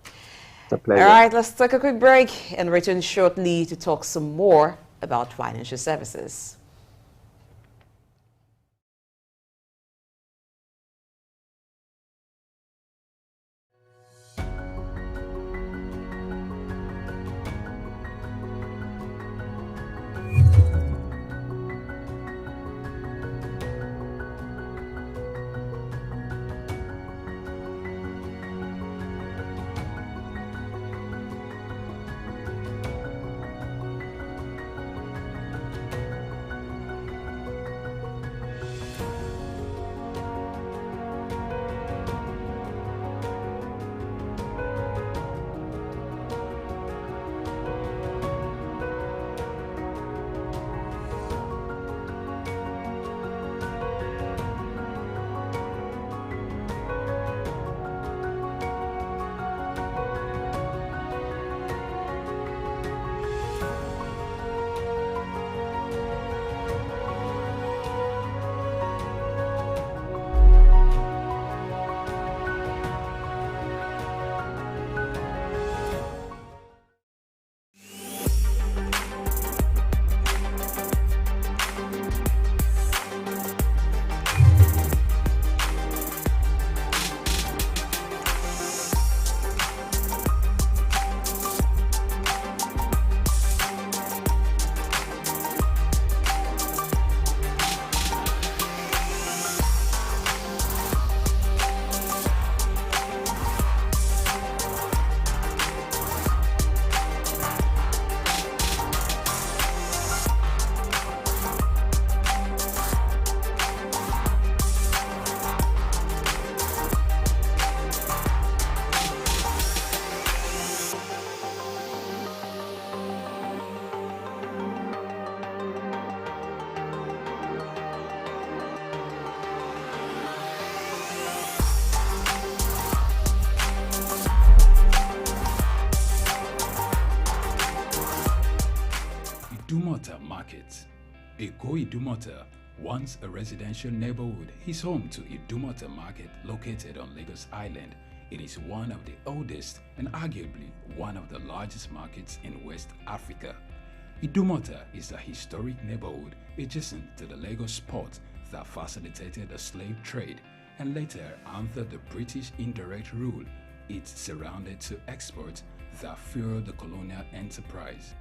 P: It's a pleasure.
F: All right, let's take a quick break and return shortly to talk some more about financial services.
A: market. Eko Idumota, once a residential neighborhood, is home to Idumota Market located on Lagos Island. It is one of the oldest and arguably one of the largest markets in West Africa. Idumota is a historic neighborhood adjacent to the Lagos port that facilitated the slave trade and later, under the British indirect rule, it surrounded to exports that fueled the colonial enterprise.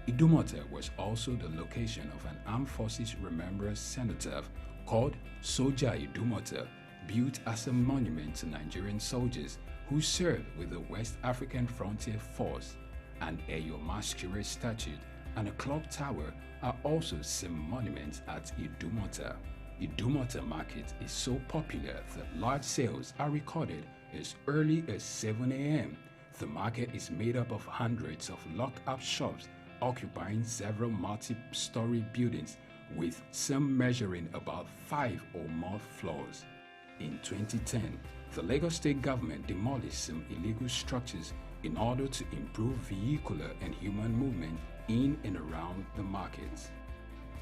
A: Idumota was also the location of an armed forces remembrance cenotaph called Soja Idumota, built as a monument to Nigerian soldiers who served with the West African Frontier Force. An Eyo masquerade statue and a clock tower are also some monuments at Idumota. Idumota Market is so popular that large sales are recorded as early as 7 a.m. The market is made up of hundreds of locked-up shops occupying several multi-story buildings, with some measuring about 5 or more floors. In 2010, the Lagos State government demolished some illegal structures in order to improve vehicular and human movement in and around the markets.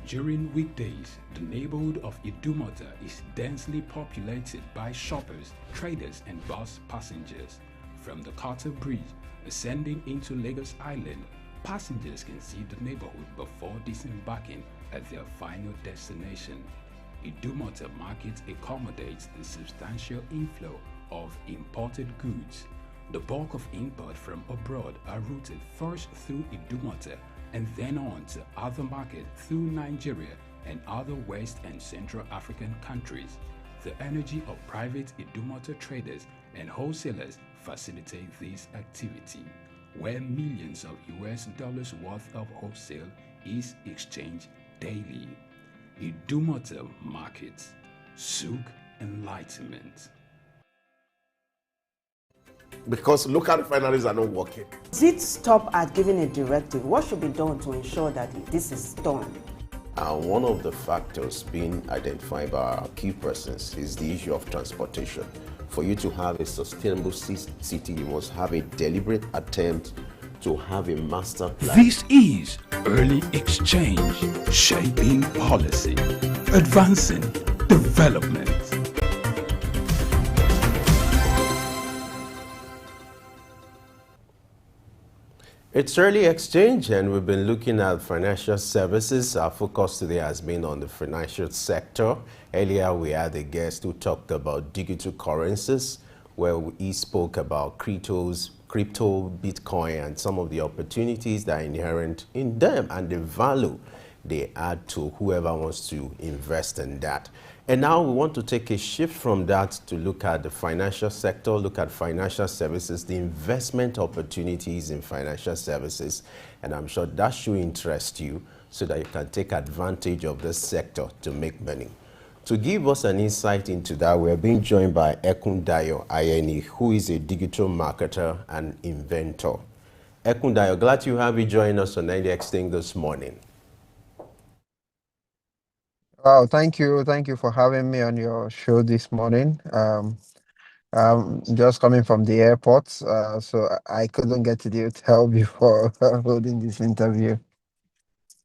A: During weekdays, the neighborhood of Idumota is densely populated by shoppers, traders, and bus passengers. From the Carter Bridge ascending into Lagos Island, passengers can see the neighborhood before disembarking at their final destination. Idumota Market accommodates the substantial inflow of imported goods. The bulk of import from abroad are routed first through Idumota and then on to other markets through Nigeria and other West and Central African countries. The energy of private Idumota traders and wholesalers facilitate this activity, where millions of US dollars worth of wholesale is exchanged daily. Idumota Market, Souk Enlightenment.
E: Because local refineries are not working.
D: Does it stop at giving a directive? What should be done to ensure that this is done?
E: One of the factors being identified by our key persons is the issue of transportation. For you to have a sustainable city, you must have a deliberate attempt to have a master plan.
A: This is Early Exchange, shaping policy, advancing development.
E: It's Early Exchange, and we've been looking at financial services. Our focus today has been on the financial sector. Earlier, we had a guest who talked about digital currencies, where he spoke about crypto, Bitcoin, and some of the opportunities that are inherent in them and the value they add to whoever wants to invest in that. And now we want to take a shift from that to look at the financial sector, look at financial services, the investment opportunities in financial services. And I'm sure that should interest you so that you can take advantage of this sector to make money. To give us an insight into that, we're being joined by Ekundayo Ayeni, who is a digital marketer and inventor. Ekundayo, glad to have you join us on Early Exchange this morning.
Q: Wow, thank you. Thank you for having me on your show this morning. I'm just coming from the airport, so I couldn't get to the hotel before holding this interview.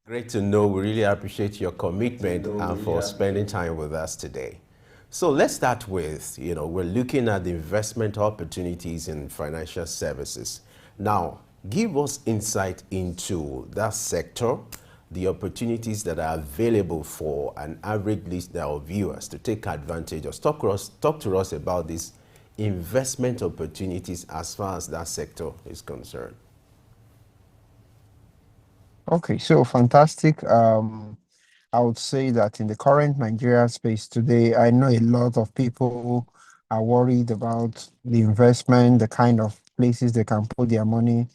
E: Great to know. We really appreciate your commitment and for spending time with us today. So let's start with, we're looking at the investment opportunities in financial services. Now, give us insight into that sector, the opportunities that are available for an average listener or viewers to take advantage of. Talk to us about these investment opportunities as far as that sector is concerned.
Q: Okay, so fantastic. I would say that in the current Nigeria space today, I know a lot of people are worried about the investment, the kind of places they can put their money,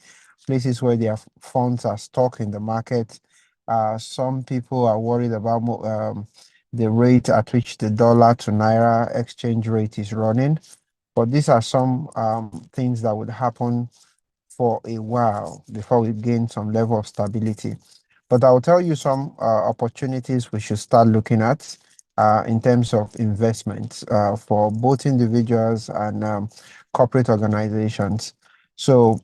Q: places where their funds are stuck in the market. Some people are worried about the rate at which the dollar to naira exchange rate is running. But these are some things that would happen for a while before we gain some level of stability. But I'll tell you some opportunities we should start looking at in terms of investments for both individuals and corporate organizations. So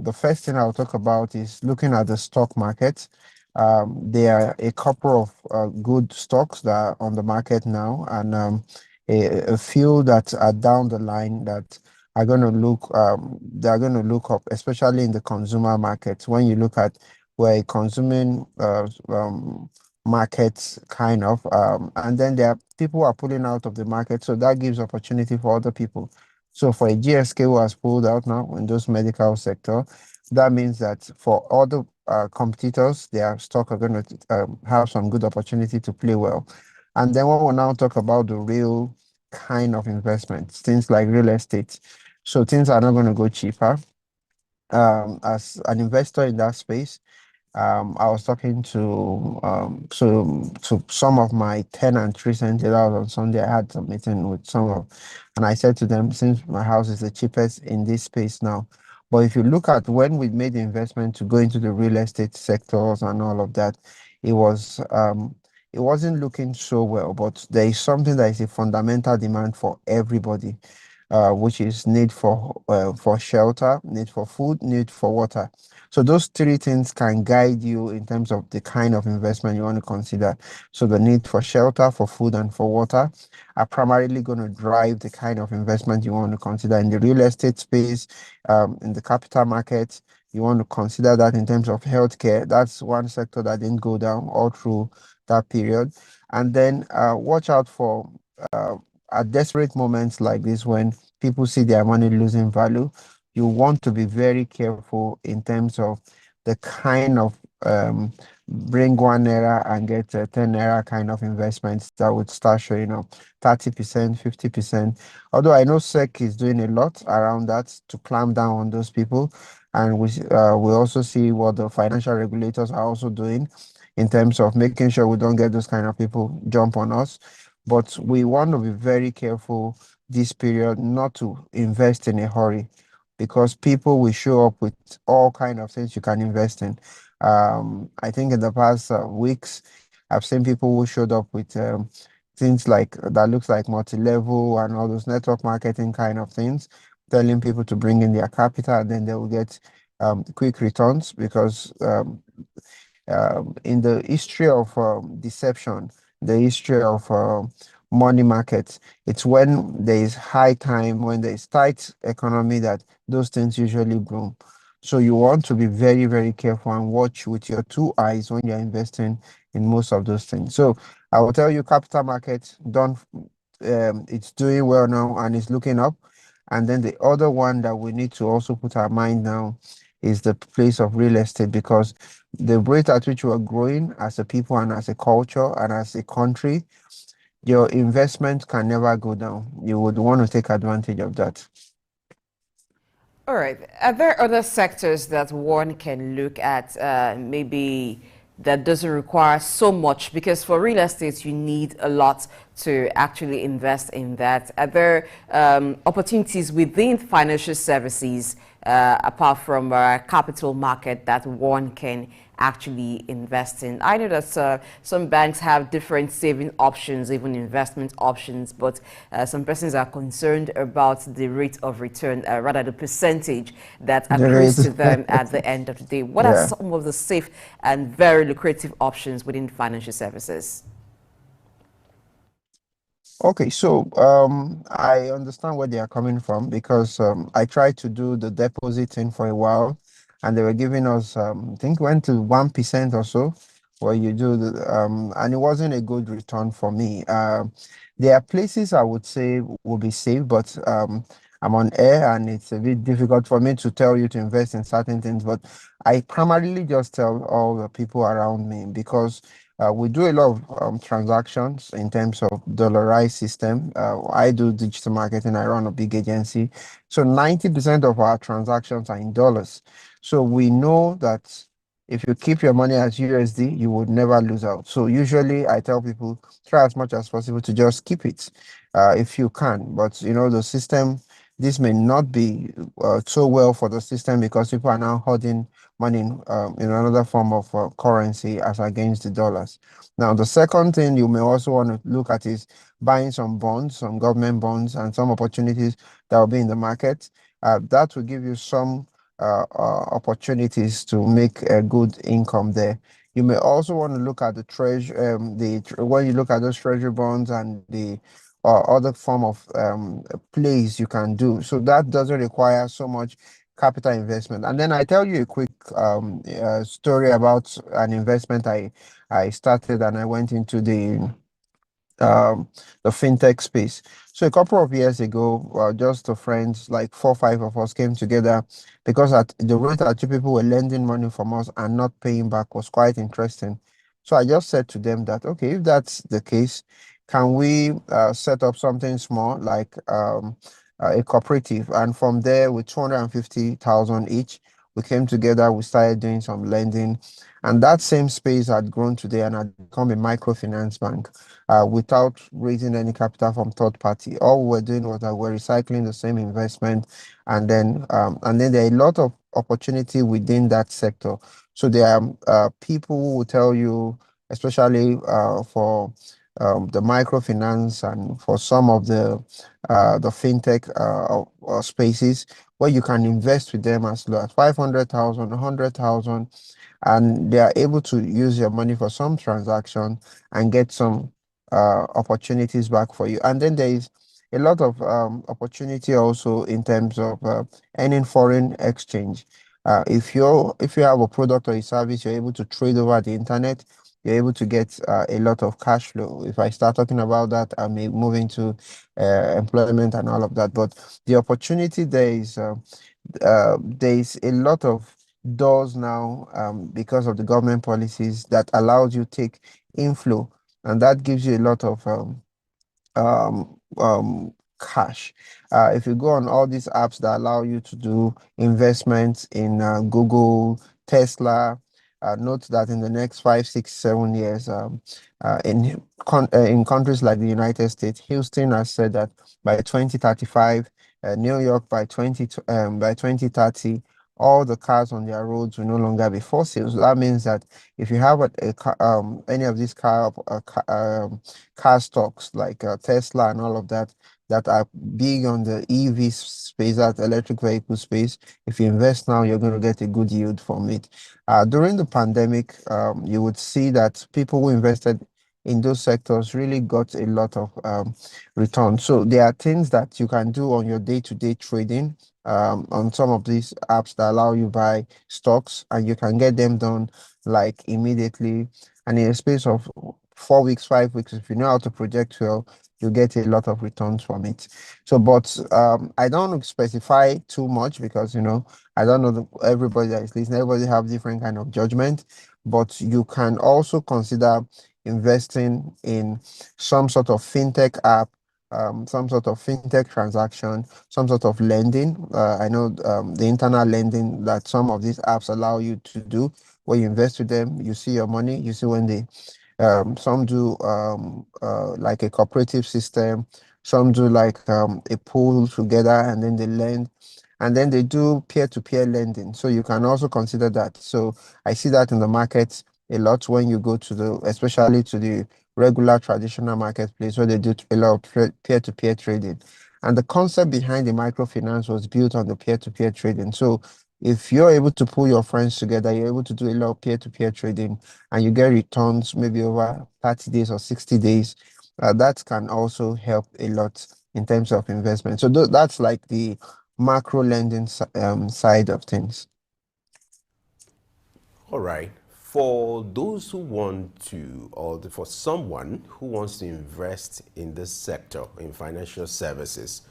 Q: the first thing I'll talk about is looking at the stock market. There are a couple of good stocks that are on the market now, and a few that are down the line that are going to look they're going to look up, especially in the consumer markets. When you look at where consuming markets kind of, and then there are people who are pulling out of the market, so that gives opportunity for other people. So for a GSK who has pulled out now in those medical sector, that means that for other competitors, their stock are going to have some good opportunity to play well. And then when we now talk about the real kind of investments, things like real estate. So things are not going to go cheaper. As an investor in that space, I was talking to some of my tenants recently. That was on Sunday. I had a meeting with some of, and I said to them, since my house is the cheapest in this space now, but if you look at when we made the investment to go into the real estate sectors and all of that, it was it wasn't looking so well. But there is something that is a fundamental demand for everybody, which is need for shelter, need for food, need for water. So those three things can guide you in terms of the kind of investment you want to consider. So the need for shelter, for food, and for water are primarily going to drive the kind of investment you want to consider in the real estate space, in the capital market. You want to consider that in terms of healthcare. That's one sector that didn't go down all through that period. And then watch out for at desperate moments like this when people see their money losing value, you want to be very careful in terms of the kind of bring 1 naira and get a 10 naira kind of investments that would start showing up 30%, 50%. Although I know SEC is doing a lot around that to clamp down on those people. And we also see what the financial regulators are also doing in terms of making sure we don't get those kind of people jump on us. But we want to be very careful this period not to invest in a hurry because people will show up with all kind of things you can invest in. I think in the past weeks, I've seen people who showed up with things like that looks like multi-level and all those network marketing kind of things, telling people to bring in their capital and then they will get quick returns because in the history of deception, the history of money markets, it's when there is high time, when there is tight economy that those things usually bloom. So you want to be very, very careful and watch with your two eyes when you're investing in most of those things. So I will tell you, capital markets don't, it's doing well now and it's looking up. And then the other one that we need to also put our mind now is the place of real estate because the rate at which we are growing as a people and as a culture and as a country, your investment can never go down. You would want to take advantage of that.
F: All right. Are there other sectors that one can look at, maybe that doesn't require so much? Because for real estate, you need a lot to actually invest in that. Are there opportunities within financial services, apart from capital market, that one can actually invest in? I know that some banks have different saving options, even investment options, but some persons are concerned about the rate of return, rather the percentage that accrues to them at the end of the day. What are some of the safe and very lucrative options within financial services?
Q: Okay, so I understand where they are coming from because I tried to do the deposit thing for a while, and they were giving us, I think, went to 1% or so, where you do the, and it wasn't a good return for me. There are places I would say will be safe, but I'm on air and it's a bit difficult for me to tell you to invest in certain things. But I primarily just tell all the people around me because we do a lot of transactions in terms of dollarized system. I do digital marketing. I run a big agency. So 90% of our transactions are in dollars. So we know that if you keep your money as USD, you would never lose out. So usually I tell people, try as much as possible to just keep it if you can. But, you know, the system, this may not be so well for the system because people are now holding money in another form of currency as against the dollars. Now, the second thing you may also want to look at is buying some bonds, some government bonds, and some opportunities that will be in the market. That will give you some opportunities to make a good income there. You may also want to look at the treasure, when you look at those treasury bonds and the other form of plays you can do. So that doesn't require so much capital investment. And then I tell you a quick story about an investment I started, and I went into um, the fintech space. So a couple of years ago, just the friends, like 4, 5 of us, came together because at the rate at which people were lending money from us and not paying back was quite interesting. So I just said to them that, okay, if that's the case, can we set up something small like a cooperative? And from there, with 250,000 each, we came together, we started doing some lending, and that same space had grown today and had become a microfinance bank without raising any capital from third party. All we were doing was that we're recycling the same investment, and then there are a lot of opportunity within that sector. So there are people who will tell you, especially for the microfinance and for some of the fintech spaces, where you can invest with them as low as 500,000, 100,000, and they are able to use your money for some transaction and get some opportunities back for you. And then there is a lot of opportunity also in terms of earning foreign exchange. If you have a product or a service, you're able to trade over the internet. You're able to get a lot of cash flow. If I start talking about that, I may move into employment and all of that. But the opportunity there is a lot of doors now because of the government policies that allows you take inflow, and that gives you a lot of cash. If you go on all these apps that allow you to do investments in Google, Tesla, note that in the next 5, 6, 7 years, in countries like the United States, Houston has said that by 2035, New York by 2030, all the cars on their roads will no longer be fossil. So that means that if you have any of these car stocks like Tesla and all of that that are big on the EV space, that electric vehicle space, if you invest now, you're going to get a good yield from it. During the pandemic, you would see that people who invested in those sectors really got a lot of return. So there are things that you can do on your day-to-day trading on some of these apps that allow you buy stocks, and you can get them done like immediately, and in a space of 4 weeks, 5 weeks, if you know how to project well, you get a lot of returns from it. So, but I don't specify too much because I don't know everybody that is listening. Everybody have different kind of judgment, but you can also consider investing in some sort of fintech app, some sort of fintech transaction, some sort of lending. I know the internal lending that some of these apps allow you to do, where you invest with them, you see your money, you see when they some do like a cooperative system, some do like a pool together and then they lend, and then they do peer-to-peer lending. So you can also consider that. So I see that in the market a lot when you go to especially to the regular traditional marketplace where they do a lot of peer-to-peer trading. And the concept behind the microfinance was built on the peer-to-peer trading. So if you're able to pull your friends together, you're able to do a lot of peer-to-peer trading, and you get returns maybe over 30 days or 60 days, that can also help a lot in terms of investment. So that's like the macro lending side of things.
E: All right. For those who want to, or for someone who wants to invest in this sector, in financial services,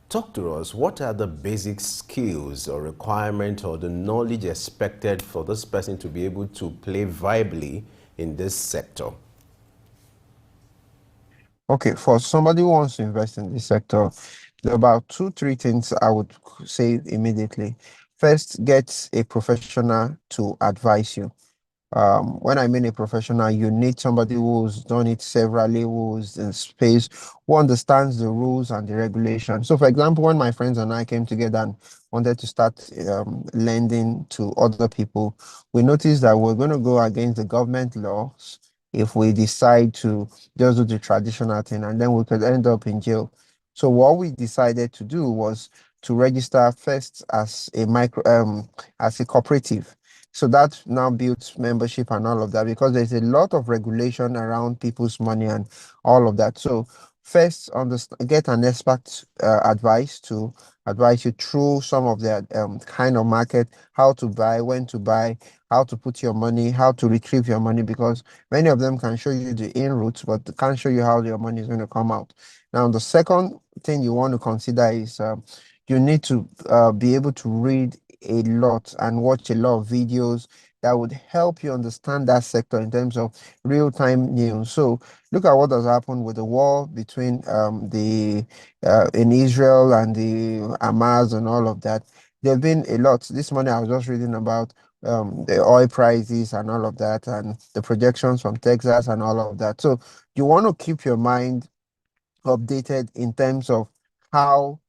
E: talk to us. What are the basic skills or requirements or the knowledge expected for this person to be able to play viably in this sector?
Q: Okay, for somebody who wants to invest in this sector, there are about 2, 3 things I would say immediately. First, get a professional to advise you. When I mean a professional, you need somebody who's done it severally, who's in space, who understands the rules and the regulations. So, for example, when my friends and I came together and wanted to start lending to other people, we noticed that we're going to go against the government laws if we decide to just do the traditional thing, and then we could end up in jail. So, what we decided to do was to register first as a cooperative. So that now builds membership and all of that, because there's a lot of regulation around people's money and all of that. So first, get an expert advice to advise you through some of the kind of market, how to buy, when to buy, how to put your money, how to retrieve your money, because many of them can show you the in routes, but they can't show you how your money is going to come out. Now, the second thing you want to consider is you need to be able to read a lot and watch a lot of videos that would help you understand that sector in terms of real-time news. So look at what has happened with the war between the in Israel and the Hamas and all of that. There have been a lot. This morning I was just reading about the oil prices and all of that, and the projections from Texas and all of that. So you want to keep your mind updated in terms of how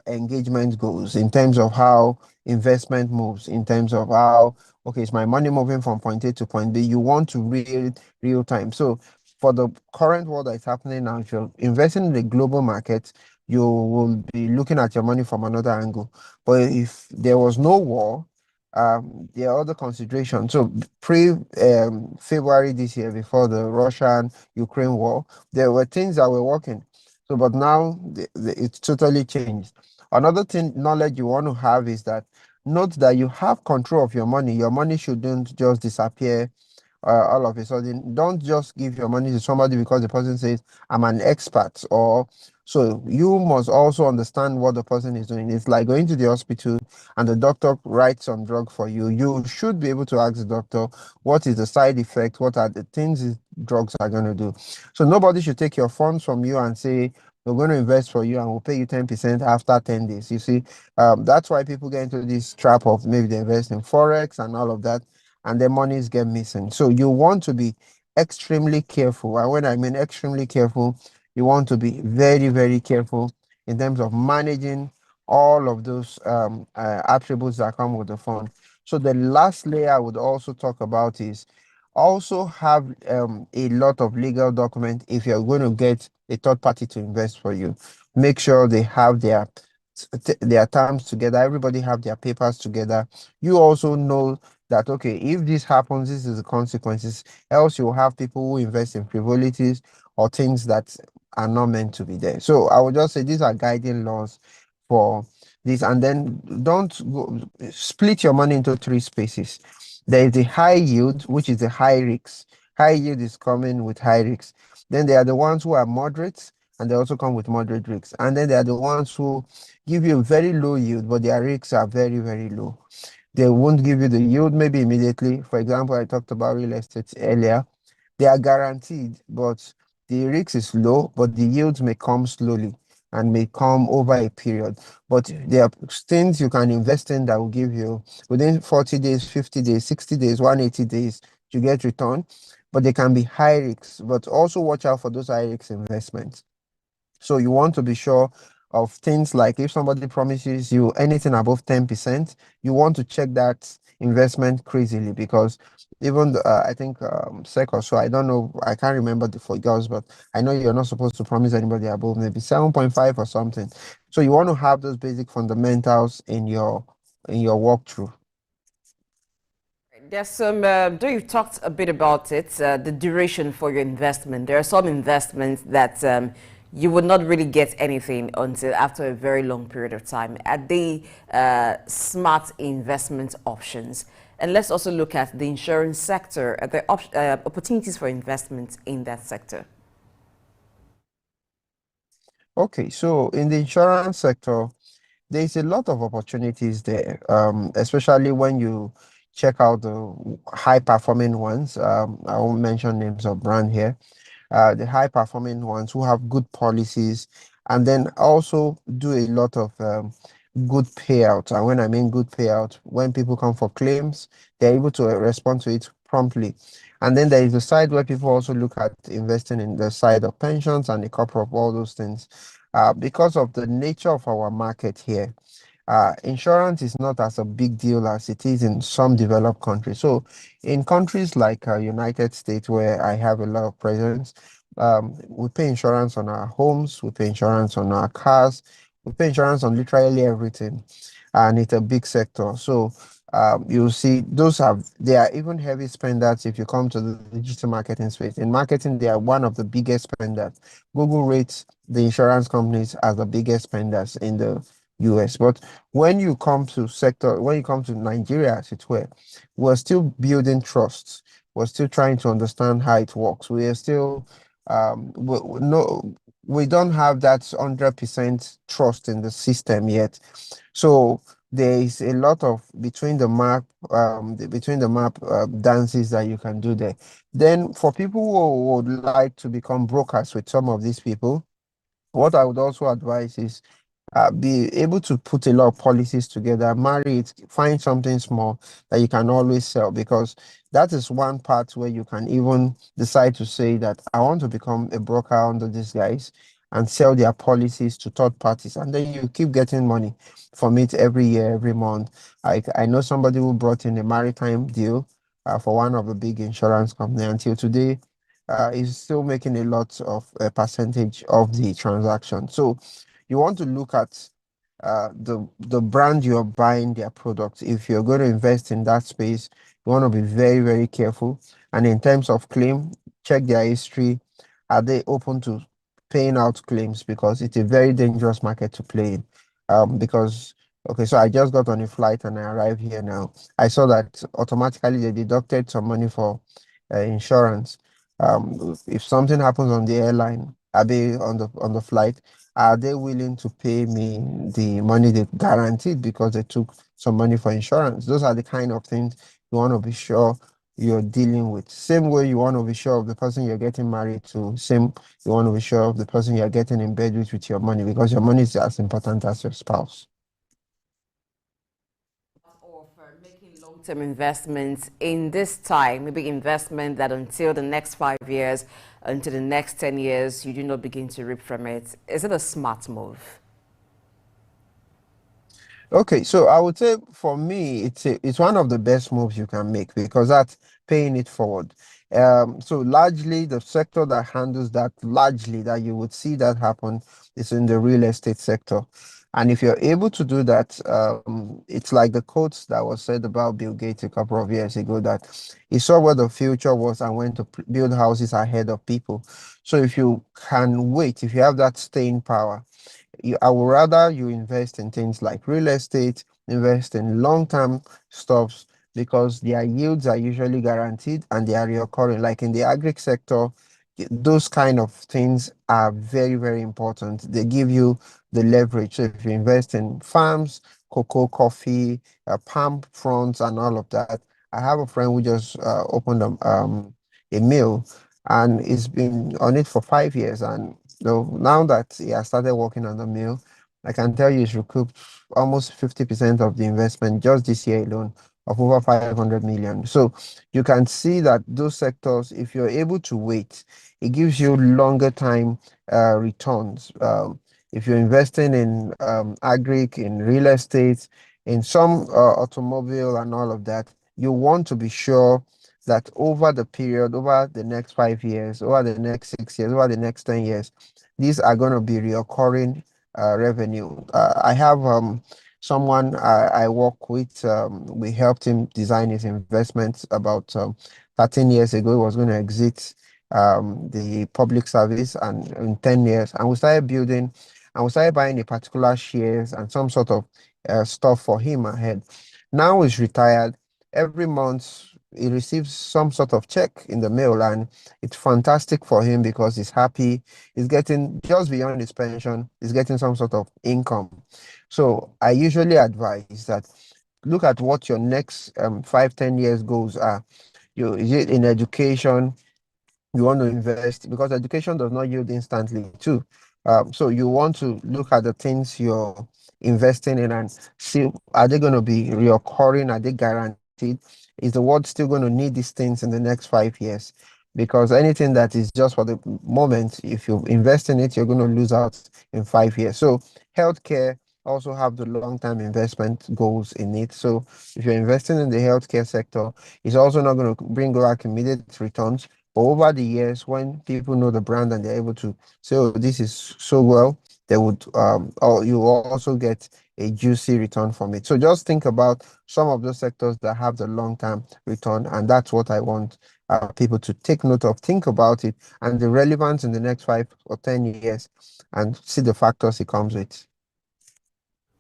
Q: engagement goes, in terms of how investment moves, in terms of how, okay, is my money moving from point A to point B? You want to read real time. So for the current world that is happening now, if you're investing in the global market, you will be looking at your money from another angle. But if there was no war, there are other considerations. So pre February this year, before the Russian Ukraine war, there were things that were working. So, but now it's totally changed. Another thing, knowledge you want to have is that note that you have control of your money. Your money shouldn't just disappear all of a sudden. Don't just give your money to somebody because the person says, I'm an expert. Or so you must also understand what the person is doing. It's like going to the hospital and the doctor writes some drug for you. You should be able to ask the doctor, what is the side effect? What are the things these drugs are going to do? So nobody should take your funds from you and say, we're going to invest for you and we'll pay you 10% after 10 days. You see, that's why people get into this trap of maybe they invest in Forex and all of that, and their monies get missing. So you want to be extremely careful. And when I mean extremely careful, you want to be very, very careful in terms of managing all of those attributes that come with the fund. So the last layer I would also talk about is also have a lot of legal documents if you're going to get a third party to invest for you. Make sure they have their terms together. Everybody have their papers together. You also know that, okay, if this happens, this is the consequences. Else you'll have people who invest in frivolities or things that are not meant to be there. So I would just say these are guiding laws for this. And then split your money into three spaces. There is the high yield, which is the high risks. High yield is coming with high risks. Then there are the ones who are moderate, and they also come with moderate risks. And then there are the ones who give you very low yield, but their risks are very, very low. They won't give you the yield maybe immediately. For example, I talked about real estate earlier. They are guaranteed, but the risk is low, but the yields may come slowly and may come over a period. But there are things you can invest in that will give you within 40 days, 50 days, 60 days, 180 days, you get return. But they can be high risks, but also watch out for those high risk investments. So you want to be sure of things like if somebody promises you anything above 10%, you want to check that investment crazily, because even I think SEC or so, I don't know, I can't remember the figures, but I know you're not supposed to promise anybody above maybe 7.5 or something. So you want to have those basic fundamentals in your walkthrough.
F: There's some, though you've talked a bit about it, the duration for your investment. There are some investments that you would not really get anything until after a very long period of time. Are they smart investment options? And let's also look at the insurance sector, at the opportunities for investment in that sector.
Q: Okay, so in the insurance sector, there's a lot of opportunities there, especially when you check out the high performing ones. I won't mention names of brand here. The high performing ones who have good policies and then also do a lot of good payouts. And when I mean good payout, when people come for claims, they're able to respond to it promptly. And then there is a side where people also look at investing in the side of pensions and a couple of all those things. Because of the nature of our market here, insurance is not as a big deal as it is in some developed countries. So in countries like United States, where I have a lot of presence, we pay insurance on our homes, we pay insurance on our cars, we pay insurance on literally everything. And it's a big sector. So you'll see they are even heavy spenders if you come to the digital marketing space. In marketing, they are one of the biggest spenders. Google rates the insurance companies as the biggest spenders in the US. But when you come to Nigeria, as it were, we're still building trust. We're still trying to understand how it works. We are still no, we don't have that 100% trust in the system yet. So there is a lot of between the map dances that you can do there. Then for people who would like to become brokers with some of these people, what I would also advise is be able to put a lot of policies together, marry it, find something small that you can always sell, because that is one part where you can even decide to say that I want to become a broker under these guys and sell their policies to third parties. And then you keep getting money from it every year, every month. I know somebody who brought in a maritime deal for one of the big insurance company. Until today, is still making a lot of a percentage of the transaction. So you want to look at the brand you're buying their products. If you're going to invest in that space, you want to be very, very careful. And in terms of claim, check their history. Are they open to paying out claims? Because it's a very dangerous market to play in. Because okay, so I just got on a flight and I arrived here now. I saw that automatically they deducted some money for insurance. If something happens on the airline, are they on the flight? Are they willing to pay me the money they guaranteed because they took some money for insurance? Those are the kind of things you want to be sure you're dealing with. Same way you want to be sure of the person you're getting married to. Same, you want to be sure of the person you're getting in bed with your money, because your money is as important as your spouse.
F: Or for making long-term investments in this time, maybe investment that until the next 5 years, until the next 10 years, you do not begin to reap from it. Is it a smart move?
Q: Okay, so I would say for me, it's one of the best moves you can make, because that's paying it forward. So largely the sector that handles that largely that you would see that happen is in the real estate sector. And if you're able to do that, it's like the quotes that was said about Bill Gates a couple of years ago, that he saw where the future was and went to build houses ahead of people. So if you can wait, if you have that staying power, I would rather you invest in things like real estate, invest in long-term stocks, because their yields are usually guaranteed and they are recurring. Like in the agri sector, those kind of things are very, very important. They give you the leverage. So if you invest in farms, cocoa, coffee, palm fronds, and all of that. I have a friend who just opened a mill, and he's been on it for 5 years. And now that he has started working on the mill, I can tell you he's recouped almost 50% of the investment just this year alone, of over 500 million. So you can see that those sectors, if you're able to wait, it gives you longer time returns. If you're investing in agri, in real estate, in some automobile and all of that, you want to be sure that over the period, over the next 5 years, over the next 6 years, over the next 10 years, these are going to be recurring revenue. I have someone I work with. We helped him design his investments about 13 years ago. He was going to exit the public service and in 10 years. And we started building and we started buying a particular shares and some sort of stuff for him ahead. Now he's retired. Every month he receives some sort of check in the mail, and it's fantastic for him because he's happy. He's getting just beyond his pension, he's getting some sort of income. So I usually advise that look at what your next 5, 10 years goals are. Is it in education? You want to invest, because education does not yield instantly too. So you want to look at the things you're investing in and see, are they going to be reoccurring? Are they guaranteed? Is the world still going to need these things in the next 5 years? Because anything that is just for the moment, if you invest in it, you're going to lose out in 5 years. So healthcare also have the long-term investment goals in it. So if you're investing in the healthcare sector, it's also not going to bring back immediate returns. But over the years, when people know the brand and they're able to say, "Oh, this is so well," they would, or you will also get a juicy return from it. So just think about some of those sectors that have the long-term return, and that's what I want people to take note of, think about it, and the relevance in the next 5 or 10 years, and see the factors it comes with.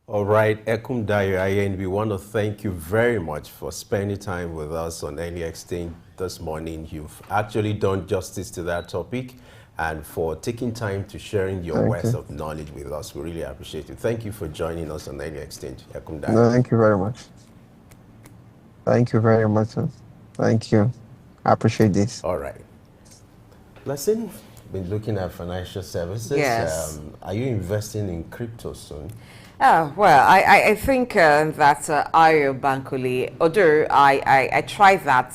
E: All right, Ekum Dayo Ayen, we want to thank you very much for spending time with us on Early Exchange this morning. You've actually done justice to that topic, and for taking time to sharing your wealth of knowledge with us. We really appreciate it. Thank you for joining us on Early Exchange, Ekum Dayo.
Q: No, thank you very much. Thank you very much. Thank you. I appreciate this.
E: All right. Blessing, been looking at financial services.
F: Yes.
E: Are you investing in crypto soon?
F: Well, I think that Ayo Bankole, although I tried that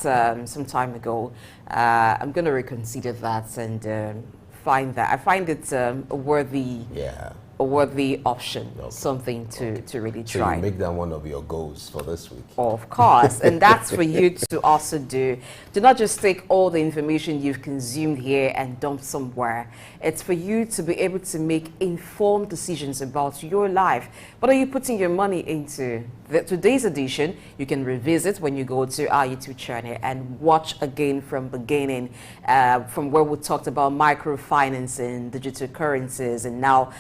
F: some time ago, I'm going to reconsider that and find it a worthy option, something to really try.
E: So you make that one of your goals for this week.
F: Of course, and that's for you to also do. Do not just take all the information you've consumed here and dump somewhere. It's for you to be able to make informed decisions about your life. What are you putting your money into? Today's edition, you can revisit when you go to our YouTube channel and watch again from beginning, from where we talked about microfinancing, digital currencies, and now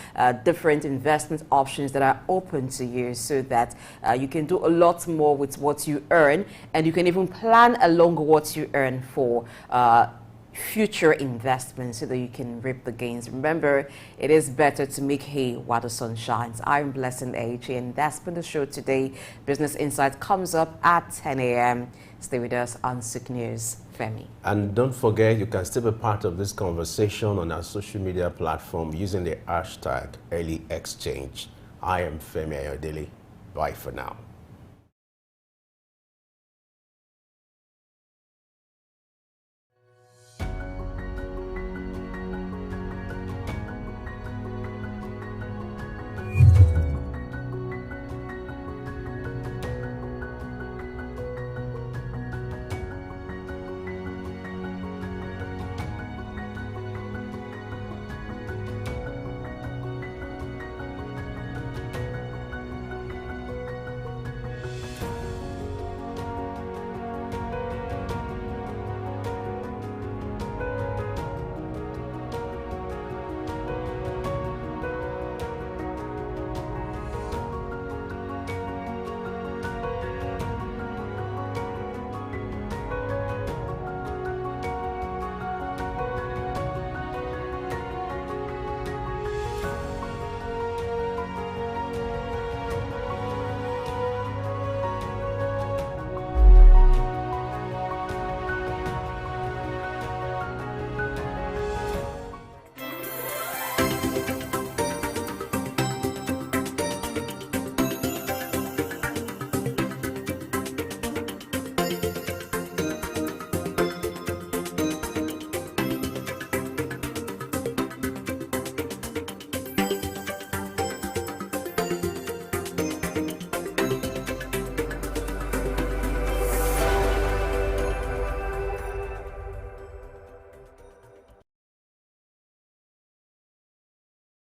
F: different investment options that are open to you, so that you can do a lot more with what you earn, and you can even plan along what you earn for future investments, so that you can reap the gains. Remember, it is better to make hay while the sun shines. I'm Blessing AG, and that's been the show today. Business Insight comes up at 10 a.m. Stay with us on Sick News. Femi.
E: And don't forget, you can still be part of this conversation on our social media platform using the hashtag Early Exchange. I am Femi Ayodele. Bye for now.